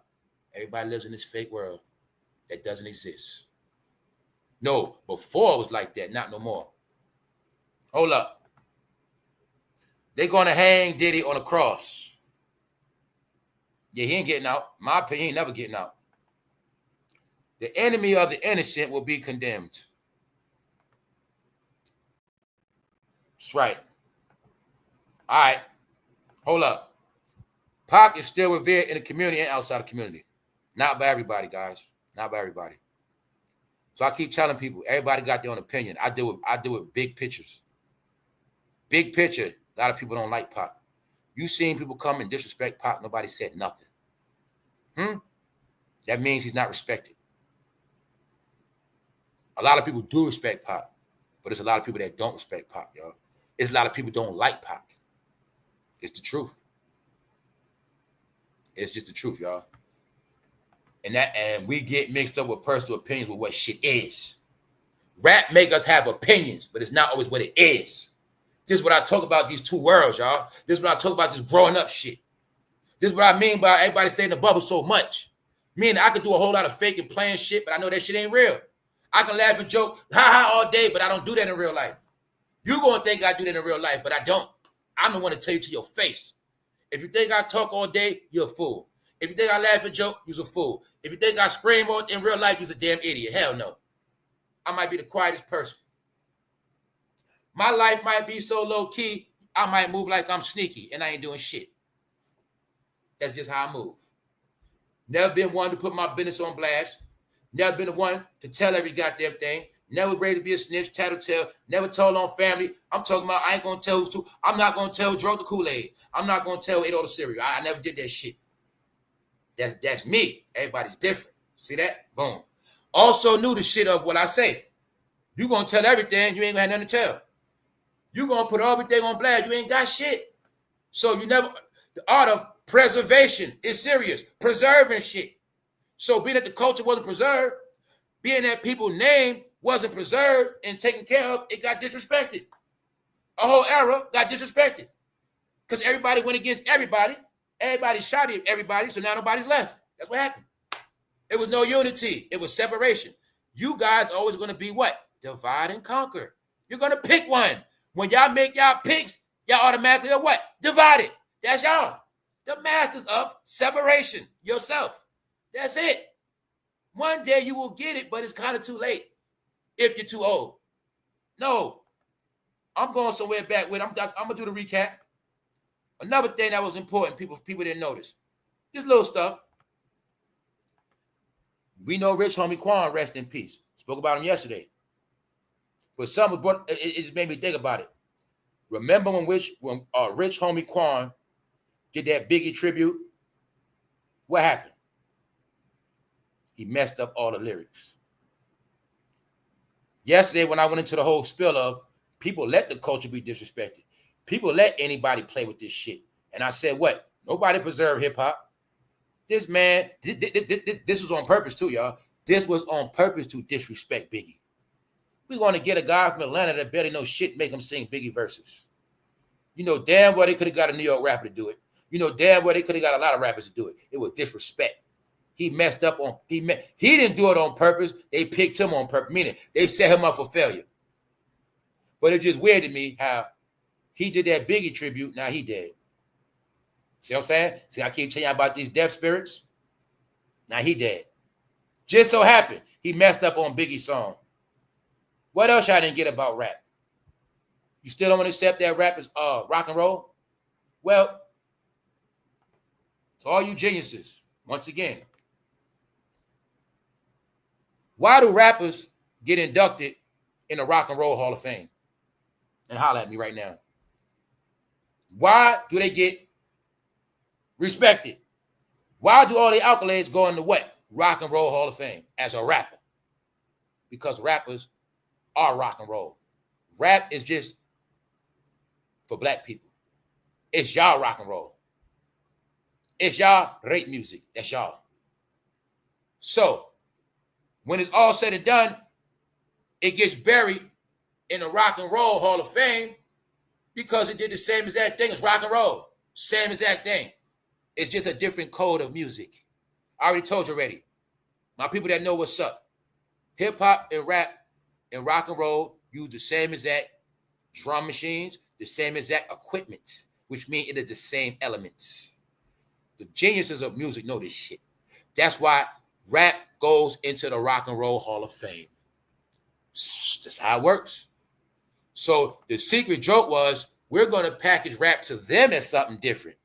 Everybody lives in this fake world that doesn't exist. No, before it was like that, not no more. Hold up. They're going to hang Diddy on a cross. Yeah, he ain't getting out. My opinion, he ain't never getting out. The enemy of the innocent will be condemned. That's right. All right. Hold up. Pac is still revered in the community and outside the community. Not by everybody, guys. Not by everybody. So I keep telling people, everybody got their own opinion. I do it big pictures. Big picture. A lot of people don't like Pac. You seen people come and disrespect Pac. Nobody said nothing. That means he's not respected. A lot of people do respect Pac, but there's a lot of people that don't respect Pac, y'all. There's a lot of people don't like Pac. It's the truth. It's just the truth, y'all. And we get mixed up with personal opinions with what shit is. Rap make us have opinions, but it's not always what it is. This is what I talk about, these two worlds, y'all. This is what I talk about, this growing up shit. This is what I mean by everybody stay in the bubble so much. Meaning I could do a whole lot of fake and playing shit, but I know that shit ain't real. I can laugh and joke, ha all day, but I don't do that in real life. You gonna think I do that in real life, but I don't. I'm the one to tell you to your face. If you think I talk all day, you're a fool. If you think I laugh and joke, you're a fool. If you think I scream in real life, you're a damn idiot. Hell no. I might be the quietest person. My life might be so low-key, I might move like I'm sneaky and I ain't doing shit. That's just how I move. Never been one to put my business on blast. Never been the one to tell every goddamn thing. Never ready to be a snitch, tattletale. Never told on family. I'm talking about I ain't going to tell who's to. I'm not going to tell who drunk the Kool-Aid. I'm not going to tell who ate all the cereal. I never did that shit. That's me. Everybody's different. See that? Boom. Also knew the shit of what I say. You going to tell everything, you ain't going to have nothing to tell. You going to put everything on blast, you ain't got shit. So you never, the art of preservation is serious. Preserving shit. So being that the culture wasn't preserved, being that people's name wasn't preserved and taken care of, it got disrespected. A whole era got disrespected. Because everybody went against everybody. Everybody shot at everybody, so now nobody's left. That's what happened. It was no unity. It was separation. You guys are always going to be what? Divide and conquer. You're going to pick one. When y'all make y'all picks, y'all automatically are what? Divided. That's y'all. The masters of separation. Yourself. That's it. One day you will get it, but it's kind of too late if you're too old. No. I'm going somewhere back with. I'm going to do the recap. Another thing that was important, people didn't notice. This little stuff. We know Rich Homie Quan, rest in peace. Spoke about him yesterday. But it just made me think about it. Remember when Rich Homie Quan did that Biggie tribute? What happened? He messed up all the lyrics. Yesterday, when I went into the whole spill of people let the culture be disrespected. People let anybody play with this shit. And I said, what? Nobody preserved hip-hop. This man, this was on purpose too, y'all. This was on purpose to disrespect Biggie. We're going to get a guy from Atlanta that barely knows shit, make him sing Biggie verses. You know damn well they could have got a New York rapper to do it. You know damn well they could have got a lot of rappers to do it. It was disrespect. He messed up on, he didn't do it on purpose. They picked him on purpose, meaning they set him up for failure. But it's just weird to me how he did that Biggie tribute, now he dead. See what I'm saying? See, I keep telling you about these death spirits. Now he dead. Just so happened, he messed up on Biggie's song. What else y'all didn't get about rap? You still don't want to accept that rap is rock and roll? Well, to all you geniuses, once again, why do rappers get inducted in the Rock and Roll Hall of Fame? And holler at me right now. Why do they get respected? Why do all the accolades go in the what? Rock and Roll Hall of Fame as a rapper? Because rappers are rock and roll. Rap is just for black people. It's y'all rock and roll. It's y'all rape music. That's y'all. So, when it's all said and done, it gets buried in the Rock and Roll Hall of Fame because it did the same exact thing as rock and roll. Same exact thing. It's just a different code of music. I already told you already. My people that know what's up. Hip-hop and rap and rock and roll use the same exact drum machines, the same exact equipment, which means it is the same elements. The geniuses of music know this shit. That's why rap goes into the Rock and Roll Hall of Fame. That's how it works. So the secret joke was we're going to package rap to them as something different.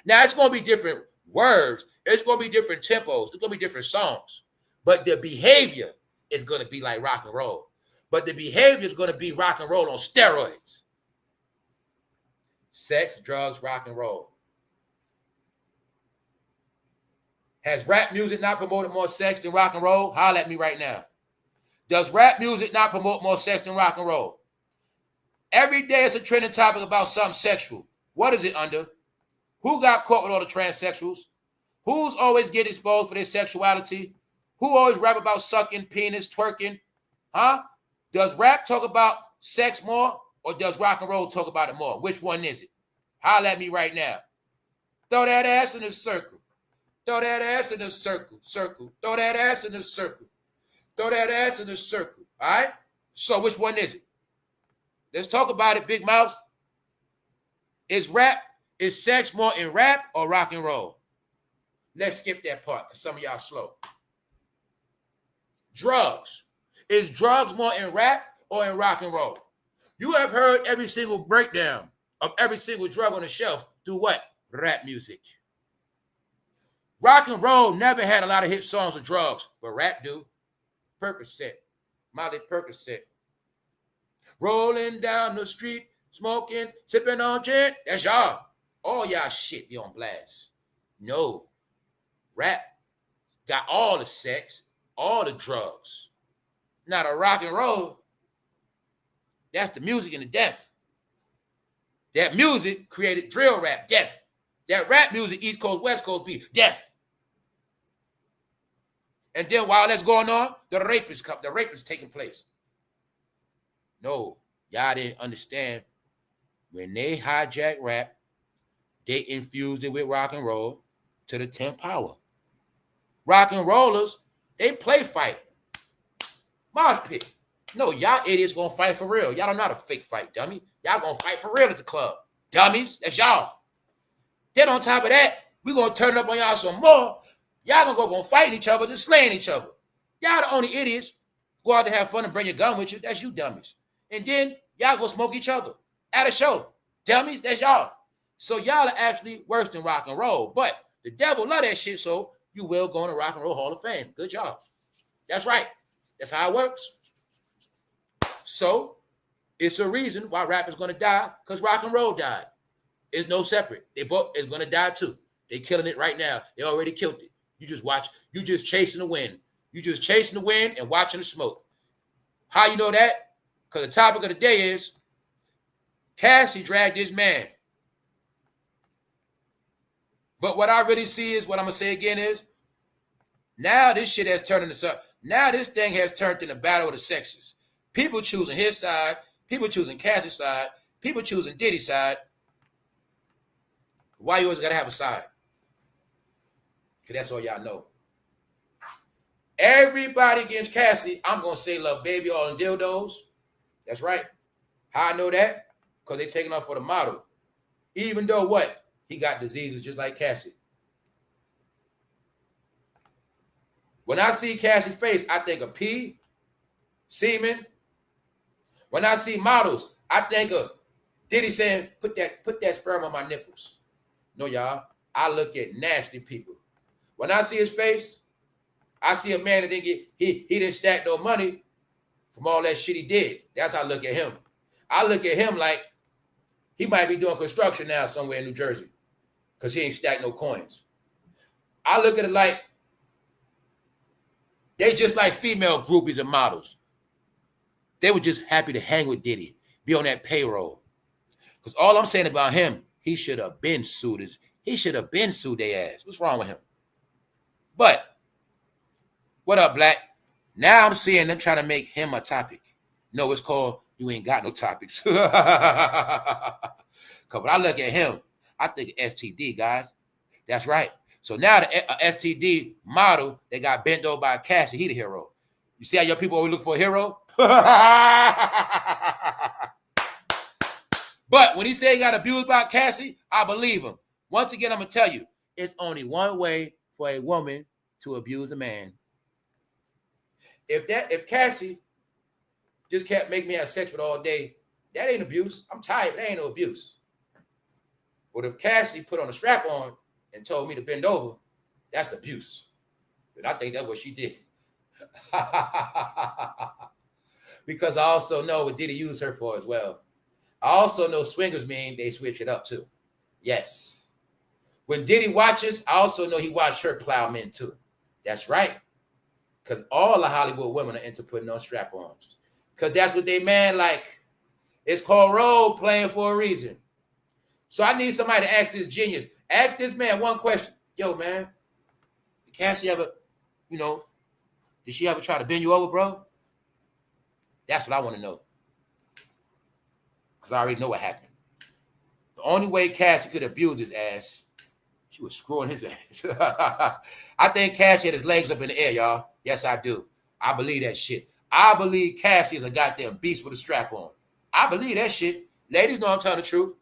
Now, it's going to be different words. It's going to be different tempos. It's going to be different songs. But the behavior is going to be like rock and roll. But the behavior is going to be rock and roll on steroids. Sex, drugs, rock and roll. Has rap music not promoted more sex than rock and roll? Holler at me right now. Does rap music not promote more sex than rock and roll? Every day it's a trending topic about something sexual. What is it under? Who got caught with all the transsexuals? Who's always getting exposed for their sexuality? Who always rap about sucking, penis, twerking? Huh? Does rap talk about sex more, or does rock and roll talk about it more? Which one is it? Holla at me right now. Throw that ass in a circle. Throw that ass in a circle. Circle. Throw that ass in a circle. Throw that ass in a circle. All right? So which one is it? Let's talk about it, Big Mouse. Is sex more in rap or rock and roll? Let's skip that part because some of y'all slow. Drugs. Is drugs more in rap or in rock and roll? You have heard every single breakdown of every single drug on the shelf through what? Rap music. Rock and roll never had a lot of hit songs of drugs, but rap do. Percocet. Molly Percocet. Rolling down the street, smoking, sipping on gin. That's y'all. All y'all shit be on blast. No. Rap got all the sex, all the drugs. Now the rock and roll, that's the music and the death. That music created drill rap, death. That rap music, East Coast, West Coast beat, death. And then while that's going on, the rape is taking place. No, y'all didn't understand. When they hijacked rap, they infused it with rock and roll to the 10th power. Rock and rollers, they play fight. Mosh pit. No, y'all idiots gonna fight for real. Y'all don't know how to fake fight, dummy. Y'all gonna fight for real at the club. Dummies, that's y'all. Then on top of that, we gonna turn it up on y'all some more. Y'all gonna go fighting each other and slaying each other. Y'all the only idiots. Go out to have fun and bring your gun with you. That's you dummies. And then y'all go smoke each other at a show. Dummies, that's y'all. So y'all are actually worse than rock and roll. But the devil love that shit, so you will go in the Rock and Roll Hall of Fame. Good job. That's right. That's how it works. So it's a reason why rap is going to die, because rock and roll died. It's no separate. They both is going to die too. They killing it right now. They already killed it. You just watch. You just chasing the wind. You just chasing the wind and watching the smoke. How you know that? Because the topic of the day is Cassie dragged this man. But what I really see is, what I'm going to say again is, now this shit has turned into something. Now this thing has turned into battle of the sexes. People choosing his side. People choosing Cassie's side. People choosing Diddy's side. Why you always got to have a side? Because that's all y'all know. Everybody against Cassie, I'm going to say love baby all in dildos. That's right. How I know that? Because they taking off for the model. Even though what? He got diseases just like Cassie. When I see Cassie's face, I think of pee, semen. When I see models, I think of Diddy saying, put that sperm on my nipples. No, y'all. I look at nasty people. When I see his face, I see a man that he didn't stack no money from all that shit he did. That's how I look at him. I look at him like he might be doing construction now somewhere in New Jersey because he ain't stacked no coins. I look at it like they just like female groupies and models. They were just happy to hang with Diddy, be on that payroll. Because all I'm saying about him, he should have been sued. He should have been sued their ass. What's wrong with him? But, what up, Black? Now I'm seeing them trying to make him a topic. No, it's called You Ain't Got No Topics. Because when I look at him, I think STD, guys. That's right. So now the STD model, they got bent over by Cassie. He the hero. You see how your people always look for a hero? But when he said he got abused by Cassie, I believe him. Once again, I'm going to tell you, it's only one way for a woman to abuse a man. If Cassie just kept making me have sex with all day, that ain't abuse. I'm tired. That ain't no abuse. But if Cassie put on a strap on and told me to bend over, that's abuse. And I think that's what she did. Because I also know what Diddy used her for as well. I also know swingers mean they switch it up too. Yes. When Diddy watches, I also know he watched her plow men too. That's right. Because all the Hollywood women are into putting on strap-ons. Because that's what they man like. It's called role playing for a reason. So I need somebody to ask this genius. Ask this man one question. Yo, man, did Cassie ever, did she ever try to bend you over, bro? That's what I want to know. Because I already know what happened. The only way Cassie could abuse his ass, she was screwing his ass. I think Cassie had his legs up in the air, y'all. Yes, I do. I believe that shit. I believe Cassie is a goddamn beast with a strap on. I believe that shit. Ladies know I'm telling the truth.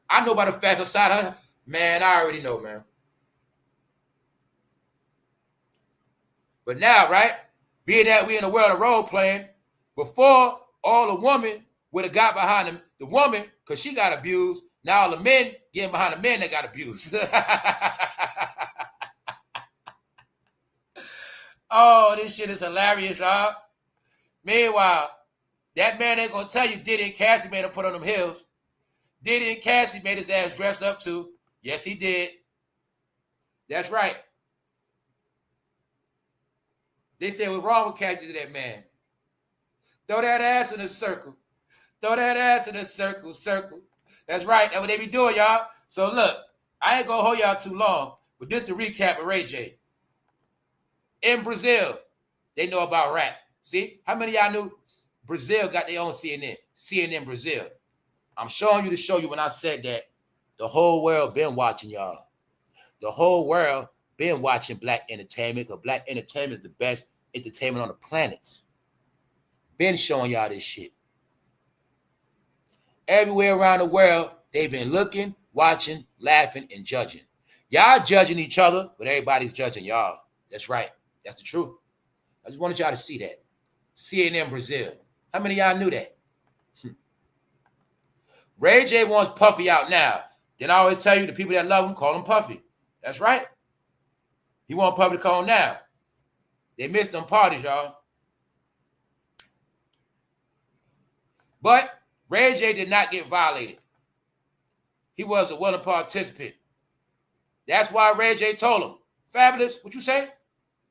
I know about the fact side of her. Man, I already know, man. But now, right, being that we in the world of role playing, before all the women would have got behind the woman because she got abused, now all the men getting behind the men that got abused. Oh, this shit is hilarious, y'all. Meanwhile, that man ain't gonna tell you Diddy and Cassie made him put on them heels. Diddy and Cassie made his ass dress up too. Yes, he did. That's right. They said what's wrong with Cassie to that man. Throw that ass in a circle. Throw that ass in a circle, circle. That's right. That's what they be doing, y'all. So look, I ain't gonna hold y'all too long, but this to recap of rayj. In Brazil, they know about rap. See? How many of y'all knew Brazil got their own CNN? CNN Brazil. I'm showing you to show you when I said that the whole world been watching y'all. The whole world been watching black entertainment because black entertainment is the best entertainment on the planet. Been showing y'all this shit. Everywhere around the world, they've been looking, watching, laughing, and judging. Y'all judging each other, but everybody's judging y'all. That's right. That's the truth. I just wanted y'all to see that. CNN Brazil. How many of y'all knew that? rayj wants Puffy out now. Then I always tell you the people that love him, call him Puffy. That's right. He want Puffy to call him now. They missed them parties, y'all. But rayj did not get violated. He was a willing participant. That's why rayj told him, Fabulous, what you say?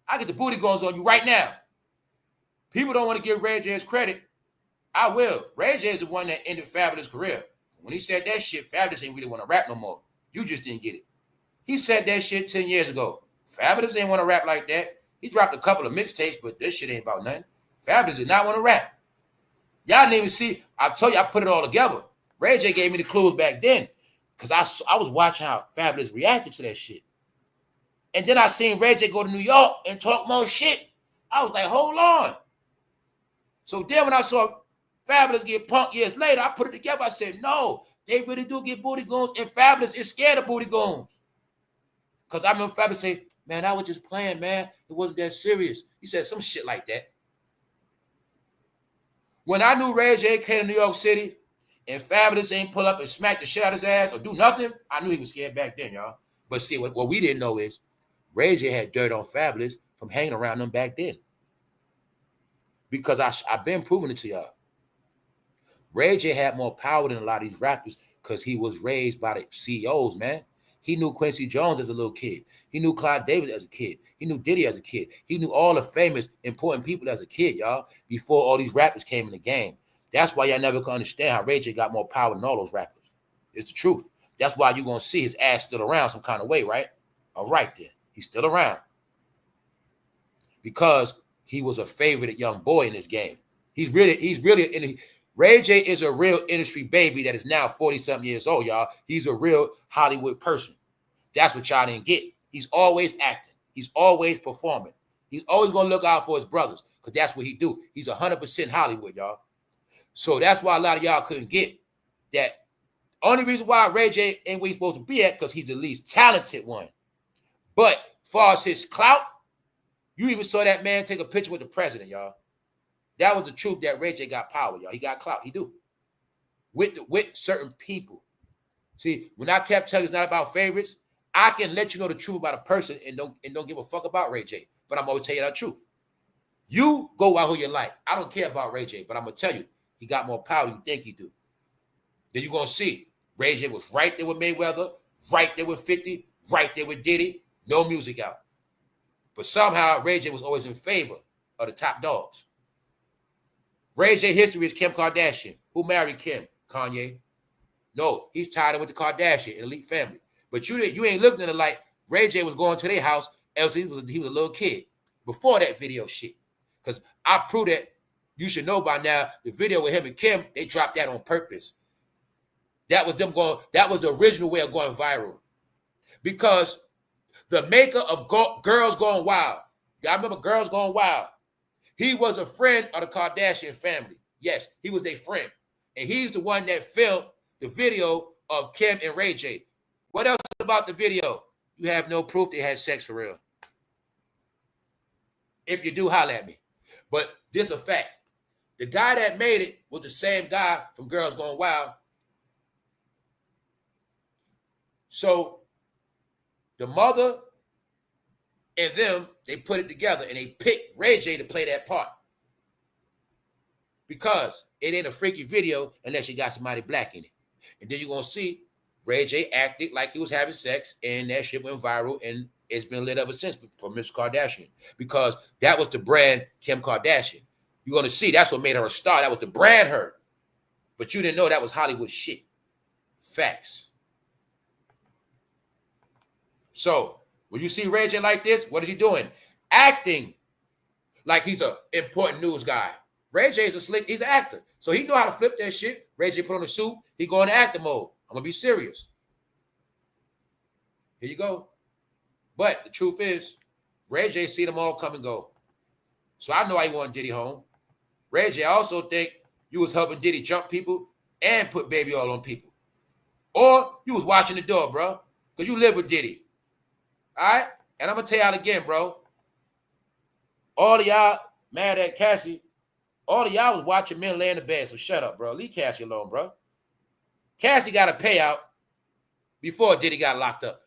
I get the booty goes on you right now. People don't want to give rayj his credit. I will. rayj is the one that ended Fabulous' career. When he said that shit, Fabulous ain't really want to rap no more. You just didn't get it. He said that shit 10 years ago. Fabulous ain't want to rap like that. He dropped a couple of mixtapes, but this shit ain't about nothing. Fabulous did not want to rap. Y'all didn't even see. I told you I put it all together. rayj gave me the clues back then because I was watching how Fabulous reacted to that shit. And then I seen rayj go to New York and talk more shit. I was like, hold on. So then when I saw Fabulous get punked years later, I put it together. I said, no, they really do get booty goons, and Fabulous is scared of booty goons. Because I remember Fabulous say, man, I was just playing, man. It wasn't that serious. He said some shit like that. When I knew rayj came to New York City and Fabulous ain't pull up and smack the shit out of his ass or do nothing, I knew he was scared back then, y'all. But see, what we didn't know is rayj had dirt on Fabulous from hanging around them back then. Because I've been proving it to y'all. rayj had more power than a lot of these rappers because he was raised by the CEOs, man. He knew Quincy Jones as a little kid. He knew Clive Davis as a kid. He knew Diddy as a kid. He knew all the famous, important people as a kid, y'all, before all these rappers came in the game. That's why y'all never can understand how rayj got more power than all those rappers. It's the truth. That's why you're going to see his ass still around some kind of way, right? All right, then. He's still around. Because he was a favorite young boy in this game. He's really rayj is a real industry baby that is now 40-something years old, y'all. He's a real Hollywood person. That's what y'all didn't get. He's always acting. He's always performing. He's always going to look out for his brothers because that's what he do. He's 100% Hollywood, y'all. So that's why a lot of y'all couldn't get that. Only reason why rayj ain't where he's supposed to be at because he's the least talented one. But as far as his clout, you even saw that man take a picture with the president, y'all. That was the truth that rayj got power, y'all. He got clout. He do. With certain people. See, when I kept telling you it's not about favorites, I can let you know the truth about a person and don't give a fuck about rayj. But I'm always tell you the truth. You go out who you like. I don't care about rayj, but I'm gonna tell you, he got more power than you think he do. Then you're gonna see rayj was right there with Mayweather, right there with 50, right there with Diddy, no music out. But somehow rayj was always in favor of the top dogs. rayj history is Kim Kardashian. Who married Kim? Kanye. No, he's tied in with the Kardashian, elite family. But you ain't looking at it like rayj was going to their house, else he was a little kid before that video shit. Because I proved that You should know by now, the video with him and Kim, they dropped that on purpose. That was them going, that was the original way of going viral. Because the maker of Girls Gone Wild, y'all remember Girls Gone Wild? He was a friend of the Kardashian family. Yes, he was their friend. And he's the one that filmed the video of Kim and rayj. What else about the video? You have no proof they had sex for real. If you do, holler at me. But this a fact. The guy that made it was the same guy from Girls Gone Wild. So the mother and them, they put it together and they picked rayj to play that part. Because it ain't a freaky video unless you got somebody black in it. And then you're going to see rayj acted like he was having sex, and that shit went viral, and it's been lit ever since for Miss Kardashian. Because that was the brand Kim Kardashian. You're going to see that's what made her a star. That was the brand her. But you didn't know that was Hollywood shit. Facts. So when you see rayj like this, what is he doing? Acting like he's an important news guy. rayj is a slick, he's an actor. So he know how to flip that shit. rayj put on a suit, he go into actor mode. I'm going to be serious. Here you go. But the truth is, rayj see them all come and go. So I know I want Diddy home. rayj, I also think you was helping Diddy jump people and put baby oil on people. Or you was watching the door, bro, because you live with Diddy. All right? And I'm going to tell y'all again, bro. All of y'all mad at Cassie. All of y'all was watching men lay in the bed, so shut up, bro. Leave Cassie alone, bro. Cassie got a payout before Diddy got locked up.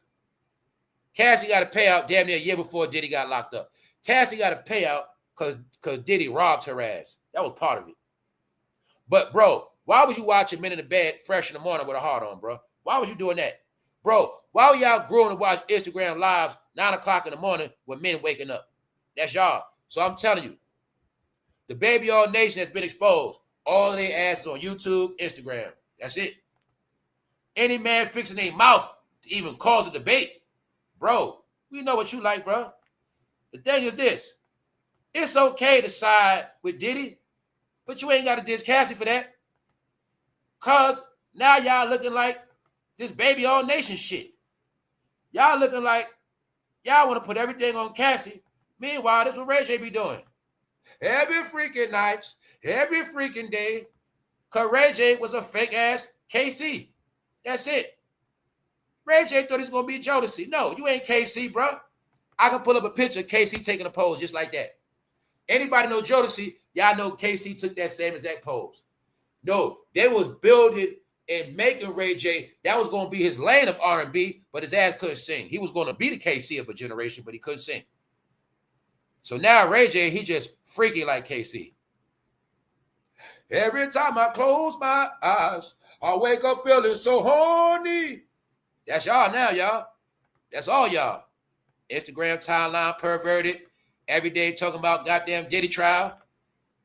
Cassie got a payout damn near a year before Diddy got locked up. Cassie got a payout because Diddy robbed her ass. That was part of it. But, bro, why was you watching men in the bed fresh in the morning with a heart on, bro? Why was you doing that? Bro, why were y'all growing to watch Instagram lives 9 o'clock in the morning with men waking up? That's y'all. So I'm telling you, the baby all nation has been exposed. All of their asses on YouTube, Instagram. That's it. Any man fixing their mouth to even cause a debate, bro, we know what you like, bro. The thing is this. It's okay to side with Diddy, but you ain't got to diss Cassie for that. Because now y'all looking like this baby all nation shit. Y'all looking like y'all want to put everything on Cassie. Meanwhile, this is what rayj be doing. Every freaking night, every freaking day, because rayj was a fake ass KC. That's it. rayj thought he's going to be Jodeci. No, you ain't KC, bro. I can pull up a picture of KC taking a pose just like that. Anybody know Jodeci, y'all know KC took that same exact pose. No, they was building and making rayj. That was going to be his lane of R&B, but his ass couldn't sing. He was going to be the KC of a generation, but he couldn't sing. So now rayj, he just freaky like KC. Every time I close my eyes, I wake up feeling so horny. That's y'all now, y'all. That's all y'all. Instagram timeline perverted. Every day talking about goddamn diddytrial.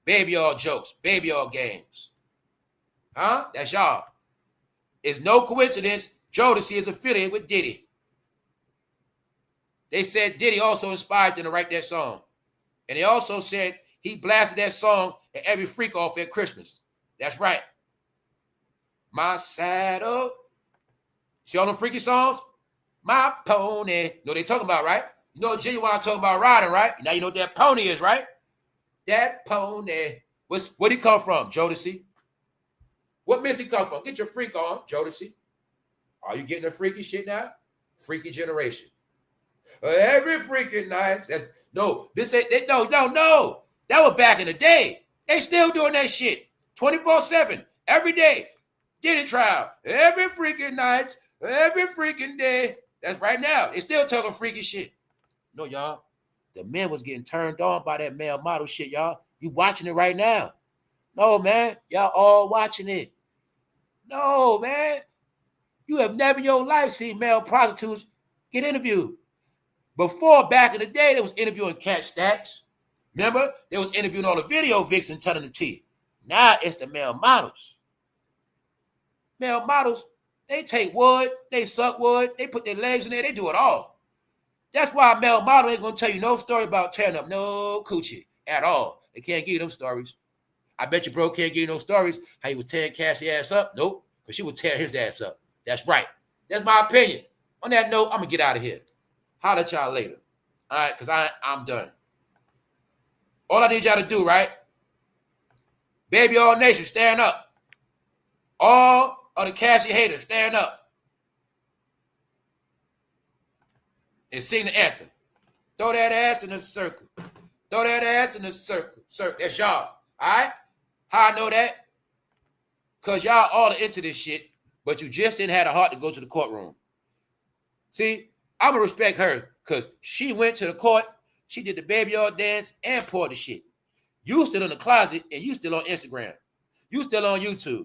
Baby all jokes. Baby all games. Huh? That's y'all. It's no coincidence Jodeci is affiliated with Diddy. They said Diddy also inspired them to write that song. And they also said he blasted that song at every freak off at Christmas. That's right. My saddle. See all them freaky songs? My pony. You know what they talking about, right? You know Genuine talking about riding, right? Now you know what that pony is, right? That pony. Where'd he come from? Jodeci. What miss he come from? Get your freak on, Jodeci. Are you getting the freaky shit now? Freaky generation. Every freaking night. No. That was back in the day. They still doing that shit. 24/7. Every day. Diddytrial. Every freaking night. Every freaking day. That's right now. They still talking freaky shit. No, y'all. The men was getting turned on by that male model shit, y'all. You watching it right now. No, man. Y'all all watching it. No, man. You have never in your life seen male prostitutes get interviewed. Before, back in the day, they was interviewing Cat Stacks. Remember? They was interviewing all the video vixens telling the tea. Now it's the male models. Male models, they take wood, they suck wood, they put their legs in there, they do it all. That's why a male model ain't going to tell you no story about tearing up no coochie at all. They can't give you them stories. I bet you bro can't give you no stories how he was tearing Cassie ass up. Nope, because she would tear his ass up. That's right. That's my opinion. On that note, I'm going to get out of here. Holler at y'all later. All right, because I'm done. All I need y'all to do, right? Baby all nation, stand up. All of the Cassie haters, stand up. And sing the anthem. Throw that ass in a circle. Throw that ass in a circle. That's y'all. All right? How I know that? Because y'all all into this shit, but you just didn't have the heart to go to the courtroom. See, I'm going to respect her because she went to the court, she did the baby all dance and poured the shit. You still in the closet and you still on Instagram. You still on YouTube.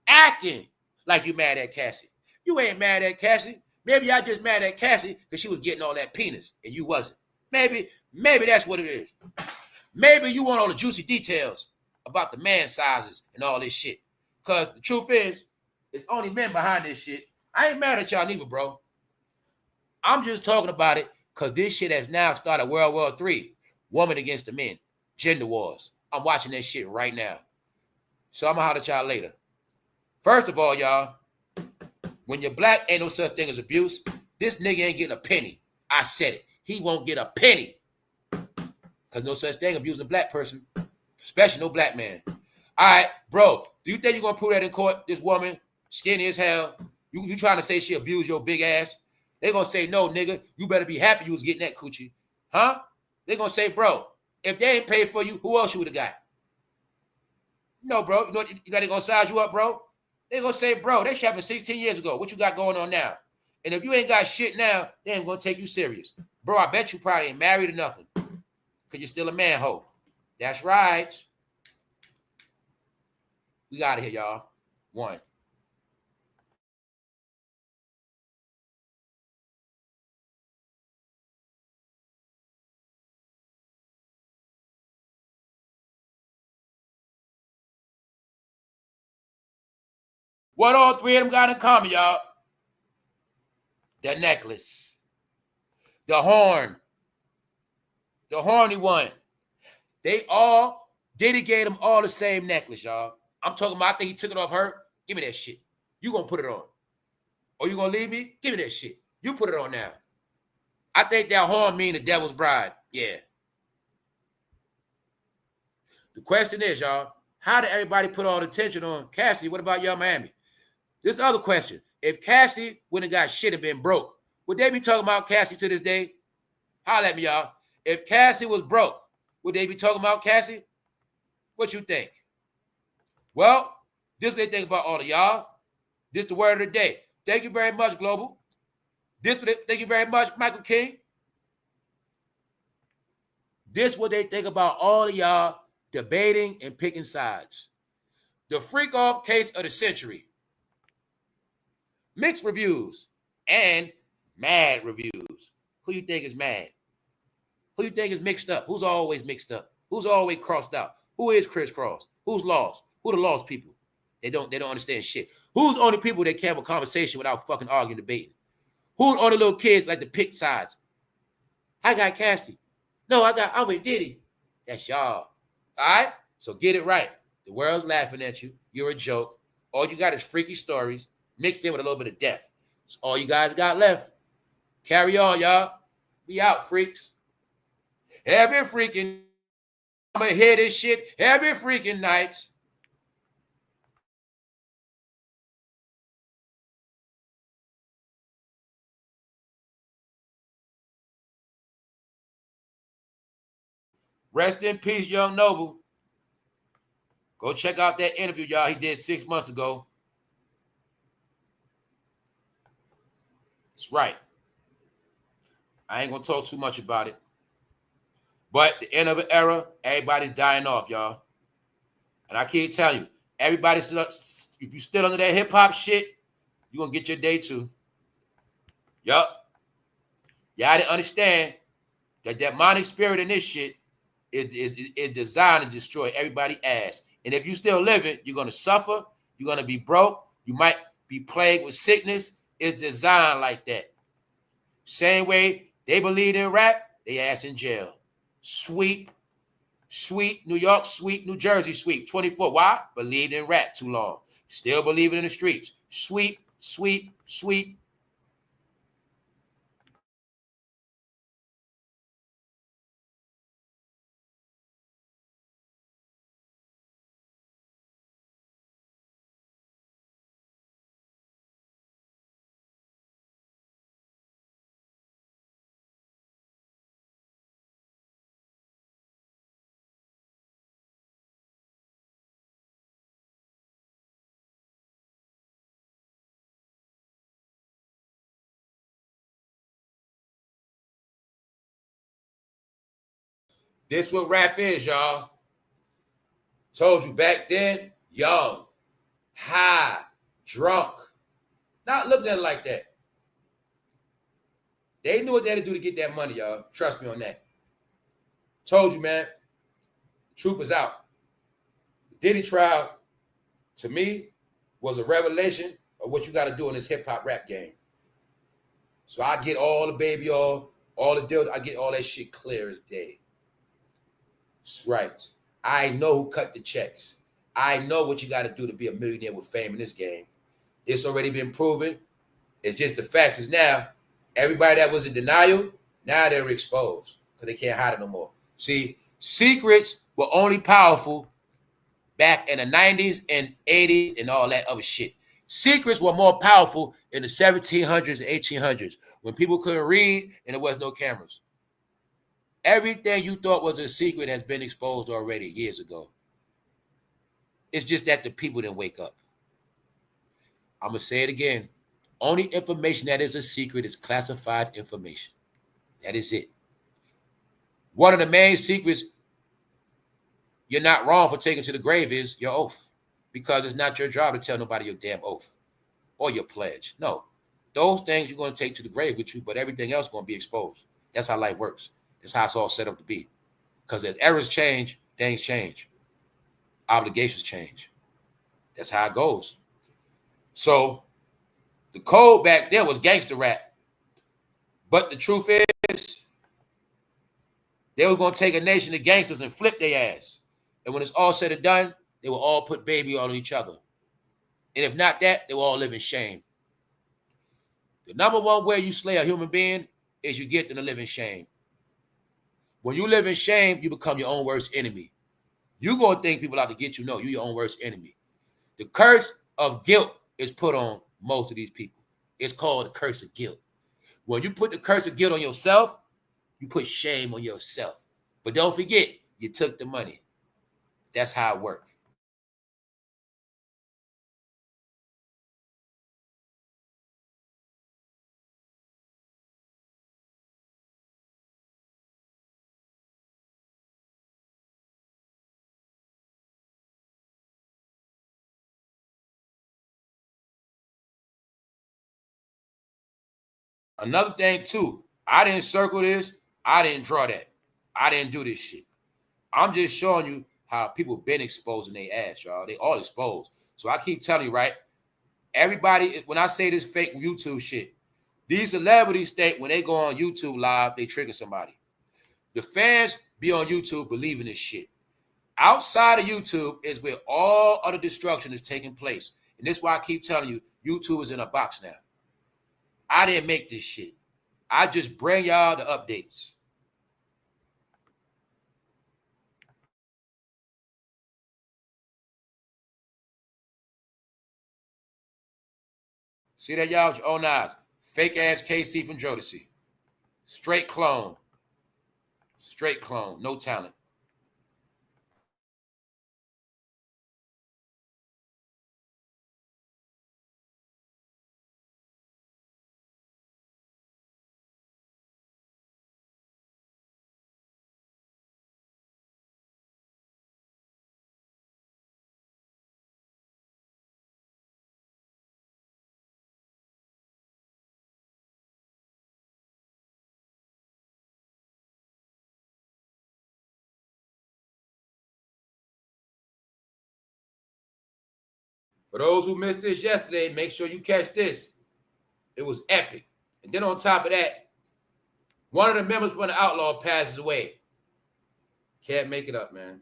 Acting like you mad at Cassie. You ain't mad at Cassie. Maybe I just mad at Cassie because she was getting all that penis and you wasn't. Maybe that's what it is. Maybe you want all the juicy details about the man sizes and all this shit. Because the truth is, it's only men behind this shit. I ain't mad at y'all neither, bro. I'm just talking about it because this shit has now started World War III. Woman against the men. Gender wars. I'm watching that shit right now. So I'm going to holler at y'all later. First of all, y'all, when you're black, ain't no such thing as abuse. This nigga ain't getting a penny. I said it. He won't get a penny. Because no such thing abusing a black person. Especially no black man. All right, bro. Do you think you're going to prove that in court? This woman, skinny as hell. You trying to say she abused your big ass? They going to say, no, nigga. You better be happy you was getting that coochie. Huh? They going to say, bro, if they ain't paid for you, who else you would have got? No, bro. You know they going to size you up, bro? They going to say, bro, that shit happened 16 years ago. What you got going on now? And if you ain't got shit now, they ain't going to take you serious. Bro, I bet you probably ain't married or nothing. Because you're still a man-ho. That's right. We got it here, y'all. One. What all three of them got in common, y'all? The necklace. The horn. The horny one. Diddy gave them all the same necklace, y'all. I'm talking about, I think he took it off her. Give me that shit. You gonna put it on. Or you gonna leave me? Give me that shit. You put it on now. I think that horn mean the devil's bride. Yeah. The question is, y'all, how did everybody put all the attention on Cassie? What about Yungmiami? This other question. If Cassie wouldn't have got shit and been broke, would they be talking about Cassie to this day? Holler at me, y'all. If Cassie was broke, would they be talking about Cassie? What you think? Well, this is what they think about all of y'all. This is the word of the day. Thank you very much, Global. Thank you very much, Michael King. This is what they think about all of y'all debating and picking sides. The freak-off case of the century. Mixed reviews and mad reviews. Who you think is mad? Who you think is mixed up? Who's always mixed up? Who's always crossed out? Who is crisscrossed? Who's lost? Who the lost people? They don't understand shit. Who's the only people that can have a conversation without fucking arguing, debating? Who's the only little kids like to pick sides? I got Cassie. No, I'm with Diddy. That's y'all. All right? So get it right. The world's laughing at you. You're a joke. All you got is freaky stories mixed in with a little bit of death. That's all you guys got left. Carry on, y'all. Be out, freaks. Every freaking, I'm going to hear this shit every freaking night. Rest in peace, Young Noble. Go check out that interview, y'all, he did 6 months ago. That's right. I ain't going to talk too much about it. But the end of an era, everybody's dying off, y'all. And I keep telling you, everybody's, if you still under that hip-hop shit, you're going to get your day too. Yup. Y'all didn't understand that demonic spirit in this shit is designed to destroy everybody's ass. And if you still living, you're going to suffer. You're going to be broke. You might be plagued with sickness. It's designed like that. Same way they believe in rap, they ass in jail. Sweep Sweet New York, sweet New Jersey, sweet 24. Why? Believed in rap too long. Still believing in the streets. Sweet, sweet, sweet. This what rap is, y'all. Told you back then, young, high, drunk. Not looking at it like that. They knew what they had to do to get that money, y'all. Trust me on that. Told you, man. Truth is out. The Diddy trial, to me, was a revelation of what you got to do in this hip-hop rap game. So I get all the baby all the deal. I get all that shit clear as day. That's right. I know who cut the checks. I know what you got to do to be a millionaire with fame in this game. It's already been proven. It's just the facts is now, everybody that was in denial, now they're exposed because they can't hide it no more. See, secrets were only powerful back in the 90s and 80s and all that other shit. Secrets were more powerful in the 1700s and 1800s when people couldn't read and there was no cameras. Everything you thought was a secret has been exposed already years ago. It's just that the people didn't wake up. I'm going to say it again. Only information that is a secret is classified information. That is it. One of the main secrets you're not wrong for taking to the grave is your oath, because it's not your job to tell nobody your damn oath or your pledge. No, those things you're going to take to the grave with you, but everything else is going to be exposed. That's how life works. That's how it's all set up to be. Because as errors change, things change. Obligations change. That's how it goes. So the code back there was gangster rap. But the truth is, they were going to take a nation of gangsters and flip their ass. And when it's all said and done, they will all put baby on each other. And if not that, they will all live in shame. The number one way you slay a human being is you get them to live in shame. When you live in shame, you become your own worst enemy. You're going to think people out to get you. No, you're your own worst enemy. The curse of guilt is put on most of these people. It's called the curse of guilt. When you put the curse of guilt on yourself, you put shame on yourself. But don't forget, you took the money. That's how it works. Another thing, too, I didn't circle this. I didn't draw that. I didn't do this shit. I'm just showing you how people been exposing their ass, y'all. They all exposed. So I keep telling you, right? Everybody, when I say this fake YouTube shit, these celebrities think when they go on YouTube live, they trigger somebody. The fans be on YouTube believing this shit. Outside of YouTube is where all other destruction is taking place. And this is why I keep telling you, YouTube is in a box now. I didn't make this shit. I just bring y'all the updates. See that, y'all, with your own eyes. Fake ass KC from Jodeci. Straight clone. Straight clone. No talent. For those who missed this yesterday, make sure you catch this. It was epic. And then on top of that, one of the members from the Outlaw passes away. Can't make it up, man.